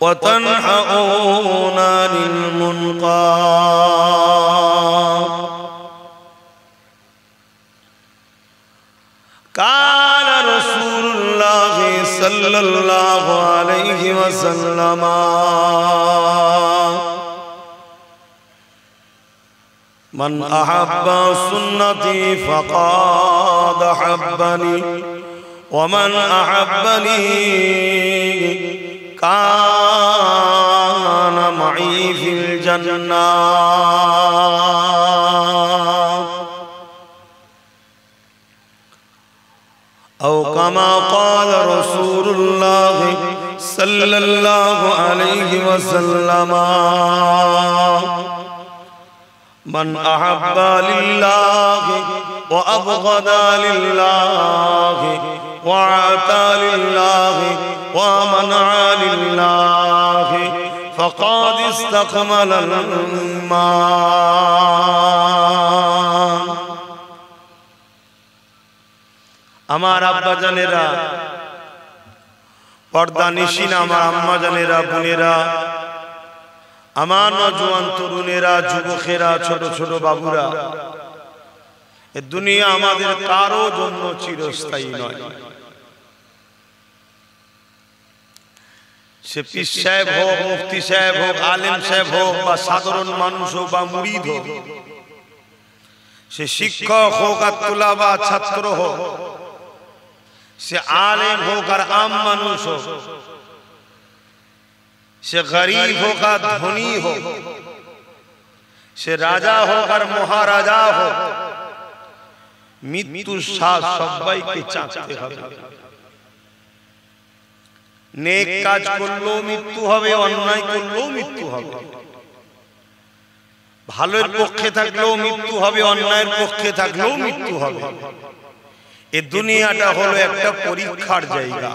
وتنهون عن المنكر قال رسول الله صلى الله عليه وسلم মান আহাব্বা সুন্নতি ফাকাদ আহাব্বানি ওয়া মান আহাব্বানি কানা মাই ফিল জান্নাহ আও কামা ক্বালা রাসূলুল্লাহ সাল্লাল্লাহু আলাইহি ওয়াসাল্লাম মান আহাব্বা লিল্লাহি ওয়া আবগাদা লিল্লাহি ওয়া আতা লিল্লাহি ওয়া মানা লিল্লাহি ফাকাদ ইসতাকমালাল ঈমান। আমার আব্বা জানেরা, পর্দা নিশিন আমার আম্মা জানেরা, বোনেরা, আমার নওজোয়ান তরুণেরা, যুবকেরা, ছোট ছোট বাবুরা, এ দুনিয়া আমাদের কারো জন্য চিরস্থায়ী নয়। সে পীর সাহেব হোক, মুফতি সাহেব হোক, আলেম সাহেব হোক, বা সাধারণ মানুষ হোক বা মুরিদ হোক, সে শিক্ষক হোক আর তুলাবা ছাত্র হোক, সে আলেম হোক আর আম মানুষ হোক, সে গরিব হোক আর ধনী হোক, সে রাজা হোক আর মহারাজা হোক, মৃত্যুর স্বাদ সবাইকে চাকতে হবে। নেক কাজ করলেও মৃত্যু হবে, অন্যায় করলেও মৃত্যু হবে, ভালোর পক্ষে থাকলেও মৃত্যু হবে, অন্যায়ের পক্ষে থাকলেও মৃত্যু হবে। এ দুনিয়াটা হলো একটা পরীক্ষার জায়গা।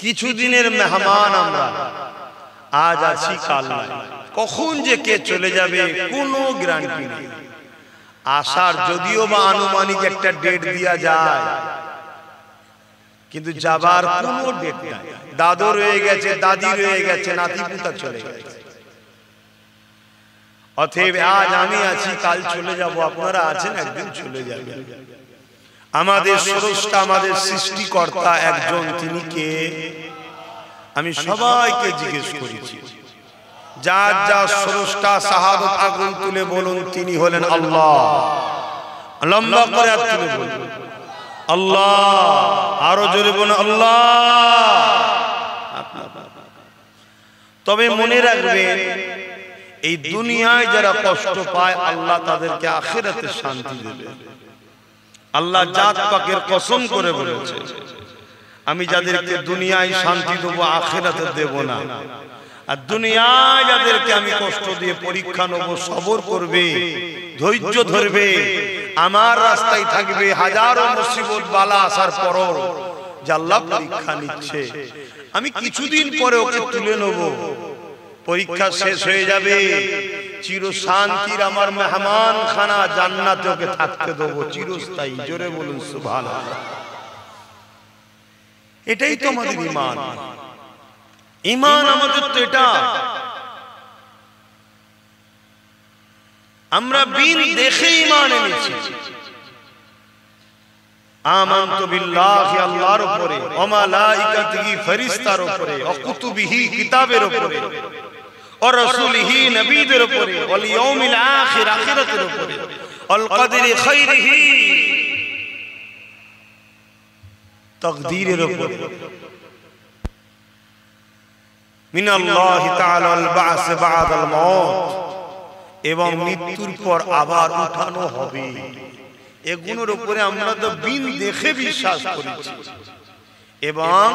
কিছুদিনের মেহমান আমরা, আজ আছি কাল নাই, কখন যে কে চলে যাবে কোনো গ্যারান্টি নেই। আসার যদিও বা আনুমানিক একটা ডেট দেয়া যায়, কিন্তু যাবার কোনো ডেট নাই। দাদু রয়ে গেছে, দাদি রয়ে গেছে, নাতি পুতা চলে গেছে। অতএব আজ আমি আছি, কাল চলে যাব, আপনারা আছেন, একদিন চলে যাবেন। আমাদের স্রষ্টা, আমাদের সৃষ্টিকর্তা একজন, তিনি কে? আমি সবাইকে জিজ্ঞেস করেছি, যার যার স্রষ্টা শাহাদত আগুন তুলে বলুন, তিনি হলেন আল্লাহ। লম্বা করে হাত তুলে বলুন আল্লাহ, আরো জোরে বলুন আল্লাহ। তবে মনে রাখবেন, এই দুনিয়ায় যারা কষ্ট পায়, আল্লাহ তাদেরকে আখিরাতে শান্তি দেবে। আল্লাহ জাত পাকের কসম করে বলেছে, আমি যাদেরকে দুনিয়ায় শান্তি দেবো, আখিরাতে দেব না। আর দুনিয়ায় যাদেরকে আমি কষ্ট দিয়ে পরীক্ষা নেবো, সবর করবে, ধৈর্য ধরবে, আমার রাস্তায় থাকবে, হাজারো মুসিবত বালা আসার পরও যে আল্লাহ পরীক্ষা নিচ্ছে, আমি কিছুদিন পরে ওকে তুলে নেব, পরীক্ষা শেষ হয়ে যাবে, চির শান্তির আমার মেহমান খানা জান্নাতে ওকে থাকতে দেবো চিরস্থায়ী। জোরে বলুন সুবহানাল্লাহ। এটাই তো আমাদের ঈমান। ঈমান আমাদের তো এটা। আমরা বিন দেখে ঈমান এনেছি। আমানতু বিল্লাহি, আল্লাহর উপরে, ওয়া মালাইকাতিহি, ফেরেশতার উপরে, ওয়া কুতুবিহি, কিতাবের উপরে, ওয়া রাসূলিহি, নবীদের উপরে, ওয়াল ইয়াউমিল আখির, আখিরাতের উপরে, ওয়াল কদরি খাইরিহি, তাকদীরের উপরে, মিনাল্লাহি তাআলা আল বা'স বা'দাল মাউত, এবং মৃত্যুর পর আবার উঠানো হবে। এগুলোর উপরে আমরা তো বিন দেখে বিশ্বাস করেছি। এবং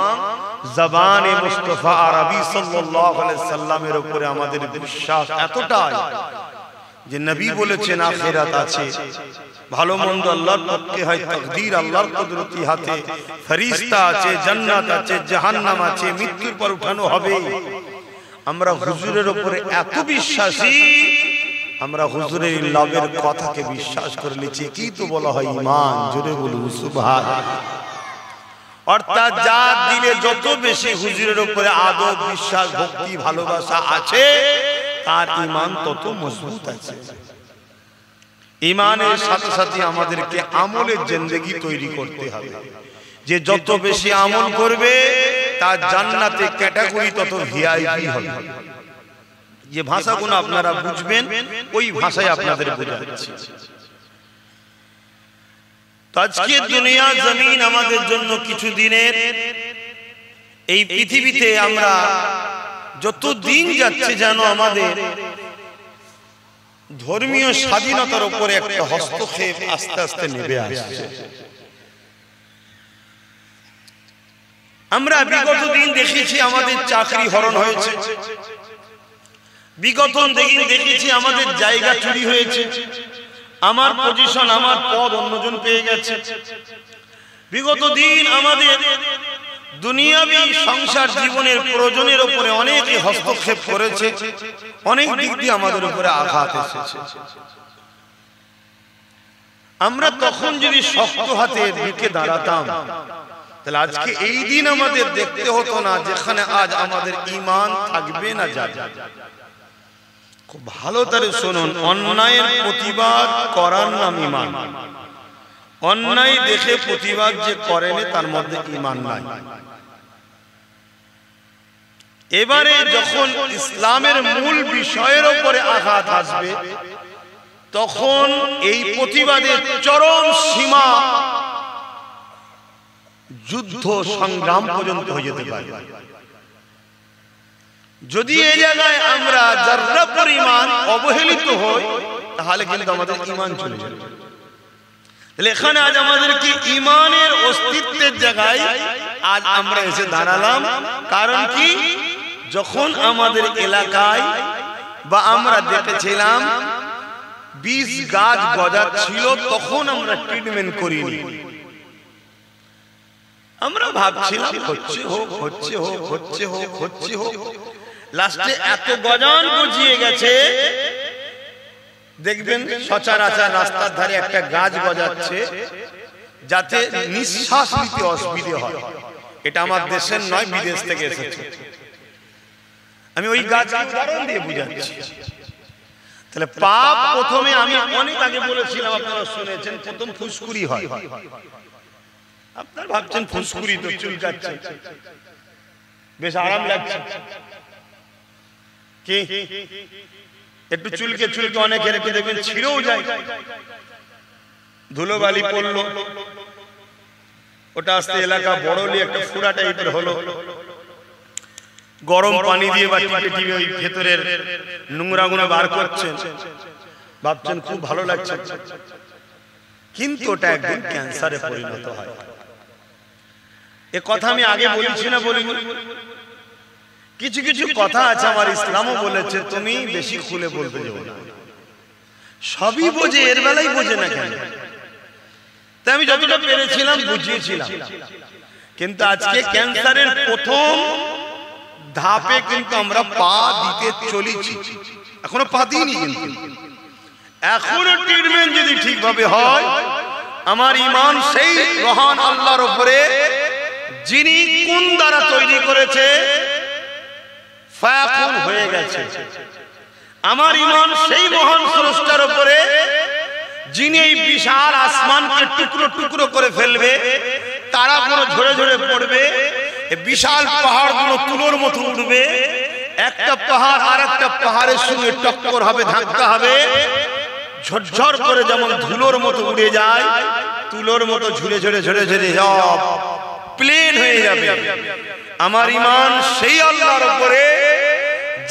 জবানে মুস্তাফা আরবি সাল্লাল্লাহু আলাইহি সাল্লামের উপরে আমাদের বিশ্বাস এতটাই যে নবী বলেছেন আখিরাত আছে, ভালো মন্দ আল্লাহর পক্ষে হয়, তাকদীর আল্লাহর কুদরতি হাতে, ফেরেশতা আছে, জান্নাত আছে, জাহান্নাম আছে, মৃত্যুর পর উঠানো হবে। আমরা হুজুরের উপরে এত বিশ্বাসী, আমরা হুজুরের লাভের কথাকে বিশ্বাস করে নিচ্ছি। কি তো বলা হয় ঈমান। জোরে বলুন সুবহানাল্লাহ। অর্থাৎ যার দিলে যত বেশি হুজুরের উপরে আদব, বিশ্বাস, ভক্তি, ভালোবাসা আছে, তার ঈমান তত মজবুত আছে। ঈমানের সাথে সাথে আমাদেরকে আমলের জিন্দেগি তৈরি করতে হবে, যে যত বেশি আমল করবে তার জান্নাতে ক্যাটাগরি তত ভিআইপি হবে। যে ভাষাগুলো আপনারা বুঝবেন ওই ভাষায় আপনাদের বোঝাচ্ছি। তো আজকে দুনিয়া জমিন আমাদের জন্য কিছু দিনের, এই পৃথিবীতে আমরা যত দিন যাচ্ছে যেন আমাদের ধর্মীয় স্বাধীনতার উপরে একটা হস্তক্ষেপ আস্তে আস্তে নেমে আসছে। আমরা বিগত দিন দেখেছি আমাদের চাকরি হরণ হয়েছে, বিগত দিন দেখেছি আমাদের জায়গা চুরি হয়েছে, আমার পজিশন আমার পদ অন্যজন পেয়ে গেছে। বিগত দিন আমাদের দুনিয়াবি সংসার জীবনের প্রয়োজনের উপরে অনেকে হস্তক্ষেপ করেছে, অনেক দিক দিয়ে আমাদের উপরে আঘাত এসেছে। আমরা তখন যদি শক্ত হাতে দিকে দাঁড়াতাম তাহলে আজকে এই দিন আমাদের দেখতে হতো না যেখানে আজ আমাদের ঈমান থাকবে না যাবে। খুব ভালো করে শুনুন, অন্যায়ের প্রতিবাদ করার নাম ঈমান। অন্যায় দেখে প্রতিবাদ যে করেনি তার মধ্যে ঈমান নাই। এবারে যখন ইসলামের মূল বিষয়ের উপরে আঘাত আসবে তখন এই প্রতিবাদের চরম সীমা যুদ্ধ সংগ্রাম পর্যন্ত হয়ে যেতে পারে। যদি এই জায়গায় আমরা যারা পরিমাণ অবহেলিত হই তাহলে কিন্তু আমাদের ঈমান চলে যাবে। তাহলে এখানে আজ আমাদের কি ঈমানের অস্তিত্বের জায়গায় আজ আমরা এসে দাঁড়ালাম। কারণ কি, যখন আমাদের এলাকায় বা আমরা দেখেছিলাম 20 গাছ গজাচ্ছিল তখন আমরা ট্রিটমেন্ট করিনি। আমরা ভাবছিলাম হচ্ছে হোক হচ্ছে হোক হচ্ছে হোক হচ্ছে হোক, লাস্টে এত গজান গজিয়ে গেছে। দেখবেন সচরাচর রাস্তার ধারে একটা গাছ গজাচ্ছে যাতে নিঃশ্বাস নিতে অসুবিধা হয়। এটা আমার দেশের নয়, বিদেশ থেকে এসেছে। আমি ওই গাছের উদাহরণ দিয়ে বুঝাচ্ছি। তাহলে পাপ প্রথমে আমি অনেক আগে বলেছিলাম, আপনারা শুনেছেন, প্রথম ফুসকুড়ি হয়। আপনারা ভাবছেন ফুসকুড়ি তো চুলকাচ্ছে, বেশ আরাম লাগছে কি? একটু চুলকে চুলকে অনেকে রেখে দেখবেন ছিঁড়েও যায়, ধুলোবালি পড়লো, ওটা আস্তে এলাকা বড়লি একটা ফুরা টাইপের হলো। গরম পানি দিয়ে বা টিপে টিপে ওই ভেতরের নোংরা গুলো বার করছেন, ভাবছেন খুব ভালো লাগছে, কিন্তু ওটা একদিন ক্যান্সারে পরিণত হয়। এ কথা আমি আগে বলেছি না বলিনি? কিছু কিছু কথা আছে আমার ইসলামও বলেছে তুমি বেশি খুলে বলতে যাও না। সবই বোঝে, এর বেলায় বোঝে না কেন? তাই আমি যতটা পেরেছিলাম বুঝিয়েছিলাম। কিন্তু আজকে ক্যান্সারের প্রথম ধাপে কিন্তু আমরা পা দিতে চলেছি, এখনো পা দিইনি। কিন্তু এখনো ট্রিটমেন্ট যদি ঠিকভাবে হয়, আমার ঈমান সেই মহান আল্লাহর উপরে যিনি কোন দ্বারা তৈরি করেছে ফায়াকুন হয়ে গেছে। আমার ঈমান সেই মহান স্রষ্টার উপরে যিনি এই বিশাল আসমানকে টুকরো টুকরো করে ফেলবে, তারাগুলো ঝরে ঝরে পড়বে, বিশাল পাহাড়গুলো তুলোর মতো উঠবে, একটা পাহাড় আর একটা পাহাড়ের সঙ্গে টক্কর হবে, ধাক্কা হবে, ঝরঝর করে যেমন ধুলোর মতো উড়ে যায়, তুলোর মতো ঝুরে ঝরে ঝরে ঝরে সব প্লেন হয়ে যাবে। আমার ঈমান সেই আল্লাহর উপরে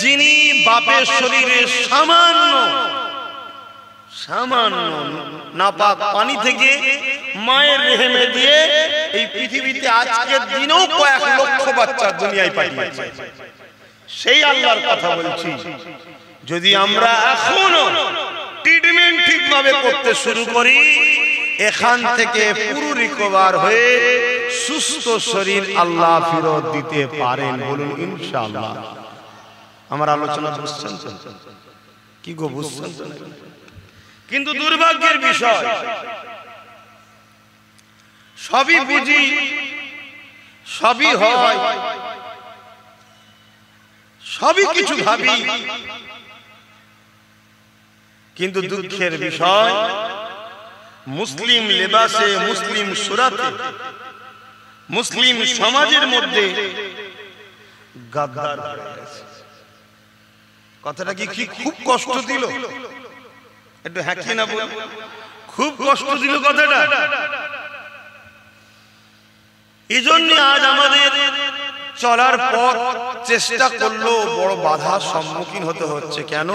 যিনি বাপের শরীরে সামান্য সামান্য নাপাক পানি থেকে মায়ের রেহেমে দিয়ে এই পৃথিবীতে আজকের দিনেও কয়েক লক্ষ বাচ্চা দুনিয়ায় পাঠিয়েছে। সেই আল্লাহর কথা বলছি। যদি আমরা এখনো ট্রিটমেন্ট ঠিকভাবে করতে শুরু করি, এখান থেকে পুরো রিকভার হয়ে সুস্থ শরীর আল্লাহ ফেরত দিতে পারেন। বলুন ইনশাআল্লাহ। আমার আলোচনা বুঝছেন তো? কি গো, বুঝছেন তো? কিন্তু দুর্ভাগ্যের বিষয়, সবই বুঝি, সবই হয়, সবই কিছু ভাবি, কিন্তু দুঃখের বিষয় মুসলিম লেবাসে, মুসলিম সুরাতে, মুসলিম সমাজের মধ্যে গাদ্দার হয়ে গেছে। কথাটা কি খুব কষ্ট দিল? একটু হ্যাঁ কি না বল, খুব কষ্ট দিল কথাটা। এই জন্য আজ আমাদের চলার পর চেষ্টা করলেও বড় বাধার সম্মুখীন হতে হচ্ছে। কেন?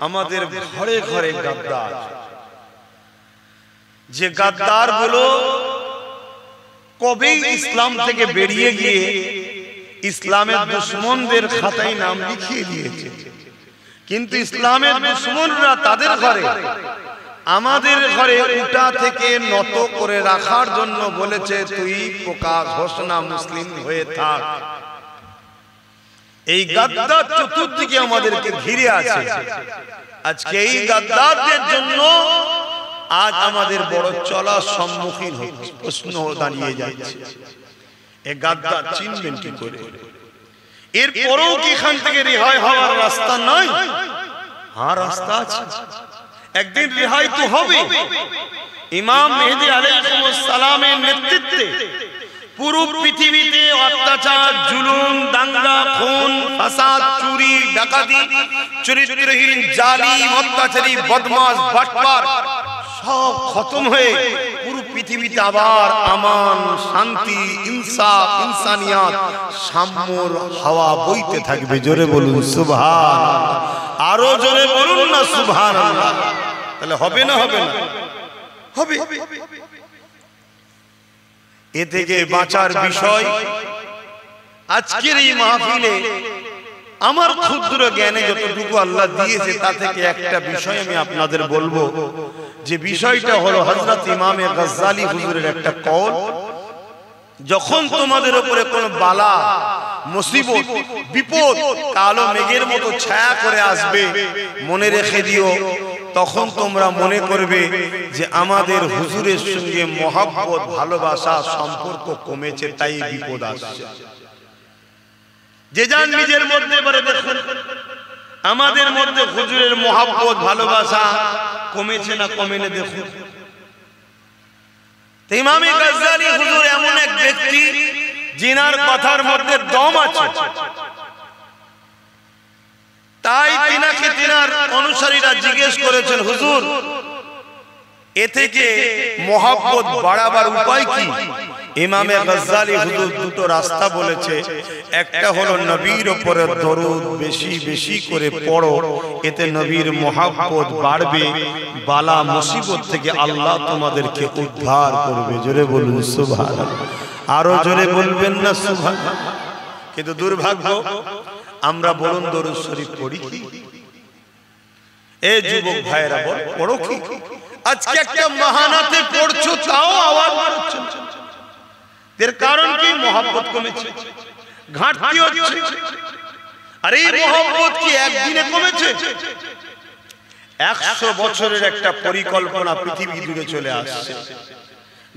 আমাদের ঘরে ঘরে গাদ্দার, যে গাদ্দার গুলো কবেই ইসলাম থেকে বেরিয়ে গিয়ে ইসলামের দুশমনদের খাতায় নাম লিখিয়ে দিয়েছে, কিন্তু ইসলামের দুশমনরা তাদের ঘরে আমাদের ঘরে উটা থেকে নত করে রাখার জন্য বলেছে তুই পোকা ঘোষণা মুসলিম হয়ে থাক। এই গাদ্দার চতুর্দিকে আমাদেরকে ঘিরে আছে। আজকে এই গাদ্দারদের জন্য আজ আমাদের বড় চলার সম্মুখীন হচ্ছে, প্রশ্ন দাঁড়িয়ে যাচ্ছে এই গাদ্দার চিনবেন কি করে? এরপরেও কি এখান থেকে রেহাই হওয়ার রাস্তা নাই? হ্যাঁ, রাস্তা আছে, একদিন রেহাই তো হবে। ইমাম মেহেদী আলাইহিস সালামের নেতৃত্বে পুরো পৃথিবীতে অত্যাচার, জুলুম, দাঙ্গা, খুন, ফাসাদ, চুরি, ডাকাতি, চরিত্রহীন, জালিম, অত্যাচারী, বদমাশ, বাটপার সব খতম হয়ে পুরো পৃথিবীতে আবার আমান, শান্তি, ইনসাফ, ইনসানিয়াত, সাম্যর হাওয়া বইতে থাকবে। জোরে বলুন সুবহানাল্লাহ, আরো জোরে বলুন না সুবহানাল্লাহ। তাহলে হবে না? হবে না? হবে। এ থেকে বাঁচার বিষয় আজকের এই মাহফিলে আমার ক্ষুদ্র জ্ঞানে যতটুকু আল্লাহ দিয়েছে তা থেকে একটা বিষয় আমি আপনাদের বলবো, যে বিষয়টা হলো হযরত ইমাম গাজ্জালী হুজুরের একটা কওল, যখন তোমাদের উপরে কোনো বালা, মুসিবত, বিপদ কালো মেঘের মতো ছায়া করে আসবে, মনে রেখে দিও তখন তোমরা মনে করবে যে আমাদের হুজুরের সঙ্গে মহব্বত, ভালোবাসা, সম্পর্ক কমেছে, তাই বিপদ আসছে। যে যান নিজের মধ্যে এবারে দেখুন আমাদের মধ্যে হুজুরের মহব্বত, ভালোবাসা কমেছে না কমেনি দেখুন। ইমাম গাজ্জালী হুজুর এমন এক ব্যক্তি যিনার কথার মধ্যে দম আছে, তাই তিনাকে তিনার অনুসারীরা জিজ্ঞেস করেছেন, হুজুর এ থেকে মহব্বত বাড়াবার উপায় কি? ইমাম গাজ্জালী হুজুর দুটো রাস্তা বলেছে। একটা হলো নবীর উপরে দরুদ বেশি বেশি করে পড়ো, এতে নবীর মহব্বত বাড়বে, বালা মুসিবত থেকে আল্লাহ তোমাদেরকে উদ্ধার করবে। জোরে বলুন সুবহানাল্লাহ, আরো জোরে বলবেন না সুবহানাল্লাহ। কিন্তু দুর্ভাগ্য, আমরা বলুন দরুদ শরীফ পড়ি কি? এই যুবক ভাইরা পড়ো কি? আজকে একটা মাহানাতে পড়ছো তাও আওয়াজ হচ্ছে, এর কারণ কি? মহব্বত কমেছে, ঘাটতি হচ্ছে। আর এই মহব্বত কি একদিনে কমেছে? 100 বছরের একটা পরিকল্পনা পৃথিবী জুড়ে চলে আসছে।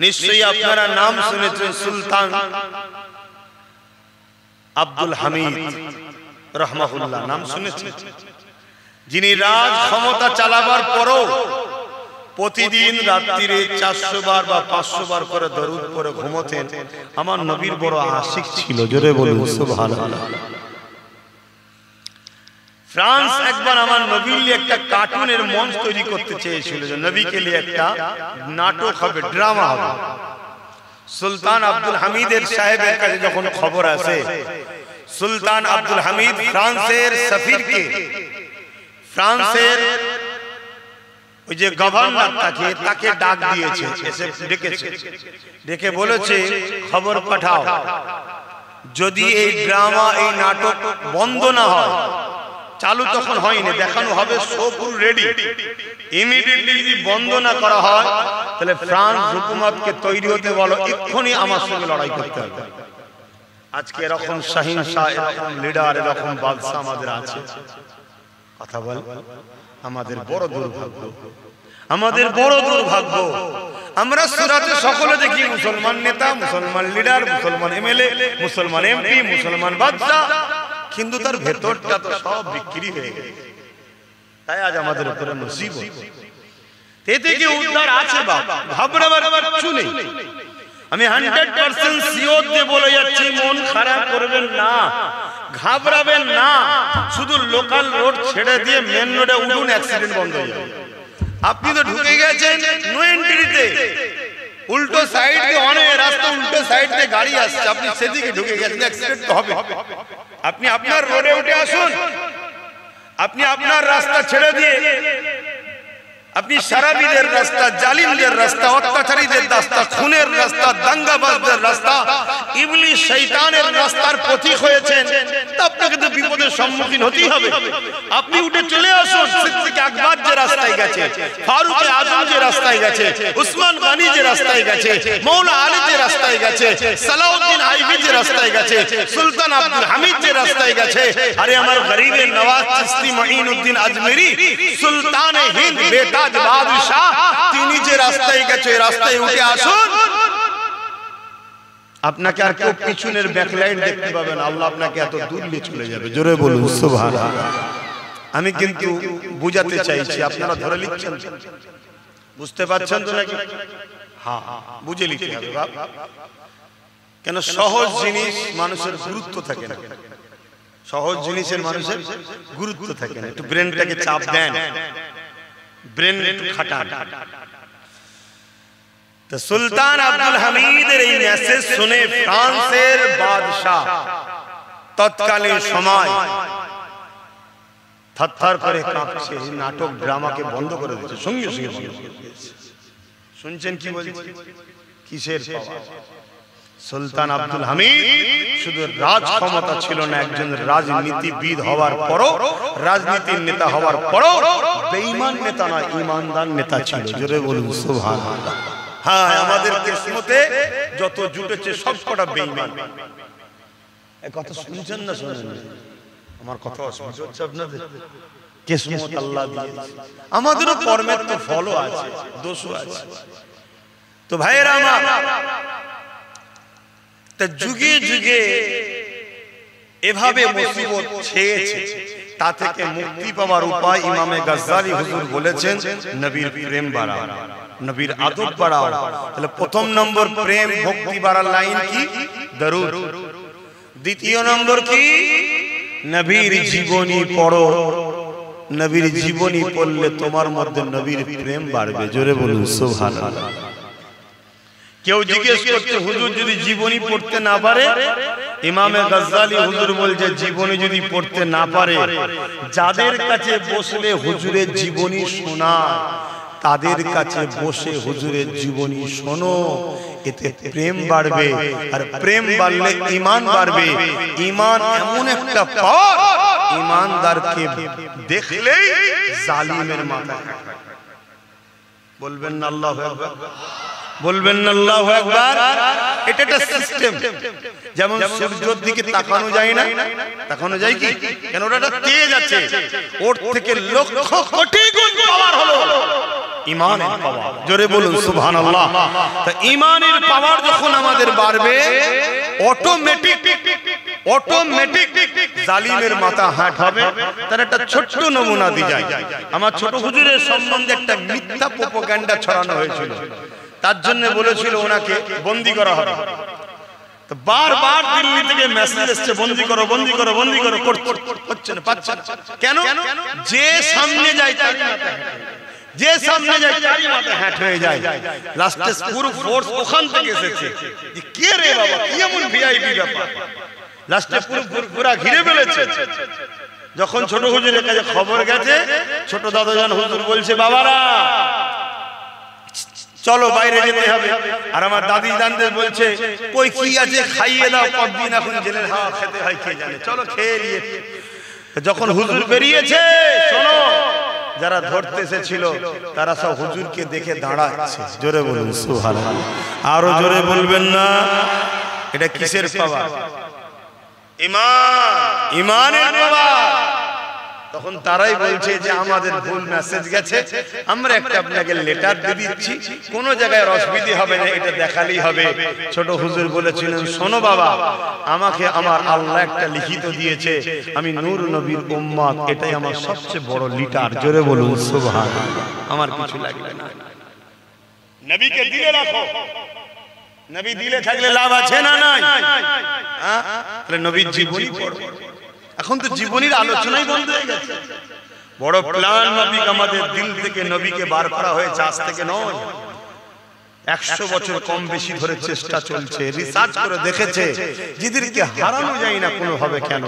নিশ্চয়ই আপনারা নাম শুনেছেন সুলতান আব্দুল হামিদ রাহমাহুল্লাহ, নাম শুনেছেন? যিনি রাজ ক্ষমতা চালাবার পরও প্রতিদিন রাত্রিরে 400 বার বা 500 বার করে দরুদ পড়ে ঘুমোতেন। আমার নবীর বড় আশিক ছিল। জোরে বলুন সুবহানাল্লাহ। ফ্রান্স একবার আমার নবীর নিয়ে একটা কার্টুনের মঞ্চ তৈরি করতে চেয়েছিল, যে নবীকে নিয়ে একটা নাটক হবে, ড্রামা হবে। সুলতান আব্দুল হামিদের সাহেবের কাছে যখন খবর আসে, সুলতান আব্দুল হামিদ ফ্রান্সের সফিরকে, ফ্রান্সের ওই যে গভর্নর তাকে ডাক দিয়েছে, এসে ডেকেছে, ডেকে বলেছে খবর পাঠাও, যদি এই ড্রামা, এই নাটক বন্ধ না হয়, চালু তখন হয়নি, দেখানো হবে, শো পুরো রেডি, ইমিডিয়েটলি যদি বন্ধ না করা হয় তাহলে ফ্রান্স হুকুমতকে তৈরি হতে বলো, এক্ষুনি আমার সঙ্গে লড়াই করতে হবে। আজকে এরকম শাহিন শাহ, এরকম লিডার, এরকম বাদশা আমাদের আছে। কথা বল, আমাদের বড় দুর্ভাগ্য, আমাদের বড় দুর্ভাগ্য। আমরা সুরাতে সকলে দেখি মুসলমান নেতা, মুসলমান লিডার, মুসলমান এমএলএ, মুসলমান এমপি, মুসলমান বাদশা, কিন্তু তার ভেতরটা তো সব বিক্রি হয়ে গেছে। তাই আজ আমাদের উপরে মুসিবত। এতে কি উদ্ধার আছে? বাবা ঘাবড়াবার কিছু নেই। আমি 100% সিওর দিয়ে বলে যাচ্ছি, মন খারাপ করবেন না। ঘাবড়াবেন না, শুধু লোকাল রোড ছেড়ে দিয়ে মেন রোডে উঠুন, অ্যাক্সিডেন্ট বন্ধ হয়ে যাবে। আপনি তো ঢুকে গেছেন নো এন্ট্রিতে, উল্টো সাইড দিয়ে অনেক রাস্তা, উল্টো সাইড দিয়ে গাড়ি আসছে, আপনি সেদিকে ঢুকে গেছেন, অ্যাক্সিডেন্ট তো হবে। আপনি আপনার রোডে উঠে আসুন, আপনি আপনার রাস্তা ছেড়ে দিয়ে আপনি সারাবিদের রাস্তা, জালিমদের রাস্তা, অত্যাচারীদের রাস্তা, খুনের রাস্তা, দাঙ্গাবাজদের রাস্তা, ইবলিস শয়তানের রাস্তার পথিক হয়েছেন, তা আপনাকে তো বিপদের সম্মুখীন হতেই হবে। আপনি উঠে চলে আসুন সিদ্দিক আকবর যে রাস্তায় গেছে, ফারুক আজম যে রাস্তায় গেছে, উসমান গনি যে রাস্তায় গেছে, মৌলা আলী যে রাস্তায় গেছে, সালাউদ্দিন আইবি যে রাস্তায় গেছে, সুলতান আব্দুল হামিদ যে রাস্তায় গেছে, আরে আমার গরিবে নওয়াজ চিশতি মঈনুদ্দিন আজমেরি, সুলতানে হিন্দ বেটা বাদশাহ, তিনি যে রাস্তায় গেছে, রাস্তায় উঠে আসুন। আপনাকে আর কেউ পিছনের ব্যাকলাইট দেখতে পাবেন, আল্লাহ আপনাকে এত দূর নিয়ে চলে যাবে। জোরে বলুন সুবহানাল্লাহ। আমি কিন্তু বুঝাতে চাইছি, আপনারা ধরে লিখছেন, বুঝতে পারছেন তো নাকি? হ্যাঁ, বুঝে লিখতে হবে। কেন সহজ জিনিস মানুষের গুরুত্ব থাকে না, সহজ জিনিসের মানুষের গুরুত্ব থাকে না। একটু ব্রেনটাকে চাপ দেন, ব্রেন একটু খাটান। তো সুলতান আব্দুল হামিদের এই মেসেজ শুনে ফ্রান্সের বাদশাহ তৎকালীন সময় থরথর করে কাঁপছে, নাটক ড্রামাকে বন্ধ করে দিয়েছে, সঙ্গে সঙ্গে বন্ধ করে দিয়েছে। শুনছেন কি বলছে? কিসের পাওয়ার? সুলতান আব্দুল হামিদ শুধু রাজ ক্ষমতা ছিল না, একজন রাজনীতিবিদ হওয়ার পরও, রাজনীতির নেতা হওয়ার পরও বেঈমান নেতা না, ঈমানদার নেতা ছিল। জোরে বলুন সুবহানাল্লাহ। হ্যাঁ, আমাদের কিসমতে যত জুটেছে সব কটা বেঈমান। এই কথা শুনছেন না শুনেন? আমার কথা অসুবিধা হচ্ছে আপনাদের? কিসমত আল্লাহ দিয়েছে, আমাদেরও কর্মের তো ফলও আছে, দোষও আছে। তো ভাইয়েরা আমার, তা যুগে যুগে এভাবে মুসিবত ছেয়েছে, তা থেকে মুক্তি পাওয়ার উপায় ইমামে গাজ্জালি হুজুর বলেছেন, নবীর প্রেম বাড়াও, নবীর আদব বাড়াও। তাহলে প্রথম নম্বর প্রেম ভক্তি বাড়ার লাইন কি? দরুদ। দ্বিতীয় নম্বর কি? নবীর জীবনী পড়ো, নবীর জীবনী পড়লে তোমার মধ্যে নবীর প্রেম বাড়বে। জোরে বলুন সুবহানাল্লাহ। কেউ জিজ্ঞেস করছে, হুজুর যদি জীবনী পড়তে না পারে? ইমামে গাজ্জালি হুজুর বলছে, জীবনী যদি পড়তে না পারে, যাদের কাছে বসলে হুজুরের জীবনী শোনা, তাদের কাছে বসে হুজুরের জীবনী শোনো, এতে প্রেম বাড়বে, আর প্রেম বাড়লে ঈমান বাড়বে। ঈমান এমন একটা পাওয়ার, ঈমানদারকে দেখলেই জালিমের মাথা। বলবেন না আল্লাহু আকবার? বলবেন না আল্লাহু আকবার? এটা একটা সিস্টেম। যেমন সূর্যের দিকে তাকানো যায় না, তাকানো যায় কি? কেন? ওটা তেজ আছে, ওর থেকে লক্ষ কোটি গুণ পাওয়ার হলো ঈমানের পাওয়ার। জোরে বলুন সুবহানাল্লাহ। তা ঈমানের পাওয়ার যখন আমাদের বাড়বে, অটোমেটিক জালিমের মাথা হাট হবে। তার একটা ছোট্ট নমুনা দিয়ে যায়। আমার ছোট হুজুরের সম্বন্ধে একটা মিথ্যা প্রোপাগান্ডা ছড়ানো হয়েছিল, তার জন্য বলেছিল ওনাকে বন্দী করা হবে। তো বারবার দিল্লি থেকে মেসেজ এসছে, বন্দী করো, বন্দী করো, বন্দী করো, হচ্ছে না, পাচ্ছে না। কেন? যে সামনে যায় তারই মাথা, যে সামনে যায় তারই মাথা হ্যাট হয়ে যায়। লাস্টে পুরো ফোর্স ওখান থেকে এসেছে, যে কে রে বাবা, কি এমন ভিআইপি ব্যাপার। লাস্টে পুরো ঘিরে ফেলেছে। যখন ছোট হুজুরের কাছে খবর গেছে, ছোট দাদাজান হুজুর বলছে, বাবারা চলো বাইরে যেতে হবে। আর আমার দাদি জানদের বলছে, কই কি আছে খাইয়ে দাও, কতদিন এখন জেলের হাওয়া খেতে হয় কে জানে, চলো খেয়ে নিয়ে। যখন হুজুর বেরিয়েছে, শোনো, যারা ধরতে এসেছিল তারা সব হুজুরকে দেখে দাঁড়াচ্ছে। জোরে বলুন সুবহানাল্লাহ। আরো জোরে বলবেন না? এটা কিসের পাওয়ার? ঈমান, ঈমানের পাওয়ার। তখন তারাই বলছে যে আমাদের ভুল মেসেজ গেছে, আমরা একটা আপনাকে লেটার দিয়ে দিচ্ছি, কোন জায়গায় অসুবিধা হবে না, এটা দেখালেই হবে। ছোট হুজুর বলেছিলেন, শোনো বাবা, আমাকে আমার আল্লাহ একটা লিখিত দিয়েছে, আমি নূর নবীর উম্মত, এটাই আমার সবচেয়ে বড় লিটার। জোরে বলুন সুবহানাল্লাহ। আমার কিছু লাগবে না, নবীকে দিলে রাখো। নবী দিলে থাকলে লাভ আছে না নাই? তাহলে নবীর জীবনী পড়ো। এখন তো জীবনের আলোচনাই বন্ধ হয়ে গেছে। বড় প্ল্যান মাফিক আমাদের দিল থেকে নবীকে বার করা হয়েছে, আজ থেকে নয়, 100 বছর কম বেশি ধরে চেষ্টা চলছে। রিসার্চ করে দেখেছে যেদেরকে হারানো যায় না কোনো ভাবে, কেন?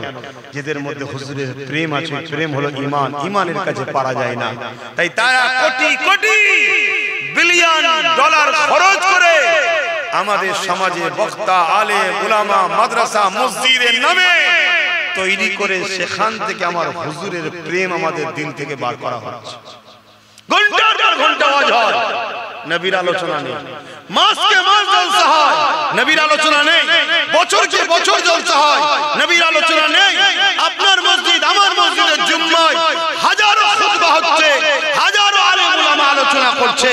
যেদের মধ্যে হুজুরের প্রেম আছে, প্রেম হলো ঈমান, ঈমানের কাছে পারা যায় না। তাই তারা কোটি কোটি বিলিয়ন ডলার খরচ করে আমাদের সমাজে বক্তা, আলেম, উলামা, মাদ্রাসা, মসজিদের নামে তৈরি করে সেখান থেকে আমার হুজুরের প্রেম আমাদের দিল থেকে বার করা হচ্ছে। ঘন্টার পর ঘন্টা আওয়াজ হয়, নবীর আলোচনা নেই। মাসকে মাস জলসা হয়, নবীর আলোচনা নেই। বছরকে বছর জলসা হয়, নবীর আলোচনা নেই। আপনার মসজিদ, আমার মসজিদের জুম্মায় হাজারো খুতবা হচ্ছে, হাজারো আলেম উলামা আলোচনা করছে,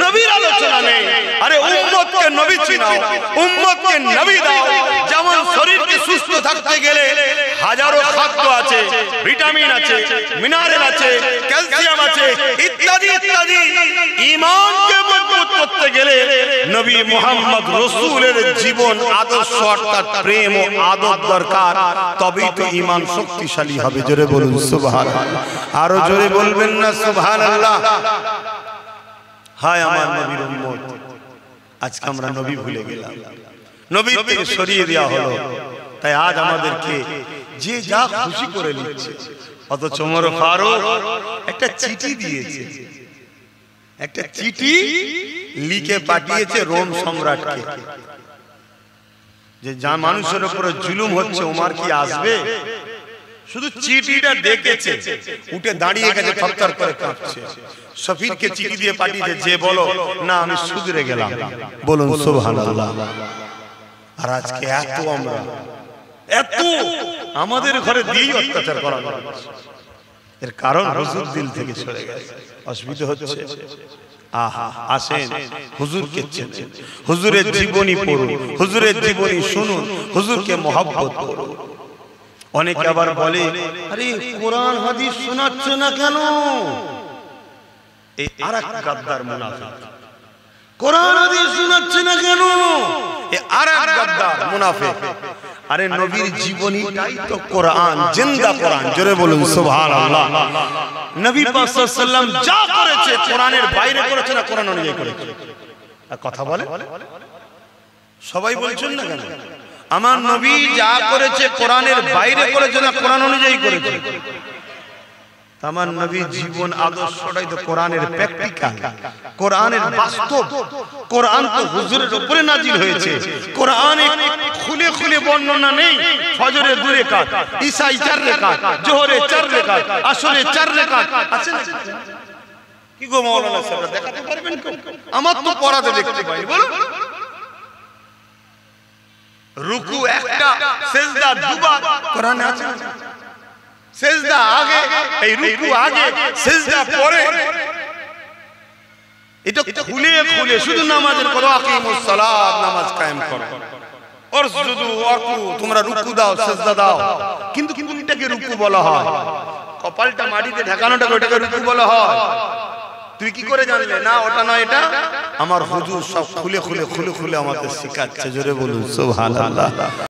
নবীর আলোচনা নেই। আরে উম্মতকে নবী চিনাও, উম্মতকে নবী দাও। যেমন শরীরকে সুস্থ থাকতে গেলে হাজারো খাদ্য আছে, ভিটামিন আছে, মিনারেল আছে, ক্যালসিয়াম আছে, ইত্যাদি ইত্যাদি। ঈমানকে মজবুত করতে গেলে নবী মুহাম্মদ রাসূলের জীবন আদর্শ অর্থাৎ প্রেম ও আদব দরকার, তবেই তো ঈমান শক্তিশালী হবে। জোরে বলুন সুবহানাল্লাহ। আরো জোরে বলবেন না সুবহানাল্লাহ। হায় আমার নবীর উম্মত, আজকে আমরা নবী ভুলে গেলাম, নবী থেকে সরিয়ে দেওয়া হলো। তাই আজ আমাদেরকে যে যা খুশি করে নিচ্ছে। অথচ ওমর ফারুক একটা চিঠি দিয়েছে, একটা চিঠি লিখে পাঠিয়েছে রোম সম্রাটকে, যে যা মানুষের উপরে জুলুম হচ্ছে ওমর কি আসবে? শুধু চিঠিটা দেখেছে, উঠে দাঁড়িয়ে গেছে, থরথর করে কাঁপছে। সফিরকে চিঠি দিয়ে পাঠিয়েছে, যে বলো না আমি শুধরে গেলাম। বলুন সুবহানাল্লাহ। আর আজকে এত আমরা, এত আমাদের ঘরে দিয়েই অত্যাচার করা হচ্ছে। এর কারণ হুজুর দিল থেকে সরে গেছে, অসুবিধা হচ্ছে। আহা, আসেন হুজুরকে চেনেন, হুজুরের জীবনী পড়ুন, হুজুরের জীবনী শুনুন, হুজুরকে মহব্বত করুন। অনেকে আবার বলে, আরে কোরআন হাদিস শোনাচ্ছ না কেন? এই আরেক গাদ্দার মুনাফিক। কোরআন হাদিস শোনাচ্ছে না কেন? এই আরেক গাদ্দার মুনাফিক। আরে নবীর জীবনীটাই তো কোরআন, জিন্দা কোরআন। জোরে বলুন সুবহানাল্লাহ। নবী পাক সাল্লাল্লাহু আলাইহি ওয়াসাল্লাম যা করেছে কোরআনের বাইরে করেছে না কোরআন অনুযায়ী করেছে? কথা বলে সবাই বলছেন না কেন? আমার নবী যা করেছে কোরআনের বাইরে করেছে না কোরআন অনুযায়ী করেছে? আমার নবীর জীবন আদর্শটাই তো কোরআনের প্র্যাকটিক্যাল, কোরআনের বাস্তব। কোরআন তো হুজুরের উপরে নাজিল হয়েছে। কোরআনে খুলে খুলে বর্ণনা নেই। ফজরে 2 রাকাত, ইশায় 4 রাকাত, জোহরে 4 রাকাত, আসরে 4 রাকাত আছে না? কি গো মাওলানা সাহেব, দেখাতে পারবেন? আমার তো পড়াতে দেখতে পাই। বলো, রুকু একটা, সিজদা দুবার কোরআনে আছে। সিজদা আগে, এই রুকু আগে, সিজদা পরে। এটা খুলে খুলে শুধু নামাজের করো, আকিমুস সালাত, নামাজ কায়েম করো, ওয়াসজুদু ওয়ারকু, তোমরা রুকু দাও, সিজদা দাও। কিন্তু এটাকে রুকু বলা হয়? কপালটা মাটিতে ঢাকানোটাকে ওটাকে রুকু বলা হয়? তুই কি করে জানলে না ওটা নয় এটা? আমার হুজুর সব খুলে খুলে আমাদের শেখাচ্ছে। জোরে বলুন সুবহানাল্লাহ।